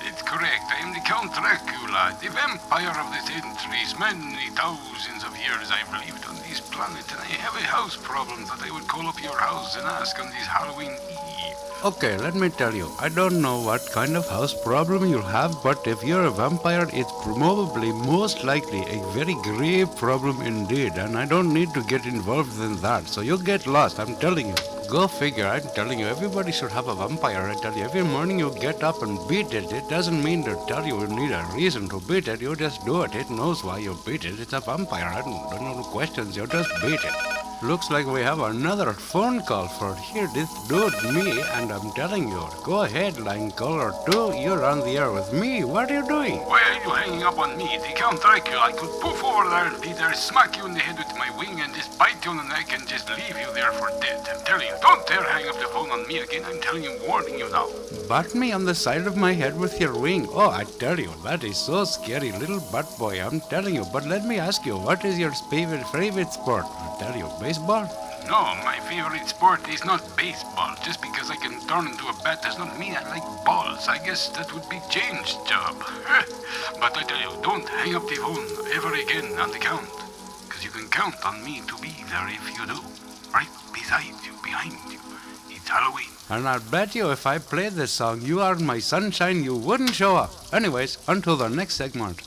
It's correct. I am the Count Dracula, the vampire of the centuries. Many thousands of years I've lived on this planet, and I have a house problem that I would call up your house and ask on this Halloween Eve. Okay, let me tell you, I don't know what kind of house problem you'll have, but if you're a vampire, it's probably most likely a very grave problem indeed, and I don't need to get involved in that, so you'll get lost, I'm telling you. Go figure, I'm telling you, everybody should have a vampire. I tell you, every morning you get up and beat it. It doesn't mean to tell you need a reason to beat it. You just do it. It knows why you beat it. It's a vampire. I don't know questions. You just beat it. Looks like we have another phone call for here. This dude, me, and I'm telling you, go ahead, line caller 2. You're on the air with me. What are you doing? Why are you hanging up on me? The Count Dracula. I could poof over there and be there, smack you in the head with my wing, and just bite you on the neck and just leave you there for dead. I'm telling you, don't dare hang up the phone on me again. I'm telling you, warning you now. Bat me on the side of my head with your wing. Oh, I tell you, that is so scary, little butt boy. I'm telling you. But let me ask you, what is your favorite sport? I tell you, baseball? No, my favorite sport is not baseball. Just because I can turn into a bat does not mean I like balls. I guess that would be James' job. But I tell you, don't hang up the phone ever again on the count. Because you can count on me to be there if you do. Right beside you, behind you. It's Halloween. And I'll bet you if I played this song, You Are My Sunshine, you wouldn't show up. Anyways, until the next segment.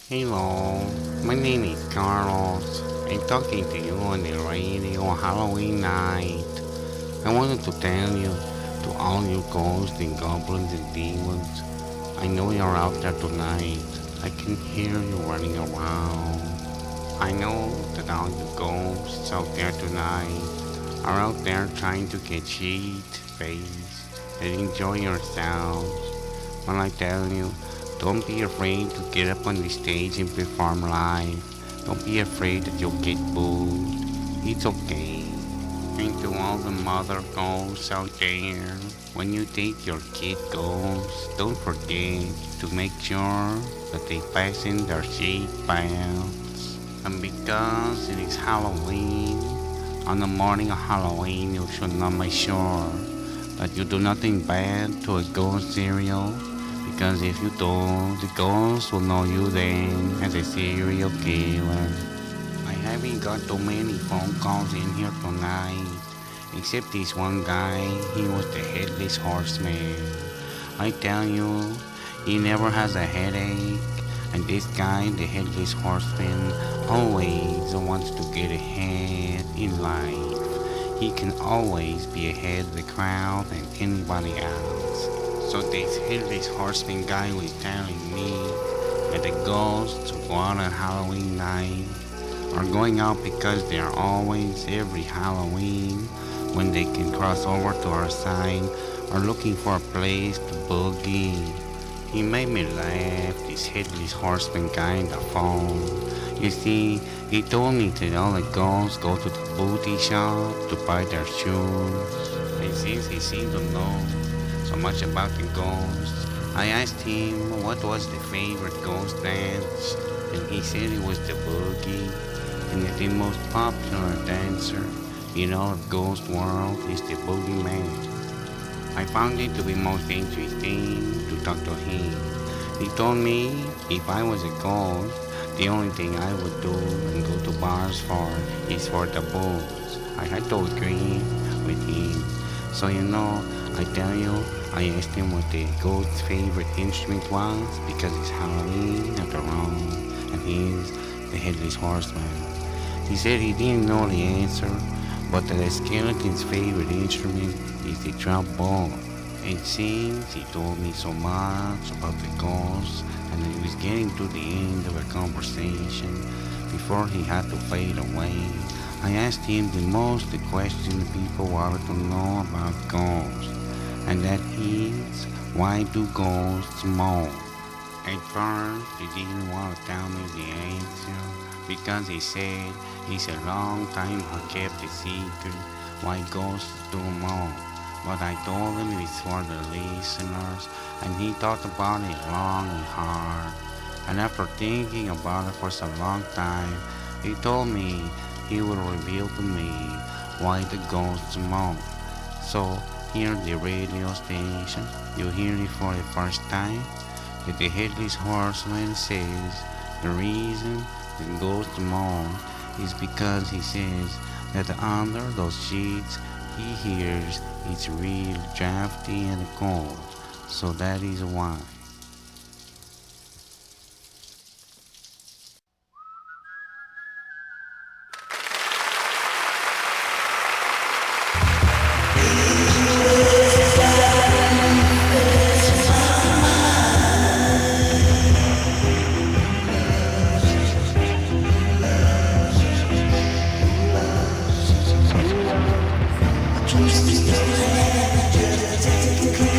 Hello, my name is Carlos. I'm talking to you on the radio Halloween night. I wanted to tell you, to all you ghosts and goblins and demons, I know you're out there tonight. I can hear you running around. I know that all you ghosts out there tonight are out there trying to get shit-faced and enjoy yourselves. When I tell you, don't be afraid to get up on the stage and perform live. Don't be afraid that you'll get booed. It's okay. And to all the mother ghosts out there, when you take your kid ghosts, don't forget to make sure that they fasten their seat belts. And because it is Halloween, on the morning of Halloween, you should not make sure that you do nothing bad to a ghost serial. Because if you don't, the ghost will know you then as a serial killer. I haven't got too many phone calls in here tonight, except this one guy. He was the headless horseman. I tell you, he never has a headache. And this guy, the headless horseman, always wants to get ahead in life. He can always be ahead of the crowd and anybody else. So this headless horseman guy was telling me that the ghosts who go out on Halloween night are going out because they are always, every Halloween, when they can cross over to our side, are looking for a place to boogie. He made me laugh, this headless horseman guy on the phone. You see, he told me that all the ghosts go to the booty shop to buy their shoes. And since he seemed to know so much about the ghosts, I asked him what was the favorite ghost dance, and he said it was the boogie, and that the most popular dancer in all of ghost world is the boogie man. I found it to be most interesting to talk to him. He told me if I was a ghost, the only thing I would do and go to bars for is for the booze. I had to agree with him. So I tell you, I asked him what the ghost's favorite instrument was because it's Halloween after all, and he's the headless horseman. He said he didn't know the answer, but that the skeleton's favorite instrument is the trombone. And since he told me so much about the ghosts, and he was getting to the end of a conversation before he had to fade away, I asked him the question people wanted to know about ghosts, and that is, why do ghosts moan? At first, he didn't want to tell me the answer, because he said it's a long time he kept a secret why ghosts do moan. But I told him it's for the listeners, and he thought about it long and hard. And after thinking about it for so long time, he told me he would reveal to me why the ghosts moan. So here at the radio station, you hear it for the first time, that the headless horseman says the reason the ghosts moan is because he says that under those sheets he hears it's real drafty and cold. So that is why. Ghost is coming.